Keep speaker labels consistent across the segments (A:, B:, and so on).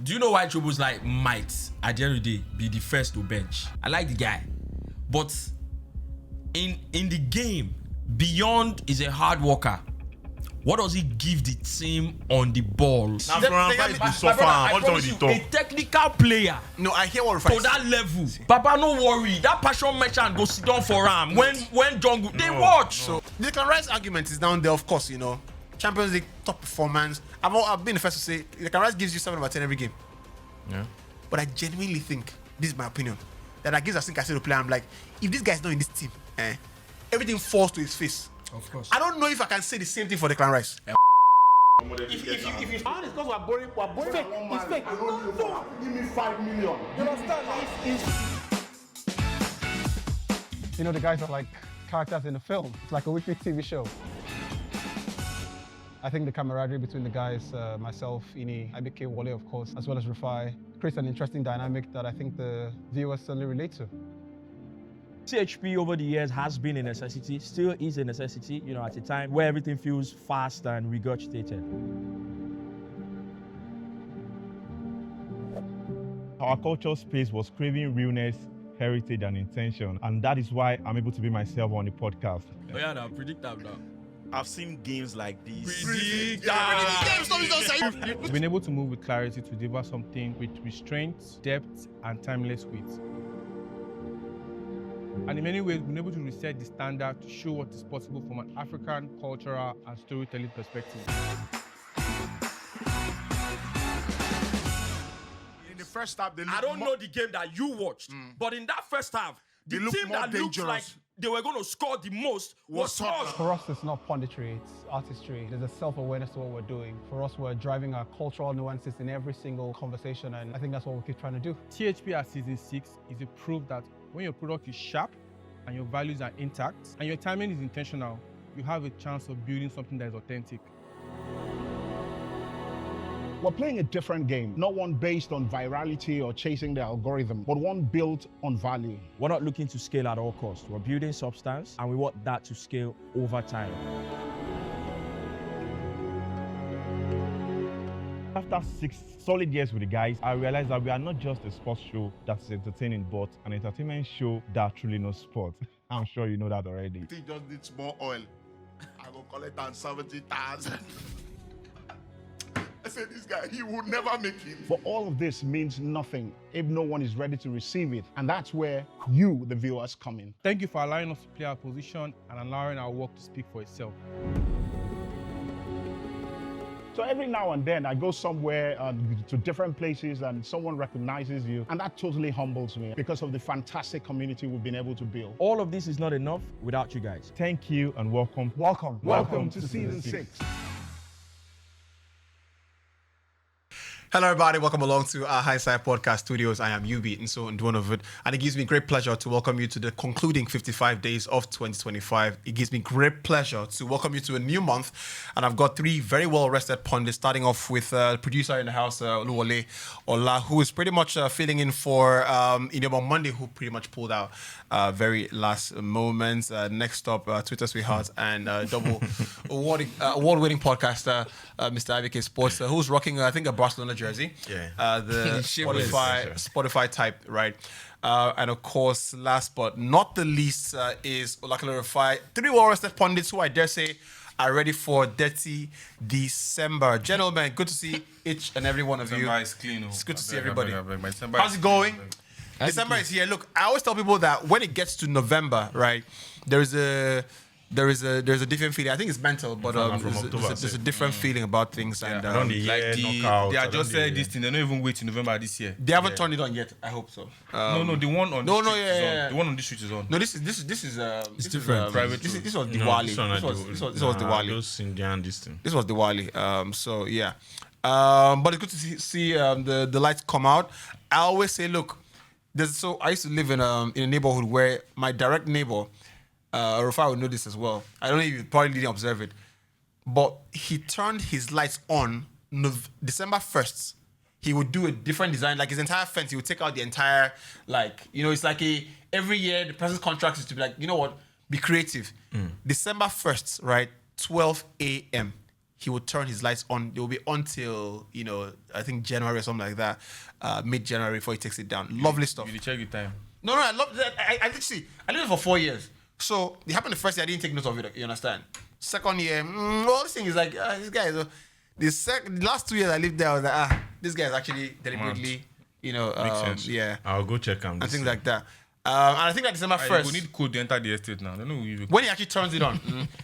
A: Do you know why Szoboslai might, at the end of the day, be the first to bench? I like the guy. But in the game, beyond is a hard worker. What does he give the team on the ball?
B: Now, Florian Writz will suffer.
A: A technical player.
B: No, I hear what
A: to that level. Papa, no worry. That passion merchant go sit down for him. When John they watch.
B: So Declan Rice's argument is down there, of course, you know. Champions League top performance. I've been the first to say Declan Rice gives you 7 over 10 every game.
C: Yeah.
B: But I genuinely think, this is my opinion, that against I think Caicedo play, I'm like, if this guy's not in this team, everything falls to his face.
A: Of course.
B: I don't know if I can say the same thing for Declan Rice.
D: If it's because we're boring fake. It's fake. No.
E: Give me 5 million.
D: You understand?
F: You know, the guys are like characters in a film. It's like a weekly TV show. I think the camaraderie between the guys, myself, Ini, Ekitike, Wale, of course, as well as Rufai, creates an interesting dynamic that I think the viewers certainly relate to.
G: CHP over the years has been a necessity, still is a necessity, you know, at a time where everything feels fast and regurgitated.
C: Our cultural space was craving realness, heritage, and intention. And that is why I'm able to be myself on the podcast.
A: Oh yeah, now predict that now.
H: I've seen games like these.
A: Predict
F: We've been able to move with clarity to deliver something with restraint, depth, and timeless wit. And in many ways, we've been able to reset the standard to show what is possible from an African cultural and storytelling perspective.
E: In the first half,
A: I don't know the game that you watched, but in that first half, the team that looked like they were going to score the most was us.
F: For us, it's not punditry, it's artistry. There's a self-awareness to what we're doing. For us, we're driving our cultural nuances in every single conversation, and I think that's what we keep trying to do. THP at season 6 is a proof that when your product is sharp and your values are intact and your timing is intentional, you have a chance of building something that is authentic.
E: We're playing a different game, not one based on virality or chasing the algorithm, but one built on value.
G: We're not looking to scale at all costs. We're building substance and we want that to scale over time.
C: After 6 solid years with the guys, I realized that we are not just a sports show that's entertaining, but an entertainment show that truly knows sport. I'm sure you know that already.
E: He just needs more oil. I will call it on 70,000. I said, this guy, he will never make it. But all of this means nothing if no one is ready to receive it. And that's where you, the viewers, come in.
F: Thank you for allowing us to play our position and allowing our work to speak for itself.
E: So every now and then I go somewhere to different places and someone recognizes you. And that totally humbles me because of the fantastic community we've been able to build.
G: All of this is not enough without you guys.
C: Thank you and welcome.
E: Welcome to season 6.
B: Hello, everybody. Welcome along to our Hindsight Podcast Studios. I am Ubi, and so one of it. And it gives me great pleasure to welcome you to the concluding 55 days of 2025. It gives me great pleasure to welcome you to a new month. And I've got 3 very well-rested pundits, starting off with producer in the house, Oluwole Ola, who is pretty much filling in for on Monday, who pretty much pulled out very last moments. Next up, Twitter sweetheart and double award-winning podcaster, Mr. Ekitike Sports, who's rocking, I think, a Barcelona jersey.
H: Yeah.
B: The Spotify type, right? And of course, last but not the least, is Olakile Rufai. 3 well-rested pundits who I dare say are ready for dirty December. Gentlemen, good to see each and every one of you.
H: December is clean.
B: It's good to see everybody. How's it going? December is here. Look, I always tell people that when it gets to November, right, there's a different feeling. I think it's mental, but there's a different feeling about things. And
H: they are just saying this thing. They don't even wait till November this year.
B: They haven't turned it on yet. I hope so.
H: No, the one on the street is on. The one on the street is on.
B: No, this is
A: it's different.
H: Private.
B: This was Diwali. This was Diwali.
H: Those Indian this thing.
B: This was Diwali. So yeah. But it's good to see the lights come out. I always say, look, I used to live in a neighborhood where my direct neighbor, Rufai would know this as well. I don't know if you probably didn't observe it, but he turned his lights on December 1st. He would do a different design, like his entire fence. He would take out the entire, it's like every year the person's contract is to be like, you know what, be creative. December 1st, right, 12 a.m. he would turn his lights on. They will be on till, I think January or something like that, mid-January before he takes it down. Lovely stuff.
H: You check your time.
B: No, I love that. I did it for 4 years. So it happened the first year, I didn't take note of it, you understand? Second year, all this thing is like, this guy is... The last 2 years I lived there, I was like, this guy is actually deliberately,
H: Makes sense.
B: yeah.
C: I'll go check him.
B: And things like that. And I think that December 1st...
H: We need code to enter the estate now. They know
B: when he actually turns it on.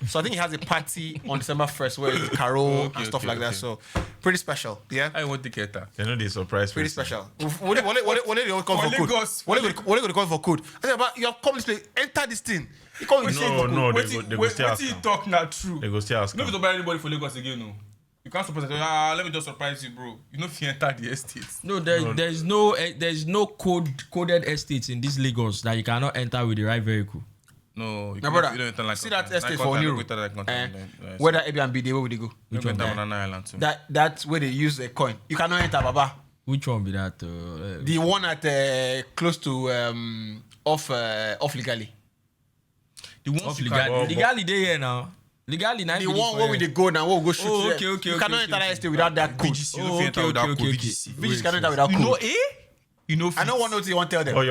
B: So I think he has a party on December 1st where it's carol and stuff like that. So pretty special, yeah?
H: I want to get that.
C: They know they surprise.
B: Pretty special. What are they call for code? What are they going to call for code? I said, but you have come this place, enter this thing. You call me saying for code.
C: No, they go stay ask.
H: What you talk not true?
C: They go stay ask.
H: You don't buy anybody for Lagos again, no. You can't surprise them. Let me just surprise you, bro. You know if you enter the estate.
A: No, there's no coded estates in this Lagos that you cannot enter with the right vehicle.
H: No, you
B: My brother,
H: you don't enter like
B: see that estate
H: like
B: for
H: content,
B: Oniru?
H: don't enter like content,
B: Where that Airbnb, where would they go?
H: Which one? Banana Island too.
B: That's where they use a coin. You cannot enter, Baba.
A: Which one be that?
B: The one at close to off legally.
H: The one
A: Off legally they here now. Legally,
B: The one where we go now, we'll go shoot.
A: Oh,
B: them.
A: okay.
B: You cannot enter that estate without that code.
H: VGC. You don't enter without code. VGC.
B: VGC cannot enter without code.
H: You know.
B: I know one note you want to tell them.
C: Oh,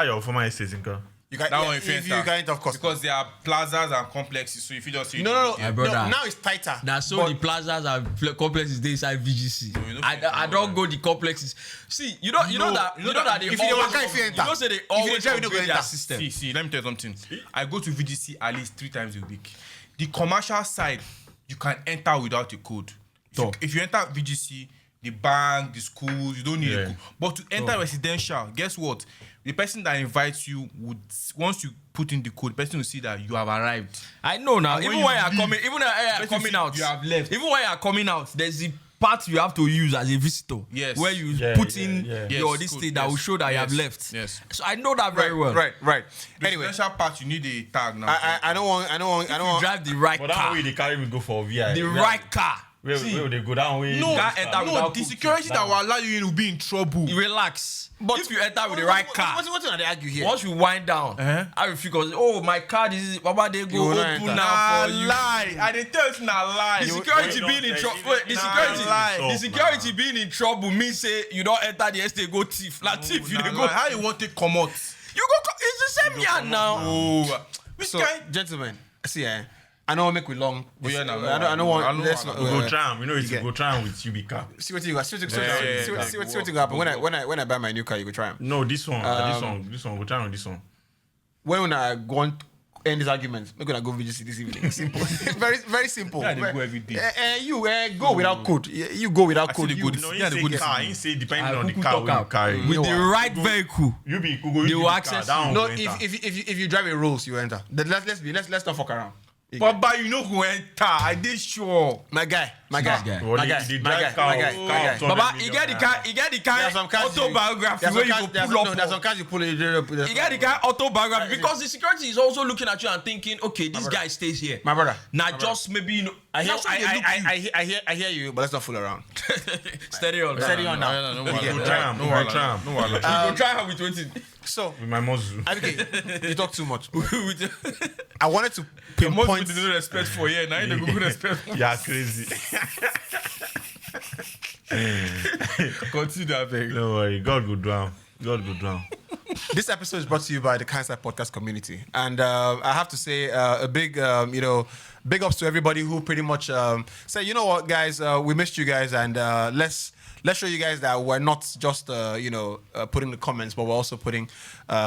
C: your former estate in car.
B: You can,
H: That one if
B: you can enter, of course.
H: Because there are plazas and complexes. So if you just
B: No.
A: My brother.
B: Now it's tighter.
A: Now, so the plazas and complexes they inside VGC.
H: No, you don't
A: I don't go the complexes. See, you know that they
B: if you
A: always,
B: waka, if you enter.
A: you know say they
B: If you
A: always
B: try, you don't go
A: upgrade their
B: enter.
A: system.
H: See, let me tell you something. I go to VGC at least 3 times a week. The commercial side, you can enter without a code. If you enter VGC, the bank, the schools, you don't need a code. But to enter residential, guess what? The person that invites you would, once you put in the code, the person will see that you have arrived.
A: I know now.
H: And
A: Even
H: when
A: when
H: you
A: you are
H: leave,
A: coming, even when you are
H: person
A: coming
H: see
A: out,
H: you have left.
A: Even when you are coming out, there's the part you have to use as a visitor.
H: Yes.
A: Where you
C: Yeah,
A: put
C: yeah,
A: in
C: yeah.
A: your
H: Yes,
A: this
H: code,
A: thing that will show that you have left.
H: Yes.
A: So I know that very well.
B: Right.
H: The
B: Anyway,
H: residential part, you need a tag now.
B: I don't want.
A: You drive the right
C: But that
A: car.
C: way they carry me go for VI.
A: The right car.
C: Where they go down way?
H: No,
A: can't enter
H: no,
A: without
H: the
A: code.
H: security that will allow you in will be in trouble.
A: You relax.
B: But
A: if you enter with the right car,
B: What's they argue here?
A: once you wind down, I will feel my car is Baba they
B: You
A: go
B: will not
A: open
B: enter.
A: now for you.
H: Lie. I didn't tell you not lie.
A: The security being in trouble. The security being in trouble means say you don't enter the estate go thief. Like thief, you dey go.
H: How you want to come out?
A: You go. It's the same yarn now.
H: Oh, which
B: So,
H: kind?
B: gentlemen, see, I know I'll make we long.
H: But yeah, no,
B: I don't want. Let's
H: no,
B: not.
C: We go try 'em. You know it's
B: Yeah.
C: go try 'em with UB car.
B: See what you got. See what you
H: Yeah.
B: going happen when I buy my new car. You go try 'em.
C: No, this one. Go try on this one.
B: When I go on end this argument, we're gonna go VGC this evening. Simple. very simple.
H: Yeah, they go every day.
B: You go without code. You go without code.
H: the
B: You-
H: good.
C: No,
H: Yeah,
C: he
H: the
C: say
H: good
C: car. He say depending
A: I
C: on the
A: could
C: car
A: talk
C: we you
A: out.
C: carry.
A: With the right vehicle.
C: You be go
A: They will
C: car,
A: access
C: that one
B: No,
C: go enter.
B: if you drive a Rolls, you enter. Then let's not fuck around.
H: Papa, you know who enter. I did sure.
B: My guy.
A: Well,
C: they drive car.
A: Baba, you get the car.
B: There's some cars
A: Autobiography where you go pull up.
B: There's some cars you pull.
A: You get the guy autobiography because the security is also looking at you and thinking, okay, this guy stays here.
B: My brother.
A: Now just maybe you know.
B: I hear,
A: that's how they look you.
B: I hear you, but let's not fool around.
A: Steady on.
B: Steady on now.
H: No,
C: Go try 'em. Go try 'em.
A: You go try her with waiting.
B: So,
C: With my muzzle.
B: okay, you talk too much.
A: With
B: I wanted to
H: Most
B: pinpoint.
H: people no respect for here. Now you don't go respect.
C: Yeah, crazy.
H: Continue that, beg.
C: Don't worry. God go drown.
B: This episode is brought to you by the Caicedo podcast community, and I have to say a big, big ups to everybody who pretty much say, you know what, guys, we missed you guys, and let's show you guys that we're not just putting the comments, but we're also putting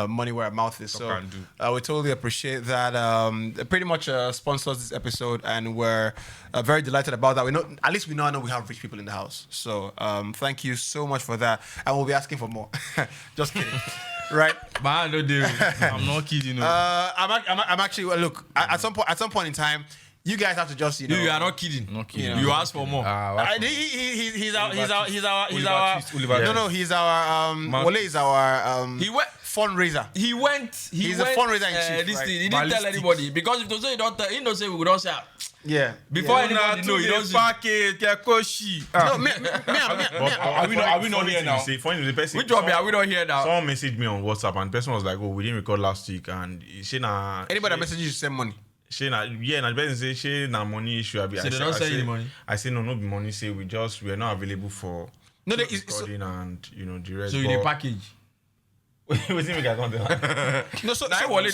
B: money where our mouth is. So we totally appreciate that. Pretty much sponsors this episode, and we're very delighted about that. We know, at least we know we have rich people in the house. So thank you so much for that, and we'll be asking for more. Just kidding. Right,
A: but I don't do.
H: I'm not kidding.
B: I'm actually look at some point in time. You guys have to just you
A: are not kidding.
H: Not kidding.
A: You ask for more.
B: He's our
H: Oliver
B: no he's our Wale is our
A: He went.
B: fundraiser.
A: He's
B: a fundraiser in chief.
A: This
B: Right?
A: thing, he didn't tell anybody because if you say he don't tell, he don't say we don't say.
B: Yeah.
A: Before anybody know, he don't say.
B: No, me.
H: Are we not here now?
C: Funny, the person.
A: Which one are we not here now?
C: Someone messaged me on WhatsApp and the person was like, "Oh, we didn't record last week," and he said, "Nah."
B: Anybody that messages you send money.
C: I better say she na money issue.
A: So they don't send you the money?
C: I say no be money. Say we're not available for recording and the rest.
A: So you the package.
C: We think we can come there.
B: No, so let me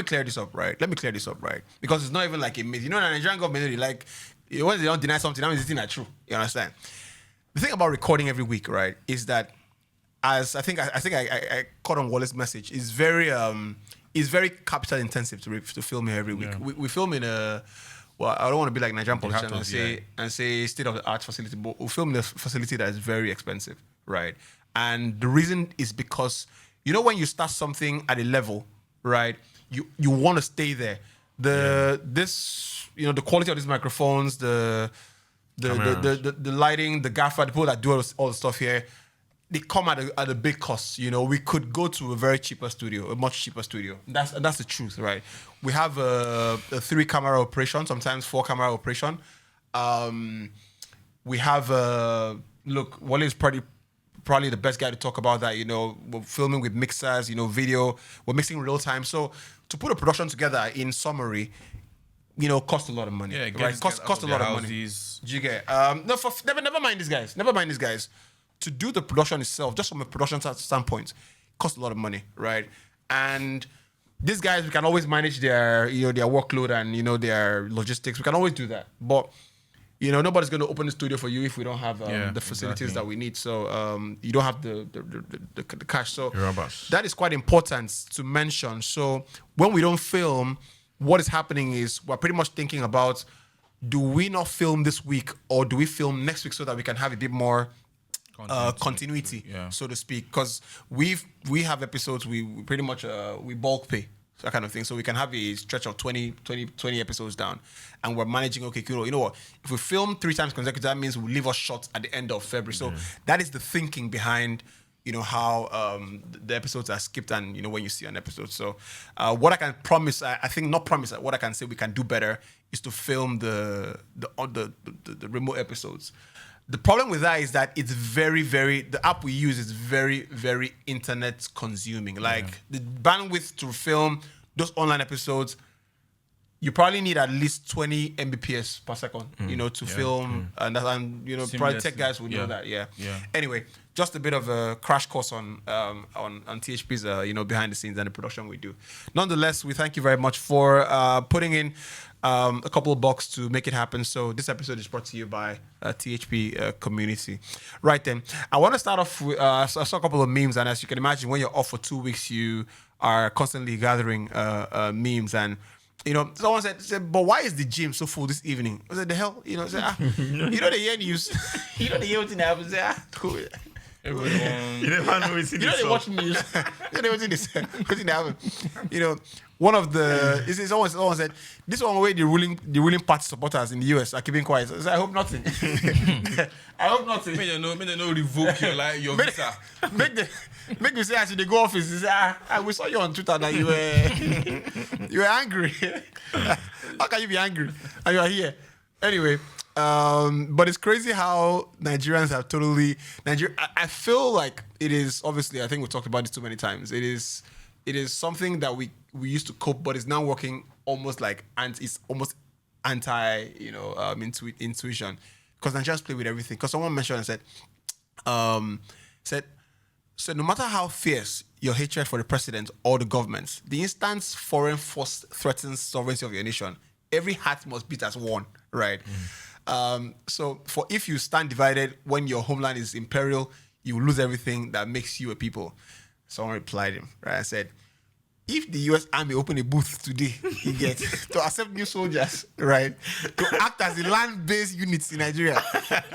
B: clear this up, right? Because it's not even like a myth. The Nigerian government, like, when they don't deny something, that means it's not true. You understand? The thing about recording every week, right, is that as I think I caught on Wallace's message, is very capital intensive to film here every week. Yeah. We film in a, well, I don't want to be like Nigerian politicians and say state of the art facility, but we film in a facility that is very expensive, right? And the reason is because when you start something at a level, right, you want to stay there. The quality of these microphones, the lighting, the gaffer, the people that do all the stuff here, they come at a big cost. We could go to a much cheaper studio. That's the truth, right? We have a 3-camera operation, sometimes 4-camera operation. We have Wale is probably the best guy to talk about that. We're filming with mixers, video. We're mixing real time. So to put a production together, in summary, cost a lot of money. Yeah, right? Cost a lot of money. Do you get? Never mind these guys. Never mind these guys. To do the production itself, just from a production standpoint, costs a lot of money, right? And these guys, we can always manage their workload and their logistics. We can always do that, but nobody's going to open the studio for you if we don't have the facilities that we need. So you don't have the cash. So that is quite important to mention. So when we don't film, what is happening is we're pretty much thinking about, do we not film this week or do we film next week so that we can have a bit more continuity, so to speak? Because we have episodes, we pretty much we bulk pay, that kind of thing, so we can have a stretch of 20 episodes down, and we're managing, okay, you know what, if we film 3 times consecutive, that means we'll leave us short at the end of February. So that is the thinking behind how the episodes are skipped and when you see an episode. So what I can promise, what I can say we can do better is to film the remote episodes. The problem with that is that it's very, very, the app we use is very, very internet consuming. Like the bandwidth to film those online episodes, you probably need at least 20 Mbps per second, to film. And probably tech guys will know that. Yeah. Anyway, just a bit of a crash course on THP's, behind the scenes and the production we do. Nonetheless, we thank you very much for putting in a couple of bucks to make it happen. So this episode is brought to you by THP community. Right then, I want to start off with, I saw a couple of memes, and as you can imagine, when you're off for 2 weeks, you are constantly gathering memes. And someone said, but why is the gym so full this evening? I said, the hell? They hear news. They hear what happens. Cool.
C: You never know it's in
B: they watch news. They know what's happen. One of the someone said, this one way the ruling party supporters in the US are keeping quiet. So I hope nothing. I hope nothing.
H: May they no revoke your visa.
B: Make me say as they go office, they say, we saw you on Twitter that you were angry. How can you be angry? And you are here. Anyway. But it's crazy how Nigerians have I feel like it is, obviously, I think we've talked about this too many times. It is something that we used to cope, but it's now working almost like, and it's almost anti, intuition. Because Nigerians play with everything. Because someone mentioned and said, no matter how fierce your hatred for the president or the government, the instant foreign force threatens sovereignty of your nation, every heart must beat as one, right? So if you stand divided when your homeland is in peril, you lose everything that makes you a people. Someone replied him, right? I said, if the US Army open a booth today, you get to accept new soldiers, right? To act as the land-based units in Nigeria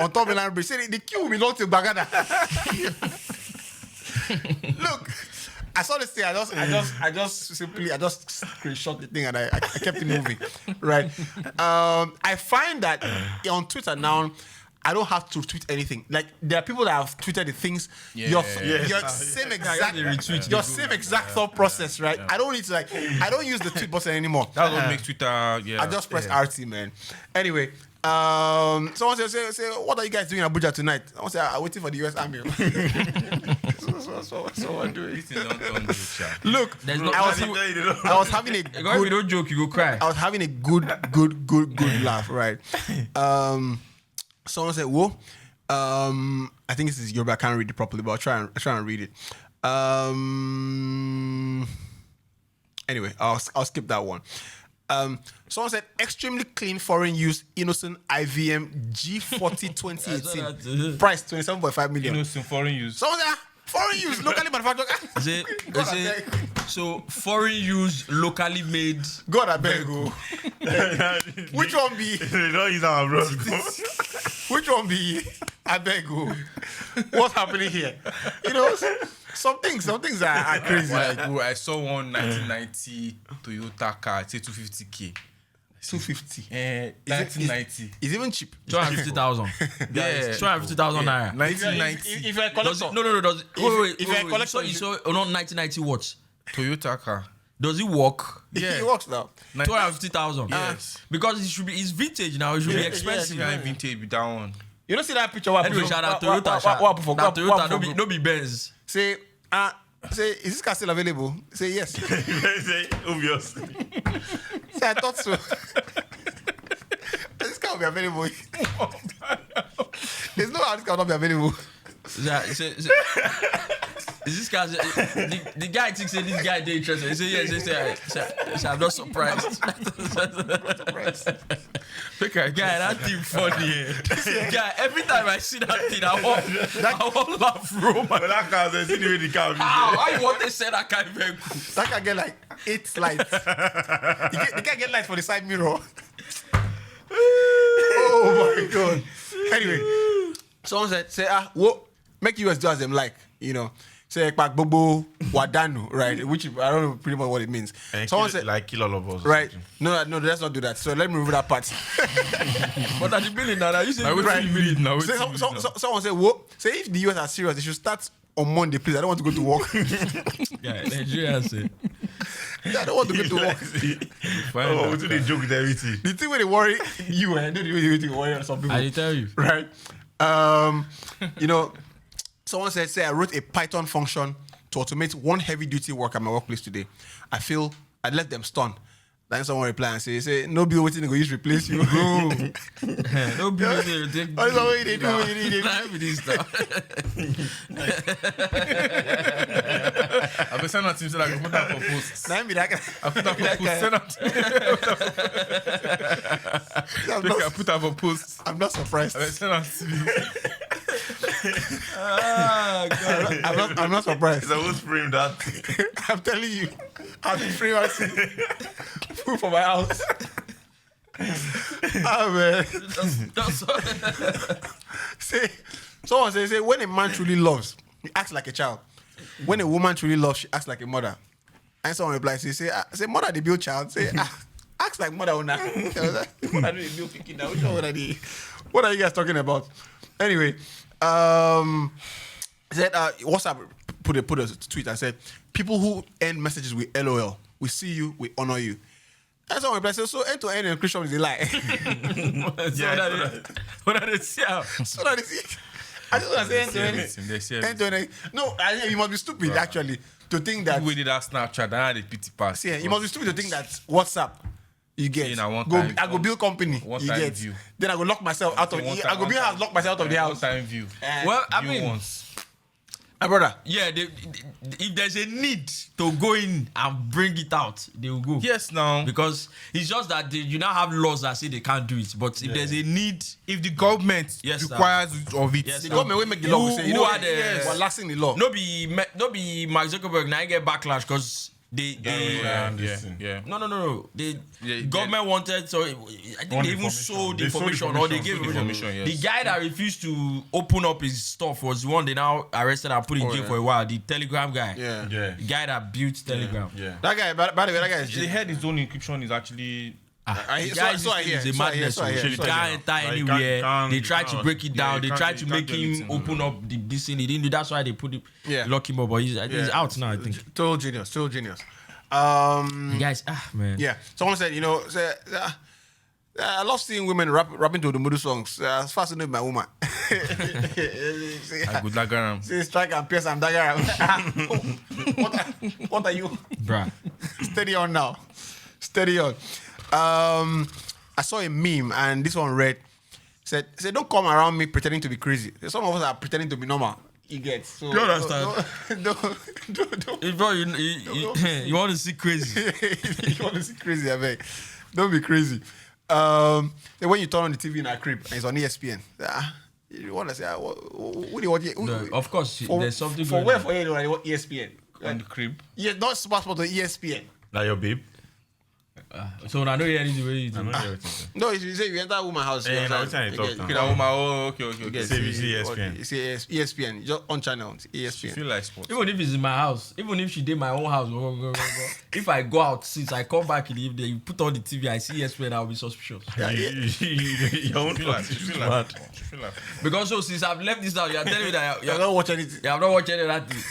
B: on top of the land bridge. Say the queue will be not to Bagada. Look, I saw this thing. I just screenshot the thing and I kept it moving, right? I find that on Twitter now, I don't have to tweet anything. Like there are people that have tweeted the things. Your same exact thought process, right? Yeah. I don't need to I don't use the tweet button anymore.
H: That's what makes Twitter.
B: I just press RT, man. Anyway, Someone say, what are you guys doing in Abuja tonight? Someone say, I'm waiting for the US Army. So I'm doing. Look, I was having a
A: If you don't joke, you go cry.
B: I was having a good laugh, right? Someone said, whoa. I think this is Yoruba. I can't read it properly, but I'll try and read it. Anyway, I'll skip that one. Someone said extremely clean foreign use innocent IVM G40 2018 price 27.5 million.
H: Innocent foreign use.
B: Someone said foreign use locally manufactured.
A: So foreign use locally made.
B: God I beg you. Which one be?
C: They don't use our bro.
B: Which one be? I beg you. What's happening here? You know, some things are crazy.
H: I saw one 1990 Toyota car, say 250k.
B: 250.
H: 1990.
B: It's even cheap.
A: 250,000. Yeah, 250,000 naira.
H: 1990.
B: If I collect
A: No. Does it, wait.
B: if I collect
A: so not 1990 watch.
H: Toyota car.
A: Does it work?
B: Yeah, it works now.
A: 250,000.
H: Yes.
A: Because it's vintage now. It should be expensive.
H: Yeah, vintage with that one.
B: You don't see that picture?
A: Anyway, shout out Toyota. Toyota, no be Benz.
B: Say, is this car still available? Say yes.
C: Say obvious.
B: Say I thought so. This car will be available. There's no how this car will not be available.
A: Is this guy the guy thinks that this guy is interested? He said yes. I'm not surprised. Guy, that thing funny. Guy, every time I see that thing, I want laugh, bro.
C: But that car says anyway the car.
A: Why you want to say that guy very cool?
B: That can get like 8 lights. You can't get lights for the side mirror. Oh my god. Anyway, someone say what make US do as them like, you know. Say Bobo Wadanu, right? Which I don't know pretty much what it means.
C: And
B: someone said
C: like kill all of us.
B: Right. No, let's not do that. So let me remove that part.
A: But at the beginning now, you say
H: now.
B: Someone said, "What? Say if the US are serious, they should start on Monday, please. I don't want to go to work."
A: Yeah, Nigeria say.
B: Yeah, I don't want to go to work.
C: What do they joke with everything?
B: The thing when they worry you, and don't even worry on some people.
A: I tell you.
B: Right. You know, someone said, I wrote a Python function to automate one heavy-duty work at my workplace today. I feel I let them stun. Then someone reply and say, no bill waiting to go use replace you.
A: No bill waiting to take.
B: That's what they do.
H: I've been sending out to him so that I can put that for posts. I put that for posts. Send out to me. I put that for posts.
B: I'm not surprised.
H: I've been sending out to me.
B: God. I'm not surprised.
C: I won't frame that.
B: I'm telling you, I've been freelancing food for my house. Oh man. Someone say when a man truly loves, he acts like a child. When a woman truly loves, she acts like a mother. And someone replies, say mother the build child. Say acts like mother owner. What are you picking now? What are you guys talking about? Anyway, said WhatsApp put a tweet and said people who end messages with LOL, we see you, we honor you. And someone replied, so end-to-end encryption is a lie.
A: What are they saying?
B: So that is it. I just want to say end-to-end. No, you must be stupid actually to think that.
H: We did that Snapchat, I had a pity pass.
B: Yeah, you must be stupid to think that WhatsApp. You get. I go build company. You get. View. Then I go lock myself out of. I go build house, lock myself out of the house.
H: One-time view.
A: Well, I mean,
B: my brother.
A: Yeah, if there's a need to go in and bring it out, they will go.
H: Yes, now
A: because it's just that you now have laws that say they can't do it. But if there's a need,
H: if the government requires of it,
B: the government will make the law.
A: Who are the
B: relaxing the law?
A: No be Mark Zuckerberg now get backlash because. No. The government wanted, so I think they even sold the information, or they gave information. The guy that refused to open up his stuff was the one they now arrested and put in jail for a while. The Telegram guy, the guy that built Telegram.
B: That guy, by the way, that guy is.
H: They had his own encryption is actually.
A: It's a madness. He can't enter anywhere. They try to break it down. They try to make him open up this thing. He didn't do. That's why they put him, lock him up. But he's out now, I think.
B: Total genius.
A: Guys, man.
B: Yeah. Someone said, I love seeing women rapping to the Mudu songs. As fast as my woman.
H: I go dagger him.
B: See, strike and pierce and dagger. What are you?
A: Bruh.
B: Steady on now. Steady on. I saw a meme and this one read, said don't come around me pretending to be crazy. Some of us are pretending to be normal. You get so.
A: You understand?
B: Don't.
A: If bro, you want to see crazy.
B: You want to see crazy, I beg. Don't be crazy. Then when you turn on the TV in our crib and it's on ESPN, you want to say, what do you want?
A: No, of course, there's something
B: for
A: going
B: where
A: on.
B: for you want ESPN
H: On the crib.
B: Yeah, not Sport on ESPN.
C: Now your babe.
A: So I don't hear anything where you do.
C: I know everything.
B: No, if you say you enter a woman's house,
C: Eh,
B: you
C: now
B: understand?
C: which one you talk
B: You
C: now?
B: get-
H: Oh, okay.
B: get-
C: Say you see ESPN.
B: You see ESPN, just on channel,
H: You
B: ESPN.
H: feel like sports.
A: Even if it's in my house, even if she did my own house, if I go out since I come back in the evening, you put on the TV, I see ESPN, I'll be suspicious.
C: Your own
H: You feel like
C: thoughts is
H: mad.
C: mad.
H: You feel like
A: Because so since I've left this house, you're telling me that
B: You don't watch anything.
A: you have not watched any of that thing.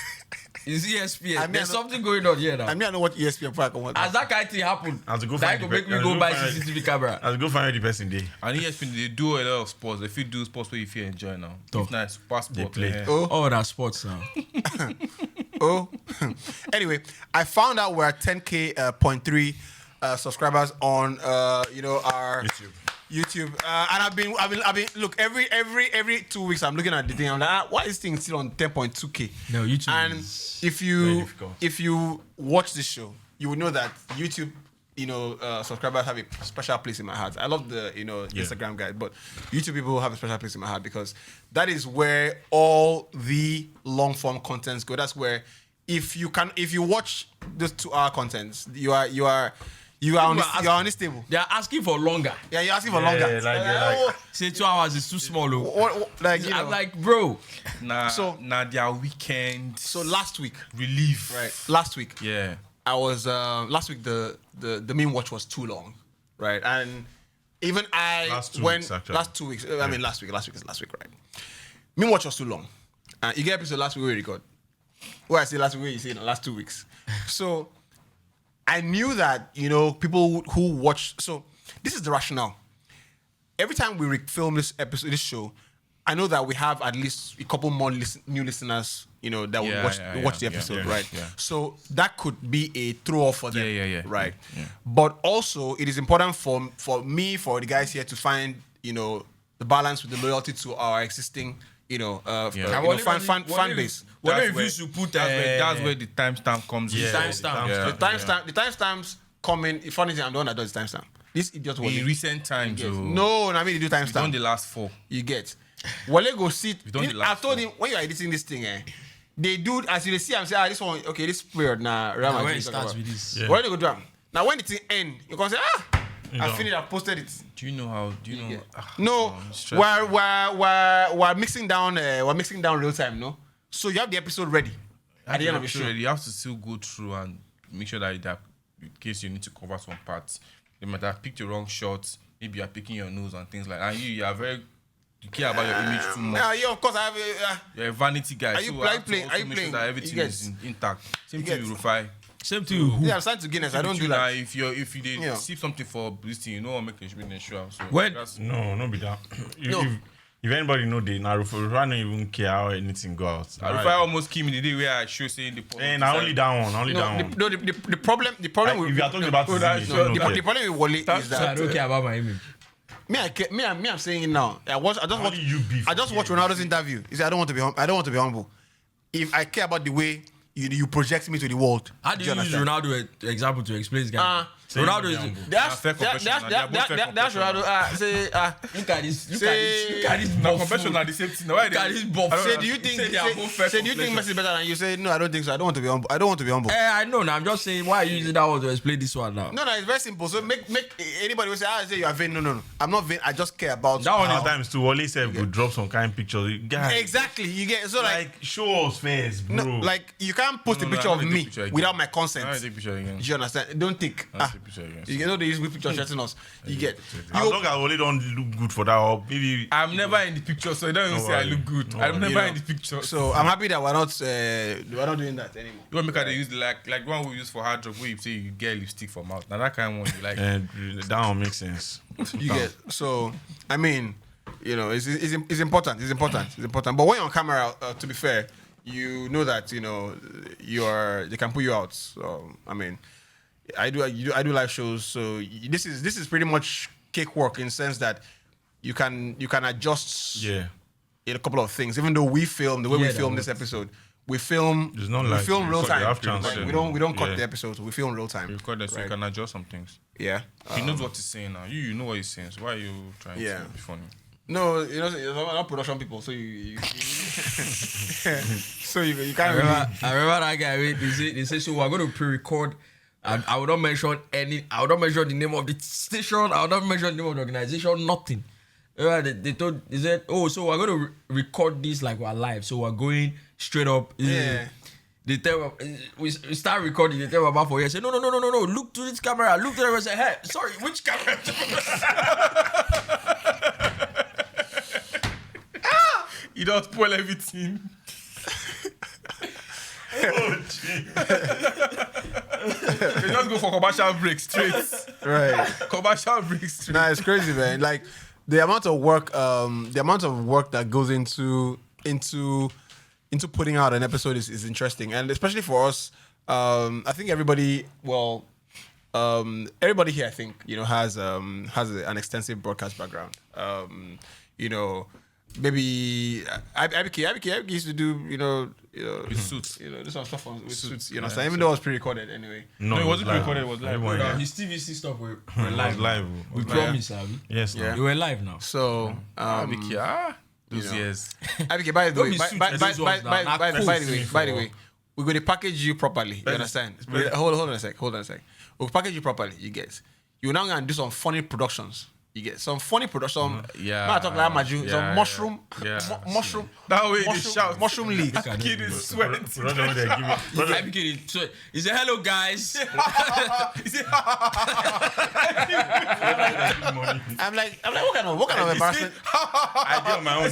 A: It's ESPN.
B: I mean,
A: There's
B: I know-
A: something going on here now.
B: I mean, I don't watch ESPN before I come watch.
A: As that kind of thing happened,
C: I have to go
A: that
C: find
A: could
C: the
A: make
C: pe-
A: me
C: I
A: go
C: have to
A: buy
C: go find-
A: CCTV camera.
C: I'll go find the person there.
H: and ESPN, they do a lot of sports. If you do sports where you feel enjoy now.
A: Tough.
H: If not, it's passport.
C: They play.
H: Yeah.
A: Oh, that's sports now.
B: Oh, anyway, I found out we're at 10K.3 subscribers on our YouTube. And I've been look every 2 weeks I'm looking at the thing. I'm like, why is this thing still on 10.2K?
A: No, YouTube
B: And
A: is
B: if
C: very
B: you
C: difficult.
B: watch this show, you will know that YouTube, subscribers have a special place in my heart. I love the Instagram guys, but YouTube people have a special place in my heart because that is where all the long form contents go. That's where if you watch those 2-hour contents, you're unstable.
A: They are asking for longer.
B: Yeah, you're asking for longer.
A: Say 2 hours is too small. Oh. I'm like, bro.
H: Now their weekend.
B: So last week,
H: relief.
B: right? Last week,
H: Yeah.
B: I was last week the meme watch was too long, right? And even
C: Last 2 weeks, actually.
B: last 2 weeks. I mean last week is last week, right? Meme watch was too long. You get episode last week we record. Where I say last week, you say in the last 2 weeks. So I knew that people who watch. So this is the rationale. Every time we film this show, I know that we have at least a couple more new listeners, that will watch the episode, right?
H: Yeah.
B: So that could be a throw off for them, right?
H: Yeah.
B: But also, it is important for the guys here to find, the balance with the loyalty to our existing, fan base.
A: What
H: That's
A: if
H: where-
A: you should put
H: That's where the timestamp comes in.
C: Yeah.
A: timestamp?
H: Yeah.
B: The timestamps come in. Funny thing, I'm the one that does the timestamp. This idiot was
H: In recent times,
B: no, I mean, they do
H: It's done the
B: timestamp.
H: last 4.
B: You get. Wale go sit.
H: don't the last
B: I told
H: one.
B: him when you are editing this thing, they do as you see. I'm saying, this one, okay, this period now.
A: Now when it starts with this.
C: Yeah.
B: Wale go drum. Now when the thing end, you can say, I
C: know.
B: finished. I posted it.
H: Do you know how? Do you know?
B: No,
H: it's stressful.
B: we're mixing down. We're mixing down real time. No, so you have the episode ready at the end of the show.
H: You have to still go through and make sure that in case you need to cover some parts, they might have picked the wrong shots. Maybe you are picking your nose and things like that. And you are you care about your image too much.
B: Yeah, of course I have.
H: You're a vanity guy.
B: Are you
H: so
B: playing-
H: I have to also
B: are you
H: make
B: playing?
H: sure that
B: You
H: everything
B: get-
H: is intact. Same
B: you
H: thing
B: get-
H: you Rufai.
A: Same to you.
B: Yeah, I'm starting to Guinness. I don't do
H: Now,
B: that.
H: if you did
B: Yeah.
H: see something for this thing, you know what making sure. So
A: When-
H: that's
C: No be that.
B: No.
C: If anybody know they now Rufai don't even care how anything go out.
H: Rufai almost came in the day where I show saying the
C: Now only that one. Only that one.
B: The problem
C: If you are talking about
B: the problem with Wale is
A: So I
B: that
A: don't care about my image.
B: I'm saying it now. I just
C: Only you beef.
B: watched Ronaldo's interview. He said, I don't want to be humble. If I care about the way you project me to the world.
A: How do you use
B: understand?
A: Ronaldo example to explain this guy?
C: Say
A: Ronaldo
C: you
A: is.
C: be humble.
B: That's
H: fair confession. They are both fair
B: that's Ronaldo. Say
A: Look at this. Look
B: Say-
A: at this.
H: Now
A: buff
H: confession
A: fool.
H: are the same thing. Why
A: Look at this buff.
B: say do you think
H: Say they are both fair
B: say do you think
H: complexion.
B: Messi is better than you? Say no, I don't think so. I don't want to be humble. I don't want to be humble.
A: I know. Now I'm just saying. Why are you using that one to explain this one now?
B: No, it's very simple. So make anybody who say you are vain. No. I'm not vain. I just care about
C: That one
B: how-
C: is times too. Wale said go drop some kind of pictures. Guys,
B: Exactly. You get so like
C: show us first, bro.
B: no, like you can't post a picture
H: I
B: of
H: don't
B: me
H: take picture again.
B: without my
H: I
B: consent.
H: don't take picture again.
B: You understand? Don't take.
H: I don't take picture again.
B: You know they use with picture threatening us. You get.
C: as long as Wale don't look good for that, or maybe
H: I'm never in the picture, so don't even
C: No
H: say I
C: worry.
H: look good.
C: No
H: I'm
C: worry.
H: never
B: You know.
H: in the picture.
B: So I'm happy that we're not doing that anymore.
H: You want make her they use like the one we use for hard drug where you say you get lipstick for mouth. Now that kind of one you like.
C: and that one makes sense.
B: You get so. I mean, you know, it's important. It's important. But when you're on camera, to be fair, you know that they can put you out. So I mean, I do live shows. So this is pretty much cakewalk in the sense that you can adjust.
I: Yeah.
B: In a couple of things. Even though we film the way we film this episode. We film real time. We don't cut the episodes. We film real time.
H: You record that so you can adjust some things.
B: Yeah.
H: He knows what he's saying now. You know what he's saying. So why are you trying to be funny?
B: No, you're not production people, so you so you can't.
A: I remember that guy. They say so. We're going to pre-record. And I will not mention the name of the station. I will not mention the name of the organization. Nothing. They said, oh, so we're going to record this like we're live. So we're going straight up.
B: Yeah.
A: They tell we start recording. They tell about 4 years. Say no. Look to this camera. Look to the camera. Say, hey, sorry, which camera?
H: You don't spoil everything. Oh, gee. They just go for commercial break straight.
B: Right.
H: Commercial break straight.
B: Nah, it's crazy, man. Like the amount of work that goes into putting out an episode is interesting, and especially for us. I think everybody here, I think, has an extensive broadcast background. Maybe Ekitike used to do,
H: with suits.
B: Do some stuff with suits. You understand? Even though it was pre-recorded anyway.
H: No, it wasn't pre-recorded. It was live.
A: His TVC stuff were live. We promise, Abby.
I: Yes,
B: yeah.
A: You were live now.
B: So,
H: those years.
B: Ekitike, by the way, we're going to package you properly. You understand? Hold on a sec. We'll package you properly. You get. You're now going to do some funny productions. You get some funny production.
H: Yeah.
B: I talk like Maju. Some mushroom. Mushroom.
H: That way they shout.
B: Mushroom league.
H: Kid is sweating.
A: He said, hello, guys.
B: I'm like, what kind of embarrassment?
I: I do my own.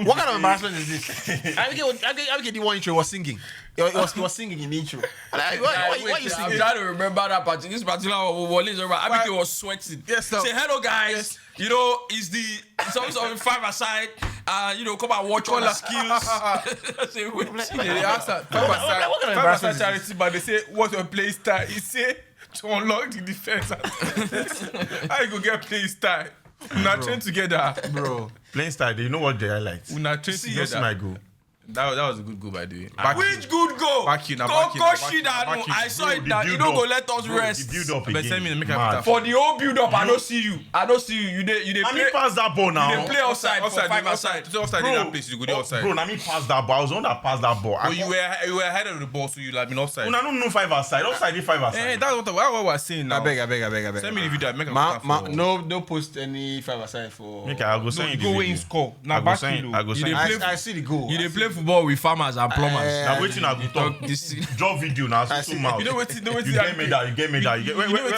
B: What kind of embarrassment is this? Ekitike the one intro was singing. He was singing in the intro. Like, why you singing?
A: I'm trying to remember that particular. This particular Ekitike was sweating.
H: Yes, sir.
A: Say hello, guys. It's always on 5-a-side. Come and watch all the skills. Say, wait.
H: They ask that 5-a-side charity, but they say, what's your play style? He say, to unlock the defense. How you go get play style? We're not trained together.
B: Bro.
I: Playing style, you know what they highlight?
H: We're not trained together.
I: That's my goal.
H: That was a good goal, by the way.
A: Which good goal?
H: I
A: saw it now. You don't go let us rest.
I: The build up
H: But
I: again.
H: send me the make
I: Mad.
H: up.
A: For the whole build up, I don't see you. You dey
I: I
A: play.
I: mean, pass that ball now.
A: You dey play outside for 5-a-side.
H: Offside in that place, you go the offside.
I: Bro, I mean, pass that ball. I was the one that passed that ball.
H: So you were ahead of the ball, so you like been offside.
I: I don't know 5-a-side. Offside is 5-a-side.
H: Hey, that's what we're saying now.
B: I beg.
H: Send me the video. Make a
B: No post any 5-a-side for.
I: Okay, I'll go send you the
H: go
I: video.
H: in score. Now
I: I go
H: back
I: send.
H: you.
I: I go send.
B: I see the goal.
A: You dey play football with farmers and plumbers.
I: Now waiting, I go talk. Drop video now. So mouth.
H: You know what?
I: You get medal. You get medal.
H: You know what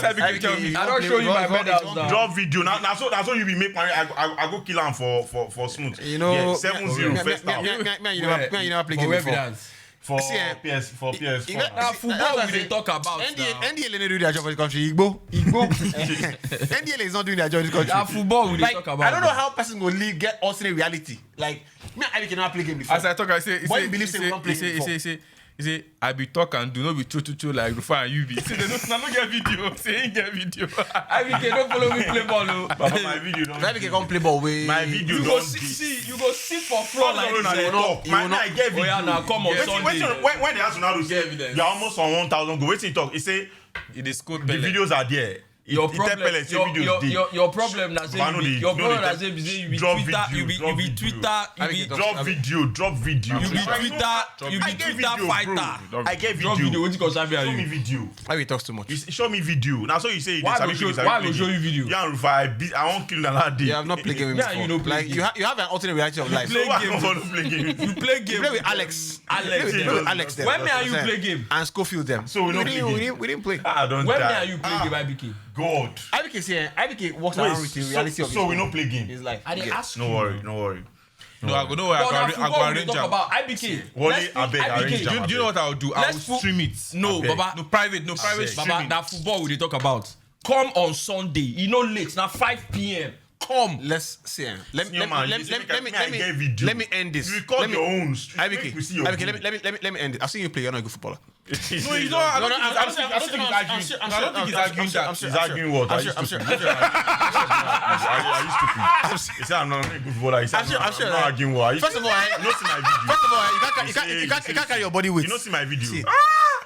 H: type of tell me.
A: I don't show you my medals now.
I: Drop video now. That's so you be make money. I go kill him for smooth.
B: You know,
I: yeah, 7-0 first half.
B: You never play game before.
I: For
B: See,
I: PS4.
A: Now football we dey talk about now.
B: NDL no do their job for the country. Igbo. NDL is not doing their job in this country.
A: Now football we dey
B: Like,
A: talk about.
B: I don't know how person will get alternate reality. Like, me, I cannot play game before.
H: As I talk, I say,
B: Why you believe say we don't play game before?
H: He say, I be talk and do not be true like Rufa and UB. Say, they don't get video. Say, ain't get video.
A: Ekitike don't follow me play ball.
I: Papa, my video don't.
B: Ekitike come play ball way.
I: My video
A: You
I: don't.
A: go sit for floor like this.
I: I get video.
A: Oh yeah, now come on Sunday.
I: When they ask Ronaldo say
A: evidence.
I: you're almost on 1,000 goal, waiting talk. He say
H: It is code
I: the videos are there.
A: Your problem, your problem na say you be
I: drop
A: Twitter,
I: video,
A: you be Twitter,
I: drop video.
A: you be Twitter fighter.
I: I get
A: Drop video.
I: video.
A: Wetin concern me
I: Show me
A: and you?
I: video.
B: Why we talk too much?
I: Show me video. Now so you say
A: Why go show you video?
I: Yeah, Rufa, I won't kill that day.
B: You have not played game
A: Yeah,
B: before.
A: you know play
B: Like
A: game.
B: you have an alternate reality of life.
A: Play
I: So I
A: game.
I: don't want to play game.
A: You play game.
B: You play with Alex.
A: Alex.
B: You play with Alex them.
A: When me and you play game?
B: And Schofield them.
I: So we don't play game.
B: We didn't play.
I: I don't
A: When me
I: die.
A: and you play game, IBK?
I: God.
B: Ibk walks around with the reality of his
I: So we
B: own.
I: don't play game.
B: His life.
A: I dey ask you.
I: No worry.
H: No, I go
A: But na football we dey
H: arrange
A: talk
H: am.
A: about. IBK.
I: Wale,
A: let's put
I: abeg,
A: IBK.
I: arrange am.
H: Do you know what I'll do? I will
A: Let's put-
H: stream it.
A: No,
I: Abeg.
A: Baba.
H: No private
A: Baba,
H: streaming.
A: that football we dey talk about. Come on Sunday. You know late. Now 5 p.m. Come.
B: Let's see. Let me end this.
I: You record your own.
B: Let me end it. I've seen you play. You're not a good footballer.
I: No, you don't. I don't think he's arguing that. He's arguing what? Are you stupid? He said I'm not a good footballer. He said I'm not arguing what?
B: First of all,
I: you don't see my video.
B: you can't carry your body weight.
I: You don't see my video.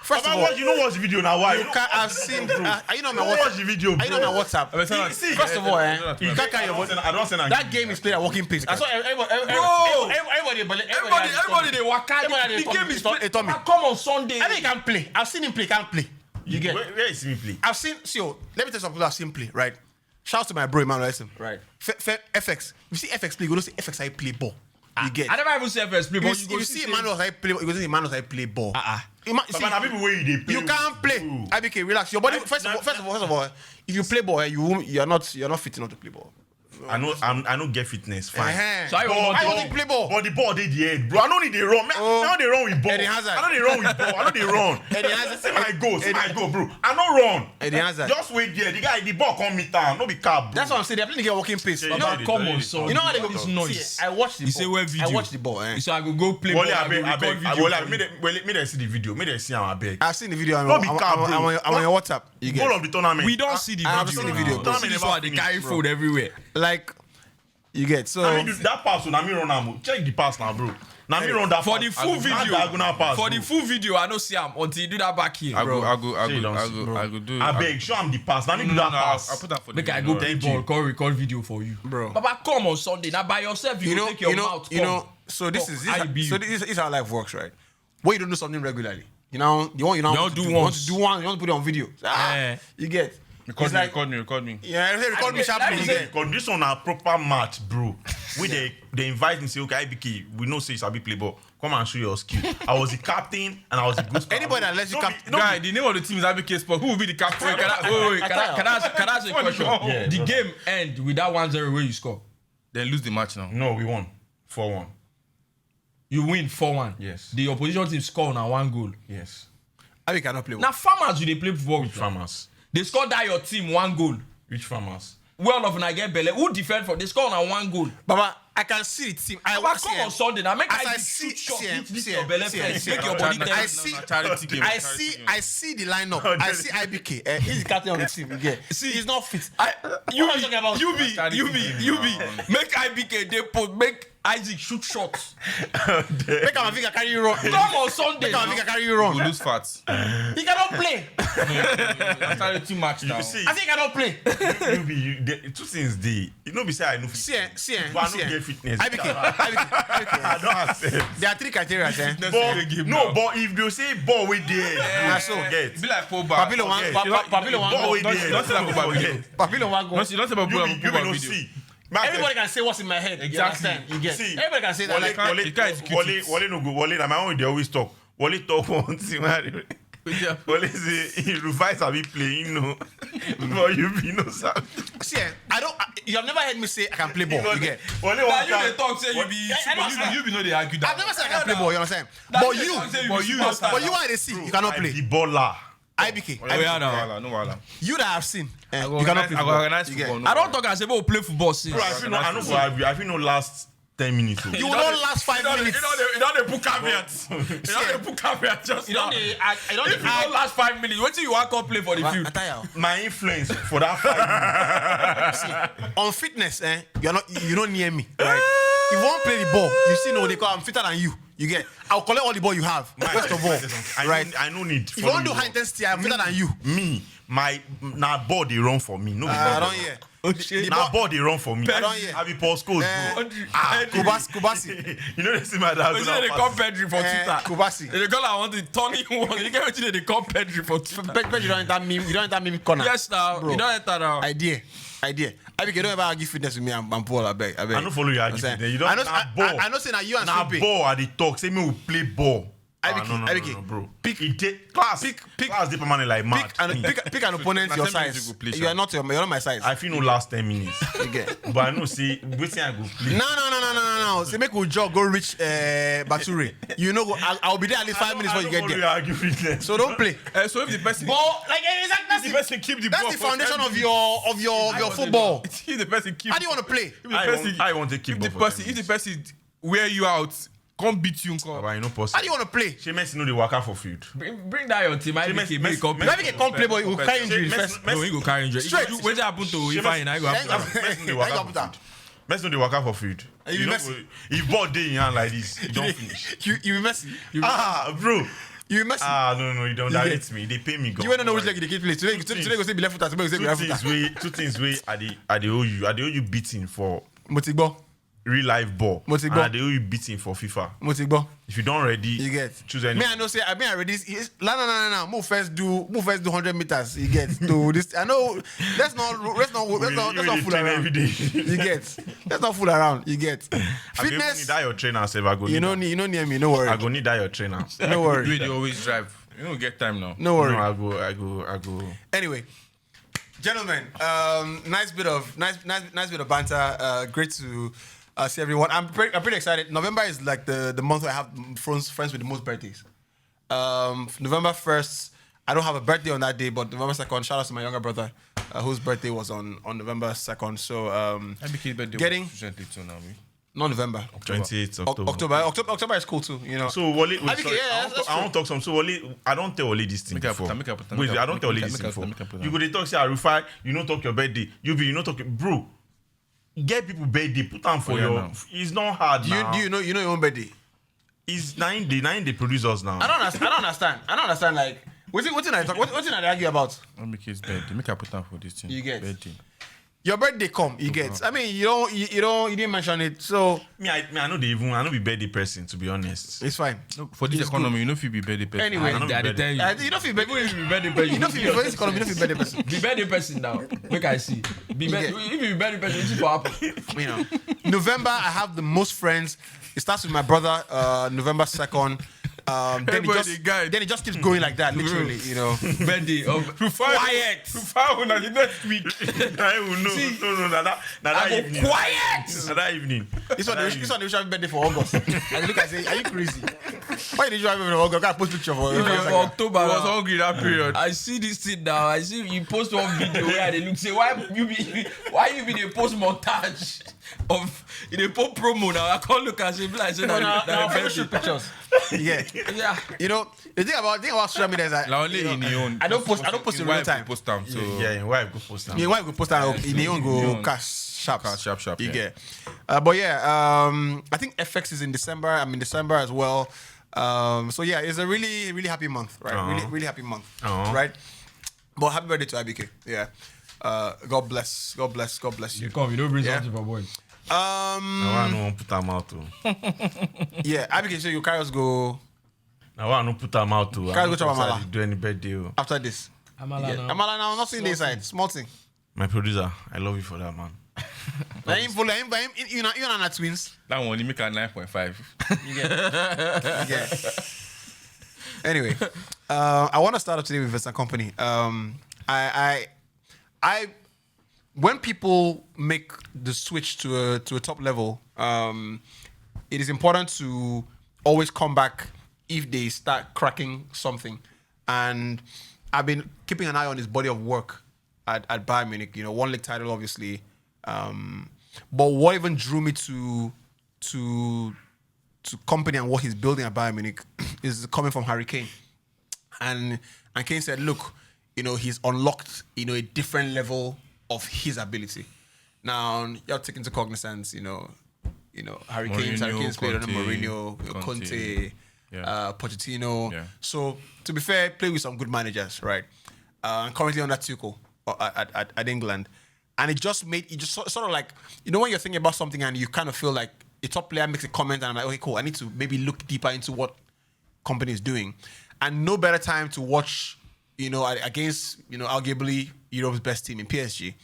B: First of all,
I: you don't watch the video now. Why?
B: You can't have seen. Are you not my
I: watch the video?
B: Are you not my WhatsApp? First of all, you can't carry your body.
I: I don't say
B: that game is played at walking pace. I saw everybody
A: they work out. The game is played. Come on Sunday.
B: I think he can play. I've seen him play. Can't play. You get
I: where is he play?
B: I've seen. So let me tell you some people I've seen play. Right. Shout out to my bro Emmanuel.
A: Right.
B: FX. You see FX play. You don't see FX I play ball. You get.
A: I never even see FX play ball.
B: You see Emmanuel I play. You go see Emmanuel I play ball.
I: People where they play.
B: You can't play. IBK, relax. Your body. First of all, if you play ball, you're not fit enough to play ball.
I: I know get fitness fine.
A: So I
B: want to play ball.
I: But the ball they the head, bro. I don't need they run. I don't they run with ball. I don't they run with ball. I don't they run. See my go, bro. I don't run. Just wait there. The ball come meet down. No be cab.
B: That's what I'm saying. They're playing the game walking pace.
A: Come on, son. You know how they go this noise.
B: I watched the ball.
A: You say where video?
B: I watched the ball.
A: So I go play ball. I beg.
I: Me they see the video. Me they see how I beg.
B: I've seen the video. I'm
I: Don't be cab, bro.
B: on your WhatsApp.
I: Goal of the tournament.
A: We don't see the video.
B: I've seen the video.
A: This is why they carry food everywhere.
B: Like. You get so.
I: I mean, that pass, na me run am. Check the pass now, bro. Now me run that
A: for
I: pass.
A: the full video. For the full video, I don't see him until you do that back here, bro.
H: I go do.
I: I beg, show him the pass. Now me do that pass.
H: I put that for the
A: Make I go play ball, record video for you,
B: bro.
A: Baba, come on Sunday. Now by yourself, you take your mouth.
B: So this is how life works, right? When you don't do something regularly, you want to do once. You want to put it on video. You get.
H: Record me.
B: Yeah, record me sharply.
I: Because this one a proper match, bro. They invite me say, okay, IBK, we know say you sabi play ball. Come and show your skill. I was the captain and I was the good scorer.
B: Anybody that lets you captain.
H: Guy, the name of the team is IBK Sport. Who will be the captain?
A: Can I ask a question? Yeah. The game end with that 1-0 where you score.
H: Then lose the match now.
I: No, we won 4-1.
A: You win 4-1.
I: Yes.
A: The opposition team score now 1 goal.
I: Yes.
B: I cannot play.
A: Now farmers do they play football with?
I: Farmers.
A: They score that your team 1 goal.
I: Which farmers?
A: Well of I get Bele. Who defend for? They score on 1 goal.
B: Baba, I can see the team. I
A: come on Sunday now. Make I
B: see
A: your Bele first. Make your body.
B: I see the lineup. I see IBK. He's the captain of the team. Yeah. See, he's not fit.
A: You be. Make IBK. They put make Isaac shoot shots.
B: Make Amavinga carry you run.
A: Come on Sunday.
B: Make Amavinga carry you run.
H: We lose fat.
B: He cannot play.
H: Started too much now.
B: I think he cannot play.
I: Two things there. You know, besides I know fitness. But I don't get fitness.
B: IBK.
I: I don't accept.
B: There are 3 criteria.
I: But if they say ball with there, I so get.
H: Be like Pogba.
B: Papilo one
I: ball with there.
H: Don't say that about video.
B: Papilo one goal.
H: Don't say about Pogba video.
B: Everybody can say what's in my head.
H: Exactly.
B: You get.
I: See,
B: everybody can say that.
I: Wale no go. Wale na my own. They always talk. Wale talk one thing. Wale say he revise a bit playing. No, but you be no sir.
B: See, you have never heard me say I can play ball. You get.
A: Wale one you they talk say you be know they argue that.
B: I've never said I can play ball. You understand? But you are the see. You cannot play.
I: The baller.
B: IBK.
H: No wala.
B: You that have seen. You
H: cannot play. I organize football.
A: I don't talk as about play football since.
I: Bro, I feel no last 10 minutes.
B: You will not last 5 minutes.
A: You don't put caveats. You don't put caveats just now. If you don't last 5 minutes, what do you want to play for the field?
I: My influence for that 5 minutes.
B: See, on fitness, you're not near me. Right? If you want to play the ball, you see, no, they call I'm fitter than you. You get. I'll collect all the ball you have. First of all, right?
I: I no need.
B: If you want to do high intensity, I'm fitter than you.
I: Me, my ball they run for me. No,
B: I don't hear.
I: Now ball they run for me.
B: I don't hear.
I: I be post code, bro.
B: Kubasi.
I: You know they see my dad.
A: They call Pedri for Twitter.
B: Kubasi.
A: They call I want to turn you one. You get what they call Pedri for Twitter.
B: Pedri you don't enter meme corner.
A: Yes, now you don't enter now.
B: Idea. I don't ever argue fitness with me and Paul. I beg.
I: I don't follow you argue fitness. You don't.
B: I know say now you and
I: Now
B: Sope.
I: ball at the talk. Say me will play ball.
B: IBK,
I: bro.
B: Pick
I: class deeper man like mad.
B: Pick an opponent your size. You are not my size.
I: I feel no last 10 minutes.
B: Okay.
I: But I know see waiting I go play.
B: No. Say make we jog go reach Baturi. You know I'll be there at least 5 minutes before you get there. So don't play.
H: So if the person
B: the
H: person keep the ball,
B: that's the foundation of your football.
H: If the person keep,
B: How do you want to play?
I: I want to keep
H: if the person wear you out, come beat you.
I: But you know possible.
B: How do you want to play?
I: She must know the worker for field.
A: Bring that your team. IBK
B: Come play, but he will carry injury first.
A: No, he go carry injury.
B: Straight.
A: What happened to Ifeanyi? I go after.
I: Let's know the worker for food.
B: You know,
I: if ball day in hand like this, you don't finish.
B: You messy.
I: Bro.
B: You messy.
I: No, you don't. That hits me. They pay me.
B: You want to know which leg they keep play. Today go say be left foot. Tomorrow go say be right foot.
I: Two things way I they owe you beating for
B: Motigbo.
I: real life ball.
B: Motigbo.
I: And they owe you beating for FIFA.
B: Motigbo.
I: If you don't ready,
B: You get.
I: choose any.
B: Me I know say I mean already. No. Move first do 100 meters. You get to this. I know. Let's not fool around.
I: Every day.
B: You get. Let's not fool around. You get.
I: I need
B: Fitness.
I: that your trainer. Say I go.
B: You know near me. No worry.
I: I go need that your trainer.
B: No worry.
H: You they always drive. You don't get time now.
B: No worry.
I: No, I go.
B: Anyway, gentlemen, nice bit of banter. Great to see everyone. I'm pretty excited. November is like the month where I have friends with the most birthdays. November 1st, I don't have a birthday on that day, but November 2nd, shout out to my younger brother, whose birthday was on November 2nd. So
H: IBK's birthday
B: getting
H: was recently too now.
B: not November.
I: 28th October.
B: October is cool too. You know.
I: So Wale,
B: IBK,
I: sorry,
B: yeah, that's
I: I want to talk some. So Wale, I don't tell Wale this thing before.
H: Make up.
I: Wait, I don't tell Wale this thing before. You go to talk say Arufai, you don't talk your birthday. You don't talk, bro. Get people birthday, put them for your.
H: Now.
I: It's not hard now.
B: Do you know your own birthday?
I: It's 9 they produce us now.
B: I don't understand. Like, what's I argue about?
H: IBK's birthday. Make up time for this thing.
B: You get.
H: Birthday.
B: Your birthday come, you get. I mean, you didn't mention it, so
I: I know be birthday person, to be honest.
B: it's fine.
H: No, for this economy, you know if you be birthday person.
B: Anyway,
I: I know
A: They tell you.
B: you don't feel birthday.
A: If you be birthday person,
B: You don't feel for this economy. You don't feel birthday person.
A: be birthday person now. Make I see. If you be birthday person, it's for happen.
B: You know, November I have the most friends. It starts with my brother. November 2nd. Then it just keeps going like that, literally. You know.
A: Birthday of quiet.
H: The next week.
I: I will know. That evening.
A: Quiet.
I: That evening.
B: This one they wish happy birthday for August. And they look and say, "Are you crazy? Why did you have birthday for August? I post picture for
A: October.
H: I was hungry that period.
A: I see this thing now. I see you post one video where they look say why you be the post montage of they post promo now. I can't look and say like say
B: now photoshoot pictures. Yeah. You know, the thing about social media is that
H: Only in your own.
B: I don't post in real time.
H: Post them. So
I: Why go post them?
B: Yeah, why we post that in the own go cash sharp. You
H: Yeah.
B: get. But yeah, I think FX is in December. I'm in December as well. So yeah, it's a really, really happy month, right? Really happy month, right? But happy birthday to IBK. Yeah. God bless you.
A: You come, you don't bring something for boy.
I: I don't put them out too.
B: Yeah, IBK, so your carriers go
I: Now I don't put them out too.
B: Can't go to Amala.
I: Do any birthday.
B: after this.
A: Amala now.
B: Amala now, not seeing the inside. Small thing.
I: My producer, I love you for that, man.
B: You're not twins.
H: that one, you make a 9.5.
B: Yeah. Anyway, I want to start off today with Vincent Kompany. I when people make the switch to a top level, it is important to always come back if they start cracking something. And I've been keeping an eye on his body of work at Bayern Munich. You know, one league title, obviously. But what even drew me to Kompany and what he's building at Bayern Munich is coming from Harry Kane. And Kane said, look, you know, he's unlocked, you know, a different level of his ability. Now, you have to take into cognizance, you know, Harry Kane's played under Mourinho, Conte, Pochettino. Yeah. So, to be fair, play with some good managers, right? And currently under Tuchel at England. And it just sort of like, you know, when you're thinking about something and you kind of feel like a top player makes a comment and I'm like, okay, cool, I need to maybe look deeper into what Kompany is doing. And no better time to watch, you know, against, you know, arguably Europe's best team in PSG.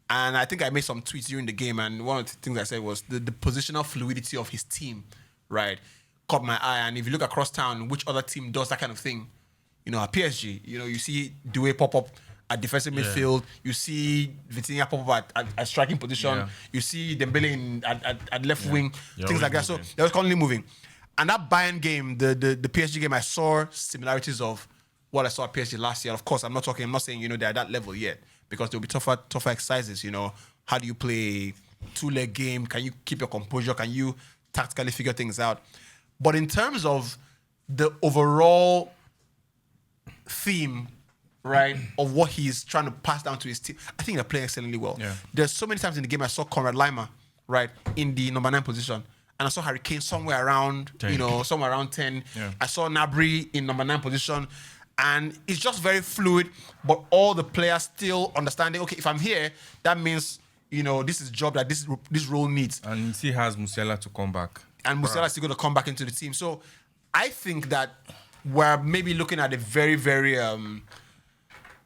B: And I think I made some tweets during the game, and one of the things I said was the positional fluidity of his team, right? caught my eye. And if you look across town, which other team does that kind of thing? You know, at PSG, you know, you see Doué pop up at defensive midfield. You see Vitinha pop up at striking position.
H: Yeah.
B: You see Dembele at left wing, things like that.
I: moving.
B: So they were constantly moving. And that Bayern game, the PSG game, I saw similarities of what I saw at PSG last year. Of course, I'm not saying, you know, they're at that level yet, because there'll be tougher exercises, you know. How do you play two-leg game? Can you keep your composure? Can you tactically figure things out? But in terms of the overall theme, right, of what he's trying to pass down to his team, I think they're playing excellently well.
H: Yeah.
B: There's so many times in the game I saw Conrad Lima, right, in the number 9 position, and I saw Harry Kane somewhere around 10. 10.
H: Yeah.
B: I saw Gnabry in number 9 position, and it's just very fluid, but all the players still understanding, okay, if I'm here, that means, you know, this is a job that this role needs.
H: And he still has Musiala to come back.
B: And Musiala is still going to come back into the team. So I think that we're maybe looking at a very, very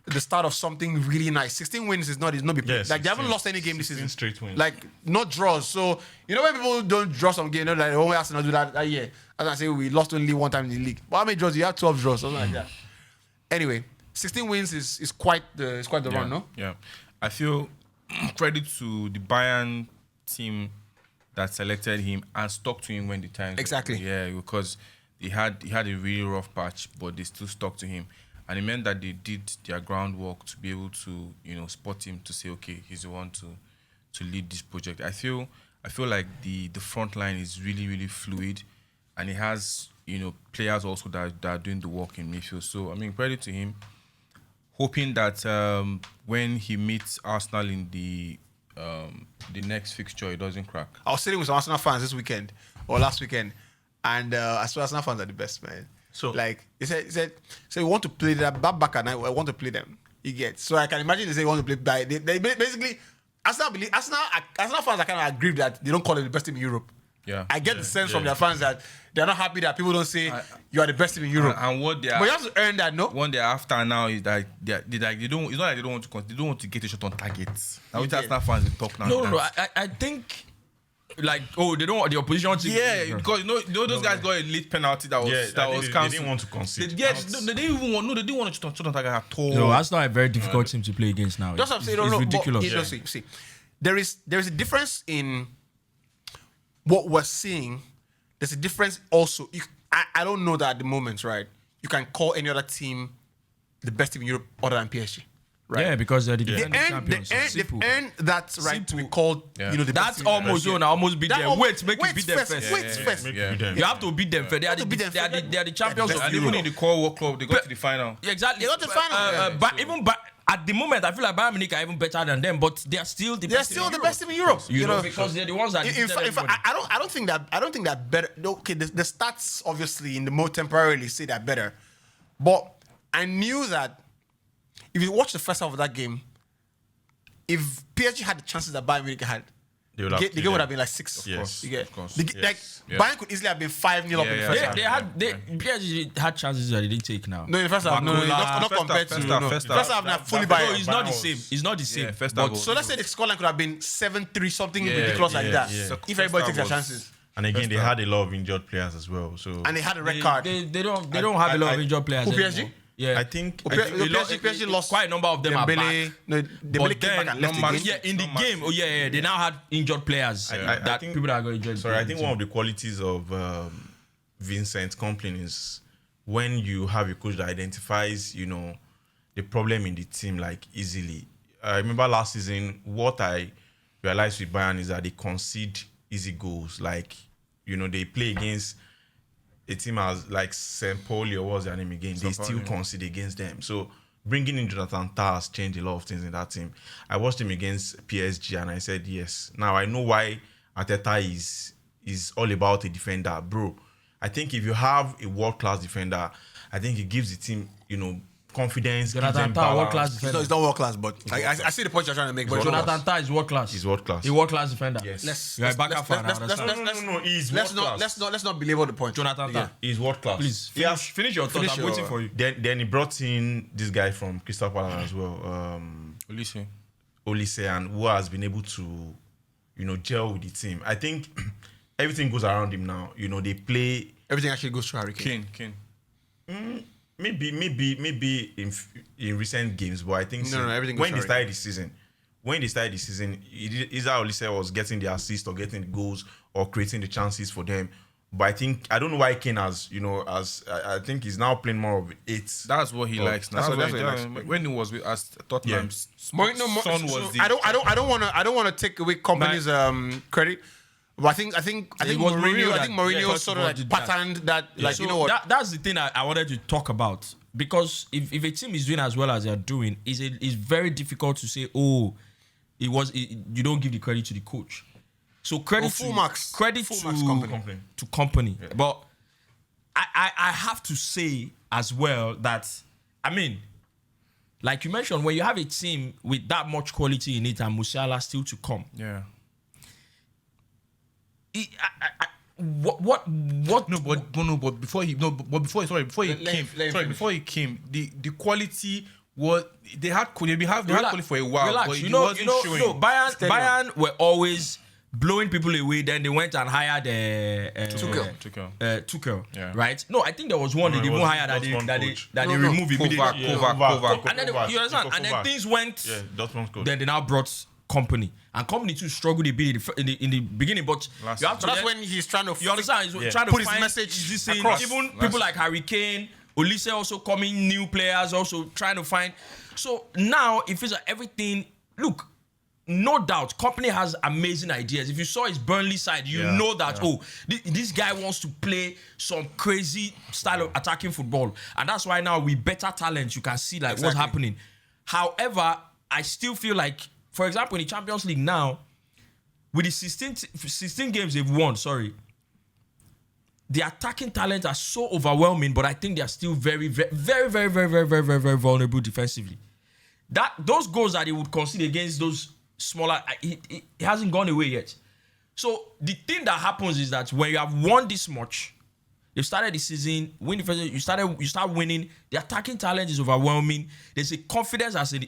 B: the start of something really nice. 16 wins is not
I: Yes,
B: like they haven't lost any game this season.
I: Straight wins.
B: Like not draws. So you know when people don't draw some game, you know, like oh Arsenal do that year. As I say, we lost only one time in the league. But how many draws? You have 12 draws, something like that. Anyway, 16 wins is quite the run, no?
H: Yeah. I feel credit to the Bayern team that selected him and stuck to him when the time.
B: Exactly.
H: Yeah, because he had a really rough patch, but they still stuck to him. And it meant that they did their groundwork to be able to, you know, spot him to say, okay, he's the one to lead this project. I feel like the front line is really, really fluid, and he has, you know, players also that are doing the work in midfield. So, I mean, credit to him. Hoping that when he meets Arsenal in the next fixture, it doesn't crack.
B: I was sitting with some Arsenal fans this weekend or last weekend, and I saw Arsenal fans are the best, man.
I: So
B: like he said, we want to play that back and I want to play them. You get, so I can imagine they say they want to play by they basically Arsenal fans are kind of aggrieved that they don't call it the best team in Europe.
H: Yeah,
B: I get the sense from their fans that they're not happy that people don't say you are the best team in Europe.
H: And what they are,
B: but you have to earn that, no?
H: What they're after now is that they don't. It's not like they don't want to get a shot on target. Now which Arsenal fans they talk now.
A: No. I think. Like they don't want the opposition to.
H: Yeah, because you know those guys got a late penalty that was cancelled.
I: They didn't want to concede.
H: They didn't even want. No, they didn't want to shoot on target at all.
A: No, that's not a very difficult team to play against now.
B: That's what I'm saying.
A: It's ridiculous.
B: But, see, there is a difference in what we're seeing. There's a difference also. I don't know that at the moment, right? You can call any other team the best team in Europe other than PSG. Right.
A: Yeah, because they're the defending champions.
B: They've earned that right to be called, you know, the best team.
A: That's almost zone. Almost beat them. Wait, you beat them first.
B: Wait first.
A: You have to beat them first. They are the champions of
H: and
A: Europe.
H: even in the core World Club, they got to the final.
A: Yeah, exactly.
B: They got to the final.
A: But even at the moment, I feel like Bayern Munich are even better than them. But they are still the best.
B: They're still the best team in Europe.
A: You know, because they're the ones that.
B: In fact, I don't think that better. Okay, the stats obviously in the mode temporarily say they're better, but I knew that if you watch the first half of that game, if PSG had the chances that Bayern Munich had, the game would have been like 6.
I: Yes,
B: of course. Like Bayern could easily have been 5-0 up in the first half.
A: PSG had chances that they didn't take now.
B: No, in the first half, not compared to first half. Now fully Bayern.
A: No, it's not the same. It's not the same.
B: So let's say the scoreline could have been 7-3, something ridiculous like that. If everybody takes their chances.
I: And again, they had a lot of injured players as well. So
B: and they had a red card.
A: They don't have a lot of injured players.
B: Who PSG?
A: Yeah,
I: I think
B: PSG lost
A: quite a number of them.
B: Dembele,
A: But then, in the game, they now had injured players.
I: I think
A: people that got injured.
I: Sorry, I think one of the qualities of Vincent Kompany is when you have a coach that identifies, you know, the problem in the team like easily. I remember last season, what I realized with Bayern is that they concede easy goals. Like, you know, they play against a team as like St. Pauli or what's their name again, they still concede against them. So bringing in Jonathan Tah has changed a lot of things in that team. I watched him against PSG and I said, yes. Now I know why Arteta is all about a defender. Bro, I think if you have a world-class defender, I think it gives the team, you know, confidence.
A: Jonathan Tah, world-class defender.
B: It's not world-class, but I see the point you're trying to make. But
A: Jonathan Tah is world-class.
I: He's world-class.
A: He's world-class defender.
I: Yes.
A: You're a backup fan.
I: No, he's world-class.
B: Let's not belabor the point.
A: Jonathan Tah.
I: He's world-class.
A: Please, finish your thoughts. I'm waiting for you.
I: Then he brought in this guy from Crystal Palace as well. Olise, and who has been able to, you know, gel with the team. I think everything goes around him now. You know, they play
B: Everything actually goes through Harry Kane.
H: Kane.
I: Maybe in recent games, but I think
B: No, everything goes
I: when
B: to
I: they
B: Harry
I: started the season, either Olise was getting the assist or getting the goals or creating the chances for them. But I don't know why Kane I think he's now playing more of it.
H: That's what he likes now.
B: That's what he
H: likes.
B: likes.
H: When he was with us, Tottenham, Son was the.
B: I don't want to take away Kompany's credit. But I think Mourinho sort of like patterned that, like,
A: so
B: you know what?
A: That's the thing I wanted to talk about, because if a team is doing as well as they're doing, it's very difficult to say, you don't give the credit to the coach. So credit to Kompany. Yeah. But I have to say as well that, I mean, like you mentioned, when you have a team with that much quality in it and Musiala still to come.
H: Yeah.
A: What?
H: But before he came, the quality was they had quality for a while.
A: Relax.
H: But it wasn't showing.
A: No, Bayern were always blowing people away. Then they went and hired Tuchel.
H: Yeah.
A: Right? No, I think there was one they didn't hire that they removed immediately.
H: Kovac.
A: And then you understand? And then things went.
I: Yeah, Dortmund's coach.
A: Then they now brought Kompany, and Kompany too struggled a bit in the beginning, but you have to.
B: That's when he's trying to.
A: You understand? He's trying to
B: put
A: find
B: his message
A: across. Even people like Harry Kane, Olise also coming, new players also trying to find. So now it feels like everything. Look, no doubt, Kompany has amazing ideas. If you saw his Burnley side, you know that this guy wants to play some crazy style of attacking football, and that's why now with better talent you can see like what's happening. However, I still feel like, for example, in the Champions League now, with the 16 games they've won, the attacking talent are so overwhelming, but I think they are still very, very, very, very, very, very, very, very, very vulnerable defensively. Those goals that they would concede against those smaller, it hasn't gone away yet. So the thing that happens is that when you have won this much, they've started the season, win the first, you start winning. The attacking talent is overwhelming. There's a confidence that's in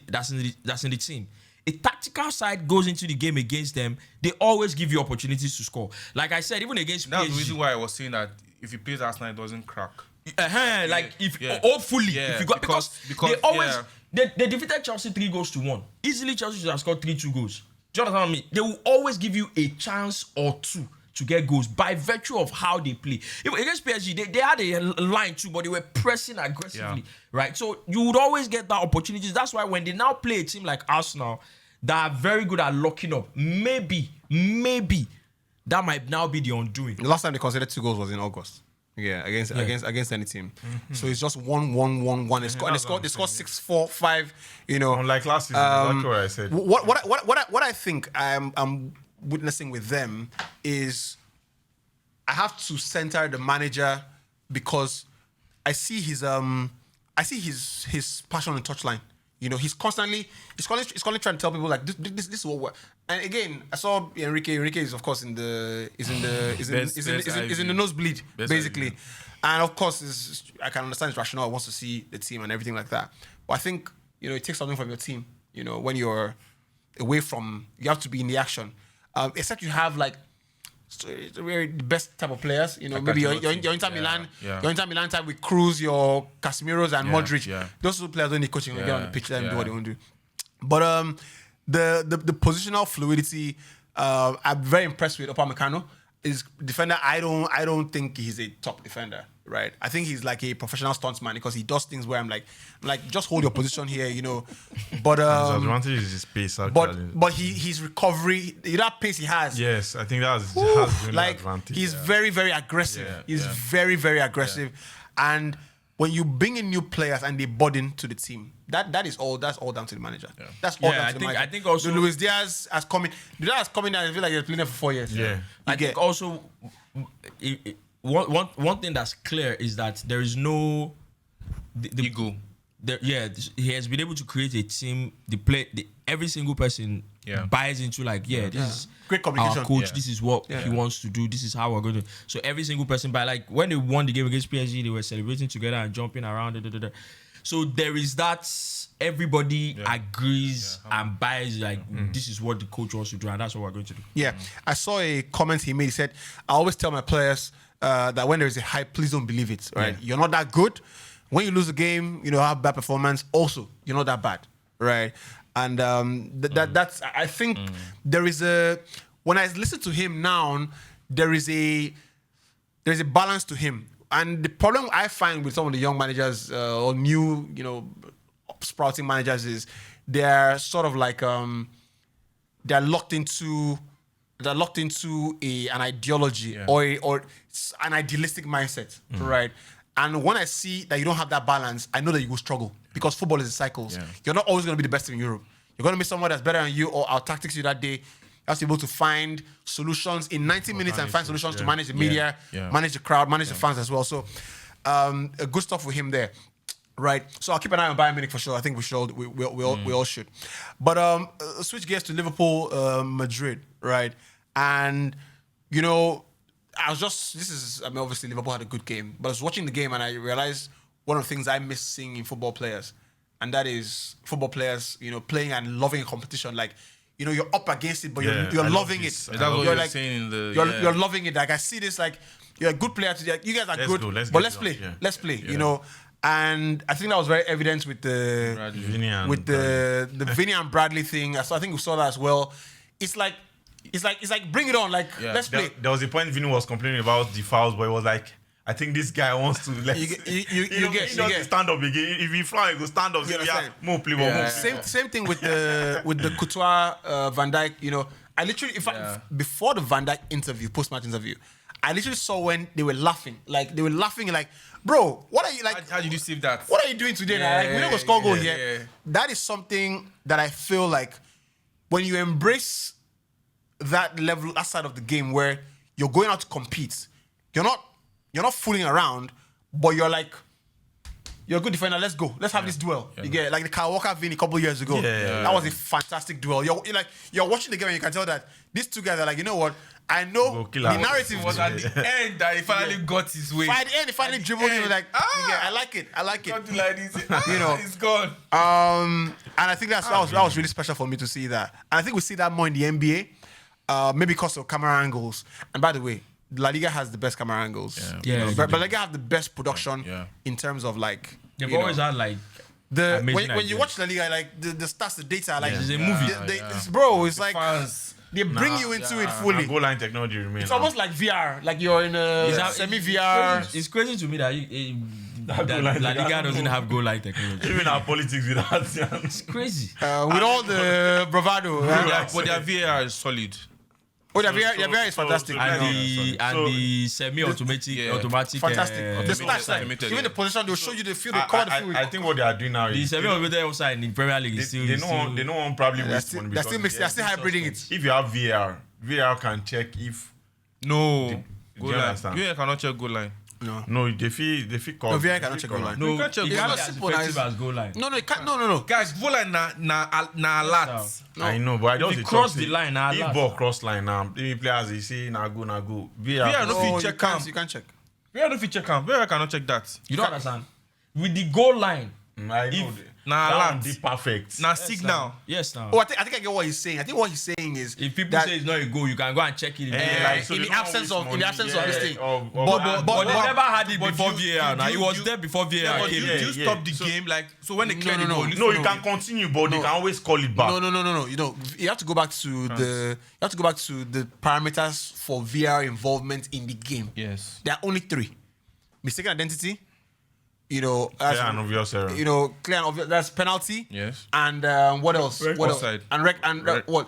A: the team. A tactical side goes into the game against them, they always give you opportunities to score. Like I said, even against
H: That's
A: PSG.
H: the reason why I was saying that if he plays Arsenal, it doesn't crack.
A: Hopefully, if you got because they always they defeated Chelsea 3-1. Easily Chelsea should have scored 3-2 goals. Do you understand what I mean? They will always give you a chance or two to get goals by virtue of how they play. Even against PSG, they had a line too, but they were pressing aggressively, right? So you would always get that opportunities. That's why when they now play a team like Arsenal that are very good at locking up, maybe that might now be the undoing.
B: The last time they conceded 2 goals was in August. Yeah, against any team. Mm-hmm. So it's just 1-1-1-1. They scored 6-4-5. You know,
I: unlike last season. That's what I said.
B: What I think I'm witnessing with them is I have to center the manager because I see his passion on the touchline. You know, he's constantly trying to tell people like this is what we're. And again, I saw Enrique. Enrique is of course in the nosebleed basically, and of course I can understand his rationale. He wants to see the team and everything like that. But I think it takes something from your team. You know, when you're away from, you have to be in the action. Except you have like the best type of players. You know, maybe your Inter Milan, your Inter Milan type with Cruz, your Casemiros and Modric. Yeah. Those two players don't need coaching. They get on the pitch, let them do what they want to do. But the positional fluidity, I'm very impressed with Upamecano. Is defender. I don't think he's a top defender, right? I think he's like a professional stuntsman because he does things where I'm like just hold your position here, you know. But
I: his advantage is his pace, actually.
B: But his recovery, that pace he has.
I: Yes, I think has really
B: like
I: advantage.
B: He's very, very aggressive. He's very, very aggressive, and when you bring in new players and they bud into the team, that's all down to the manager. Yeah. That's all down to the manager.
A: I think also
B: Luis Diaz has come in. Diaz has come in and I feel like he's playing there for 4 years.
I: Yeah.
A: I think also one thing that's clear is that there is no the
H: ego.
A: He has been able to create a team. Every single person buys into this is
B: great communication.
A: Our coach. This is what he wants to do. This is how we're going to. So every single person like when they won the game against PSG, they were celebrating together and jumping around. So there is that. Everybody agrees and buys this is what the coach wants to do, and that's what we're going to do.
B: Yeah, I saw a comment he made. He said, "I always tell my players that when there is a hype, please don't believe it. Right?
A: Yeah.
B: You're not that good. When you lose a game, have bad performance. Also, you're not that bad, right? And that's. I think there is a. When I listen to him now, there's a balance to him. And the problem I find with some of the young managers or new, sprouting managers is they're sort of like they're locked into an ideology or an idealistic mindset, right? And when I see that you don't have that balance, I know that you will struggle because football is in cycles. Yeah. You're not always going to be the best in Europe. You're going to be someone that's better than you or our tactics you that day. You have to be able to find solutions in 90 minutes and find solutions to manage the media, manage the crowd, manage the fans as well. So, good stuff with him there, right? So I'll keep an eye on Bayern Munich for sure. I think we should. We all should. But switch gears to Liverpool, Madrid, right? And obviously Liverpool had a good game, but I was watching the game and I realized one of the things I miss seeing in football players, and that is football players, playing and loving a competition. Like, you're up against it, but you're loving it.
H: That's what you're saying in the...
B: You're loving it. Like, I see this, like, you're a good player today. You guys are good, but let's play. Yeah. Let's play, And I think that was very evident with the Vinny and Bradley thing. So I think we saw that as well. It's like bring it on. Like, let's play.
I: There was a point Vinny was complaining about the fouls, but it was like, I think this guy wants to let
B: you get
I: stand up again. If he fly, he go stand up. Move, play, move.
B: Same thing with the Courtois Van Dijk. I literally, before the Van Dijk interview, post-match interview, I literally saw when they were laughing. Like, they were laughing like, bro, what are you like?
H: How did you see that?
B: What are you doing today? Like, we don't go score goal here. Yeah. That is something that I feel like when you embrace that level, that side of the game where you're going out to compete, you're not fooling around, but you're like, you're a good defender. Let's go. Let's have this duel. You get like the Kyle Walker-Vini a couple of years ago. That was a fantastic duel. You're watching the game and you can tell that these two guys are like, you know what? I know the narrative
H: was at the end that he finally got his way.
B: By the end, he finally dribbled in. Like, I like it.
H: Something like this. It's gone.
B: And I think that was really special for me to see that. And I think we see that more in the NBA, maybe because of camera angles. And by the way, La Liga has the best camera angles. But La Liga have the best production in terms of like...
A: They've always had like...
B: When you watch La Liga, like the stats, the data, like...
A: It's a movie.
B: Bro, it's like... They bring you into it fully.
I: Goal line technology remains.
B: It's almost like VR. Like you're in a semi-VR.
A: It's crazy to me that La Liga doesn't have goal line technology.
I: Even our politics with that.
A: It's crazy.
B: With all the bravado.
H: But their VR is solid.
B: Oh, their VR is fantastic.
A: And the semi-automatic.
B: Fantastic. The stats, even the position, they'll show you the field, they cover the field.
I: I think what they are doing now is...
A: The semi-automatic outside in the Premier League is still...
I: They don't want probably waste money.
B: They're still hybriding it.
I: If you have VR can check if...
H: No. Goal line. VR cannot check goal line.
I: No, they feel call.
B: No, VR cannot check goal line.
A: No,
H: you can't check goal line.
A: As effective as goal line.
B: No, it can't. No.
H: Guys, goal line na alert.
I: I know, but I don't
A: cross the line now.
I: If ball cross line now, the players they say na go.
H: VR no fit check cam.
B: You can't check.
H: VR no fit check cam. VR cannot check that.
A: You don't understand. With the goal line,
I: I know.
H: Na alert.
I: Be perfect.
H: Na signal.
A: Yes, now.
B: Oh, I think I get what he's saying. I think what he's saying is
A: if people say it's not a goal, you can go and check it.
B: In the absence of this thing.
A: But they never had it before VAR. Now it was there before VAR.
H: But you stop the game like so when they clear the goal.
I: No, you can continue, but they can always call it back.
B: No. You have to go back to the parameters for VAR involvement in the game.
H: Yes.
B: There are only 3: mistaken identity.
I: Clear and obvious error.
B: Clear and obvious. That's penalty.
H: Yes.
B: And what else? What
H: offside.
B: Else?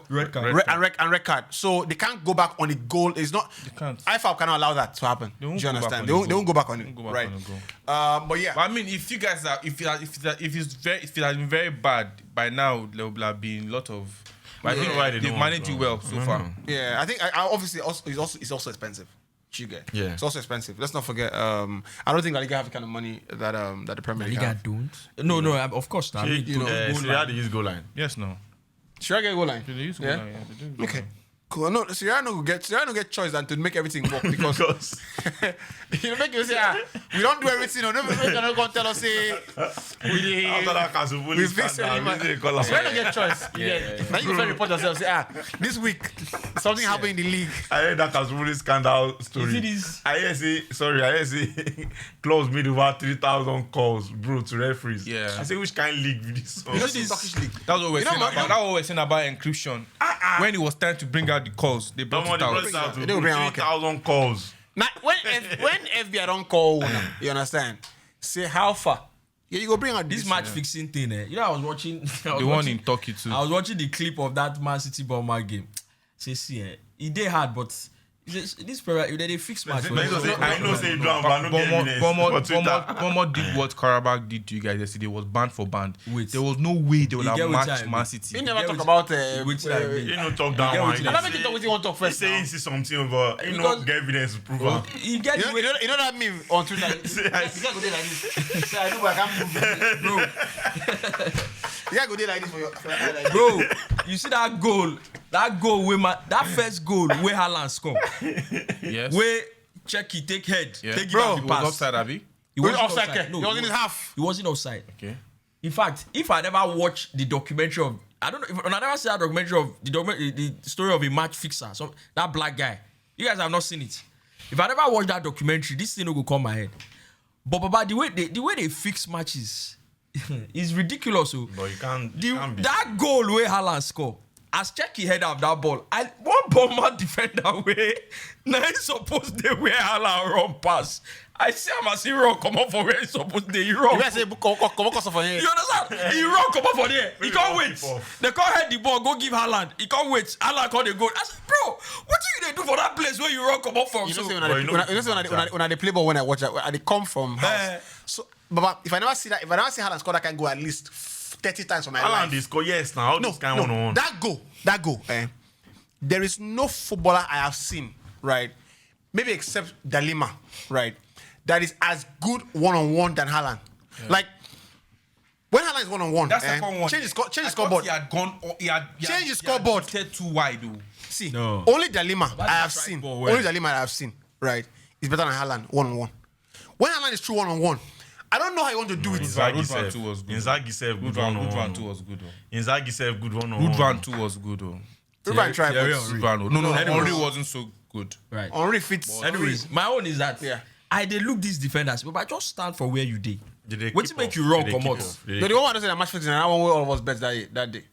B: Red card. So they can't go back on the goal. It's not.
H: They can't.
B: IFAB cannot allow that to happen. Do you understand? They won't go back on it. Right. But yeah.
H: But I mean, if you guys are, if it has been very bad by now, there will have been a lot of. But I think they've managed it well so far.
B: Yeah, I think obviously it's also expensive.
I: Yeah,
B: it's also expensive. Let's not forget. I don't think La Liga have the kind of money that the Premier League have.
A: don't. No, of course not.
I: So they had to use goal line.
H: Yes, no.
B: Should I get a goal line?
H: They use goal line. Yeah, they do.
B: Okay. Cool. No, Siriano get choice than to make everything work because you make you say, we don't do everything. No, nobody gonna go tell us say we fix everything. Siriano get choice. Now you can report yourself. Say, this week something happened in the league.
I: I heard that Kazubuli scandal story. I hear say clause made over 3,000 calls, bro, to referees.
H: Yeah.
I: I say which kind of league this?
B: You know this Turkish league.
H: That's what we're saying about. That's what we're saying about encryption. When it was time to bring out the calls, they brought it out.
B: They don't bring out
I: 3,000 calls.
B: Now, when FBI don't call una, you understand? Say how far? Yeah, you go bring out
A: This match fixing thing, you know, I was watching
H: The one in Turkey too.
A: I was watching the clip of that Man City Bournemouth game. Say, see, it did hard, but this player, they fix match.
I: I know say drum, but I know
H: Bournemouth did what Karabakh did to you guys yesterday. Was band for band.
A: Wait.
H: There was no way they would
A: You
H: have
A: get which
H: matched
A: I
H: Man
A: mean.
H: City.
B: You never talk about
I: you know talk down one.
B: I'm not making talk what you want to talk first.
I: Say
B: Now.
I: you see something over, you know, get evidence to prove it.
A: You get
B: You know that meme on Twitter? You guys go there like this. Say, I know, but I can't move. Bro. You guys go there like this for your like
A: bro. You see that goal? That first goal where Halan score.
H: Yes.
A: Where Checky take head, take
B: Bro,
A: it
H: It
A: pass.
H: was offside, Abi.
A: He
B: Wait,
A: wasn't
B: offside.
A: No,
B: He was in his half.
A: He wasn't offside.
H: Okay.
A: In fact, if I never watched the documentary of, I don't know, if I never see that documentary of the story of a match fixer, so that black guy, you guys have not seen it. If I never watched that documentary, this thing will come my head. But Baba, the way they fix matches is ridiculous. So
I: But you can't be.
A: that goal where Haaland score, as Checky head of that ball, one Bournemouth defender way, now he's supposed to where Haaland run pass. I see him as he run come up for where he's supposed to. He run.
B: You guys say, come on, for here.
A: You understand? He run come up for there. He can't wait. They can't head the ball, go give Haaland. He can't wait. Haaland can't they go. I said, bro, what do you do for that place where you run come up from?
B: You know,
A: So,
B: when I play ball when I watch that, I they come from house. So, but if I never see Haaland score, I can go at least 30 times for my life.
I: Haaland is score, yes, now.
B: No,
I: This kind of one.
B: that goal. There is no footballer I have seen, right? Maybe except Dalima, right? That is as good one-on-one than Haaland. Yeah. Like, when Haaland is one-on-one,
H: That's the one.
B: change the scoreboard.
H: He had gone.
B: Change the scoreboard.
H: Too wide, though.
B: See,
A: No.
B: only Dalima I have
A: right
B: seen.
A: ball,
B: Only
A: well.
B: Dalima I have seen, right? Is better than Haaland one-on-one. When Haaland is true one-on-one, I don't know how you want to do it.
H: Road
I: Inzaghi
H: Van
I: said
H: 2 was good.
I: Inzaghi said good
H: Road
I: one.
H: Van 2 was good, though.
I: Inzaghi said good one.
H: Road Van 2 was good, though.
B: Ruben tried,
A: Thierry
B: but
A: Henry.
H: No,
A: Anyways.
H: Henry wasn't so good.
A: right.
B: Henry fits.
A: Anyways, my own is that
B: Yeah.
A: I they look these defenders, but I just stand for where you did.
I: Did they
A: What
I: keep
A: to make
I: off?
A: you wrong,
I: Did they
A: come
I: keep
A: out?
I: off? Did they
B: No, the one I say that match fixing, and I won all of us bets that day.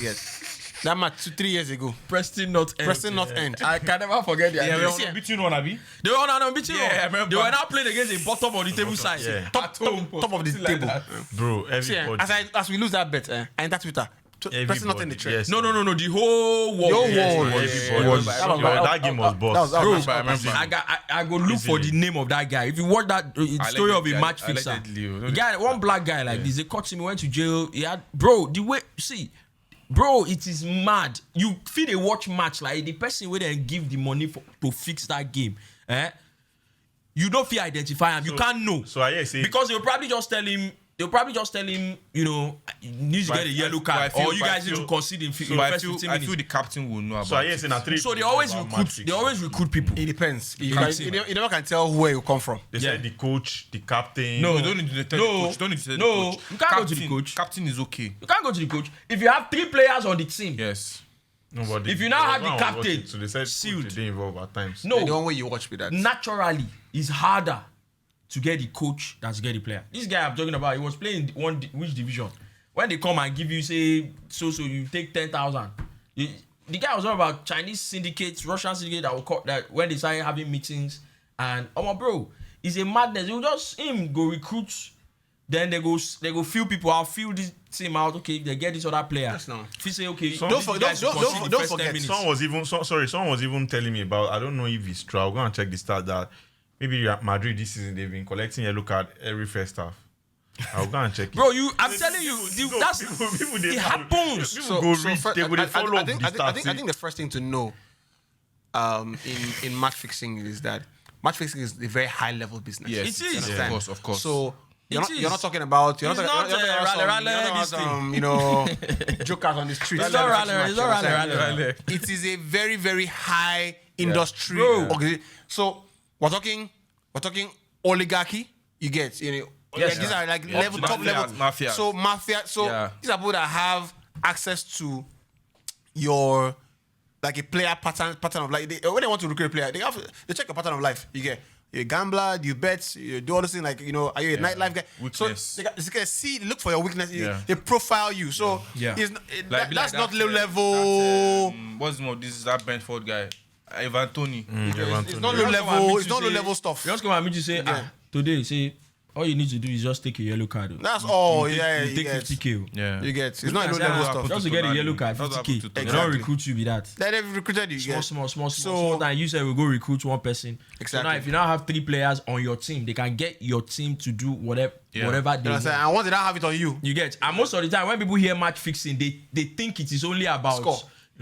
B: Yes. That match 3 years ago.
A: Preston not end.
B: Preston not end.
A: I can never forget the
H: Yeah, we
A: idea.
H: were between one, Abi.
A: They were on an unbeaten
H: Yeah, I
A: run.
H: remember.
A: They were now playing against the bottom of the table side.
I: Yeah.
B: Top of the table.
I: Bro,
B: See,
I: everybody.
B: as we lose that bet, I enter Twitter. Preston not in the trade.
I: Yes.
A: No. The whole world.
B: Your wall.
I: Everybody. That game was boss.
B: That was
H: I remember.
A: I go look for the name of that guy. If you watch that story of a match fixer,
H: Allegedly.
A: the guy, one black guy like this, they caught him, he went to jail. He had, bro, the way, see, bro, it is mad. You feel a watch match like the person where they give the money to fix that game. You don't feel identify him. You can't know.
I: So I say
A: Because they'll probably just tell him, you know, you need to get a yellow card, or you guys need to concede in the
H: But
A: first 15
H: I
A: minutes.
H: feel the captain will know about
I: So I
H: it.
I: say na three.
A: So they always recruit people.
B: It depends. You
A: can't
B: never can tell where you come from.
I: They said the coach, the captain.
H: No, you don't need to tell the coach. Don't need to tell the coach.
A: You can't go to the coach.
H: Captain is okay.
A: You can't go to the coach. If you have 3 players on the team,
H: Yes.
I: Nobody.
A: If you now have the captain
I: so they said
A: sealed.
I: they involved at times.
B: The
A: no,
B: one way you watch with that.
A: naturally, it's harder to get the coach than to get the player. This guy I'm talking about, he was playing which division? When they come and give you, say, so you take 10,000. The guy was talking about Chinese syndicates, Russian syndicates that will call that when they started having meetings. And, oh my bro, it's a madness. You just him go recruit. Then they go few people. I'll fill this team out. Okay, they get this other player.
B: Yes, no.
A: If you say okay,
B: Don't forget.
I: Someone was even telling me about. I don't know if it's true. I'm gonna check the stat that maybe at Madrid this season they've been collecting yellow card every first half. I'll go and check it.
A: Bro, I'm telling you, that's
I: people
A: it happens.
I: People go read. They follow up the stats.
B: I think the first thing to know in match fixing is that match fixing is a very high level business.
H: Yes,
A: It is.
H: Of course.
B: So You're
A: It
B: not,
A: is.
B: you're not talking about. You're
A: It's
B: not talking
A: not,
B: about
A: rally,
B: some,
A: this
B: you know, jokers on the street.
A: It's not rally.
B: It is a very, very high industry.
A: Bro.
B: Okay, so we're talking oligarchy. You get, you know,
A: Yes,
B: these are like
H: Yeah.
B: level top
H: Mafia,
B: level
H: mafia.
B: So mafia. So
H: Yeah.
B: these are people that have access to your like a player pattern of life. When they want to recruit a player, they check your pattern of life. You get. You're a gambler, you bet, you do all those things like, you know, are you a nightlife guy?
H: Weakness.
B: So they can see, look for your weakness,
H: Yeah.
B: they profile you. So
A: Yeah.
B: it's, that's
H: that,
B: not low level.
H: What's more? This is that Brentford guy, Ivan Toney.
B: It's not low level. It's not low level stuff.
A: You just come and meet you say, today, say, all you need to do is just take a yellow card.
B: That's all. Yeah,
A: You
B: you
A: take
B: get.
A: 50K.
H: Yeah.
B: You get. It's not low level stuff.
A: Just to get a yellow card,
H: That's what
A: 50K.
H: happened to
A: They
H: Tottenham.
A: don't
B: Exactly.
A: recruit you with that.
B: They've recruited you. Yeah.
A: Small. Then you say we go recruit one person. So
B: Exactly.
A: now if you now have 3 players on your team, they can get your team to do whatever they
B: You
A: want.
B: understand? And once they don't have it on you,
A: You get. And most of the time when people hear match fixing, they think it is only about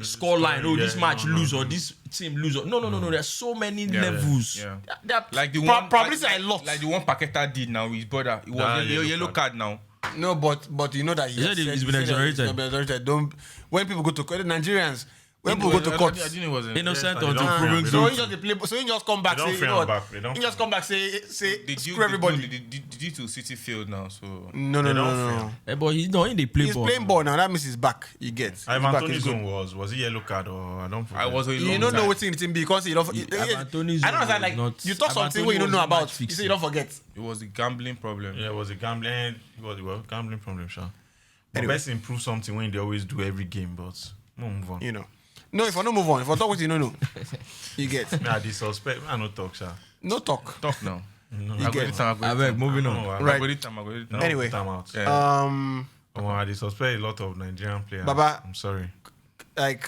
A: score line. Oh, this match lose or this team lose. No. There's so many levels.
H: Yeah.
B: they're
H: Like the one,
B: probability are a lot.
H: like the one Paqueta did now with his brother. It was yellow card now.
B: No, but you know that
A: said it's been exonerated.
B: Don't. When people go to court, the Nigerians. When people go to court,
H: I didn't it wasn't.
A: Innocent
I: Yes,
A: until
I: they don't
A: proven
I: free
B: so
A: guilty.
B: he just play. So he just come back.
I: They don't
B: Say,
I: free
B: you know
I: him
B: what?
I: back. They don't
B: He just come back. Say screw everybody.
H: The due to City failed now, so
B: No.
A: But he's not in the play
B: He's
A: ball.
B: playing ball now. That means he's back. You get. He's
I: Ivan
B: back,
I: Toney's
B: he's good.
I: zone was it yellow card or I don't forget.
H: I was a long
B: You don't know
H: time.
B: what thing it be because you don't.
A: Ivan Toney's
B: I don't understand.
A: was
B: Like
A: not-
B: you talk
A: Ivan
B: something
A: Toney
B: where you don't know
A: was
B: about.
A: match
B: You say you don't forget.
H: It was a gambling problem.
I: Yeah, it was a gambling. It was gambling problem, sure. But
B: Anyway.
I: best improve something when they always do every game, but we'll move on.
B: You know. No, if I don't move on, if I talk with you, no. You get.
I: Me, I suspect. I no talk, sha.
B: No talk.
H: Talk now.
I: No,
B: You get.
A: I beg, moving on.
B: Right.
I: No,
B: Anyway.
I: time out.
H: Yeah.
I: I suspect a lot of Nigerian players.
B: Baba.
I: I'm sorry.
B: Like,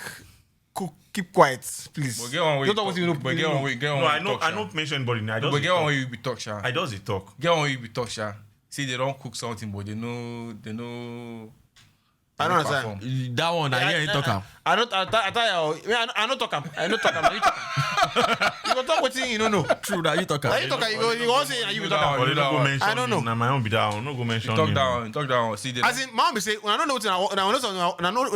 B: keep quiet, please.
H: But get on with
B: Don't talk with you.
H: But get on with
I: No, I know. I don't mention anybody. I
H: But
I: just
H: get on
I: talk.
H: with you be talk, sha.
I: I just dey talk.
H: Get on with you be talk, sha. See, they don't cook something, but they know.
B: I don't understand.
H: perform.
A: That one, I hear you talk am.
B: I don't talk. I don't talk. You go talk with you don't know.
A: True that you talk am.
B: You talk. You go say you talk.
I: But you don't go mention
B: I don't know.
I: him. Na my own be down. No go mention
H: Talk
I: him.
H: down. See, they
B: As in, mom be say when I don't know what when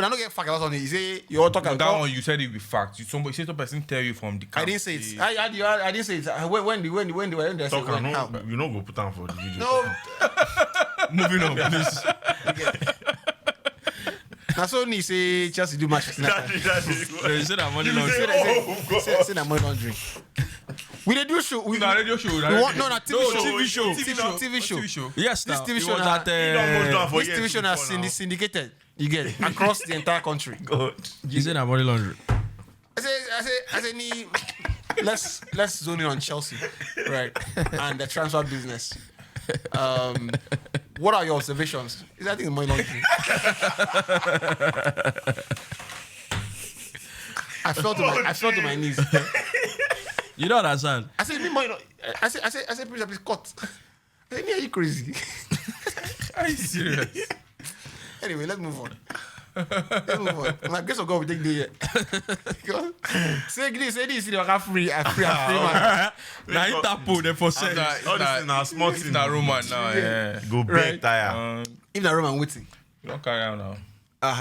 B: I don't get fuck about something. You say you all talk.
H: that one you said it be fact. Somebody say some person tell you from the camp.
B: I didn't say it. I didn't say it. When did I say
I: Talk
B: when?
I: and
B: How?
I: no, you no go put on for the video.
B: No.
A: Moving on, please.
B: Now so ni say Chelsea do match fixing.
A: You said that money laundering.
B: Say that money laundering. We dey do show. We
H: radio show.
B: we want no TV show.
H: TV show.
B: TV show.
A: Yes,
B: This
A: now,
B: TV
A: it
B: show
A: was
B: na-
A: at,
B: This TV show is syndicated. You get it across the entire country.
A: you said that money laundering.
B: I say, ni, let's zone in on Chelsea, right? And the transfer business. What are your observations? Is that thing money laundering? I fell to my knees.
A: You don't understand.
B: I said, me money. I said, please cut. I said, are you crazy?
H: Are you serious?
B: Anyway, let's move on. My guess of God will take the year. Say this, you are free, man.
A: Now you tapo them for sale.
I: All this is now small
H: It's
I: thing.
H: not Roman now. Yeah.
I: Go big tire.
B: If not Roman waiting.
H: You don't carry on now.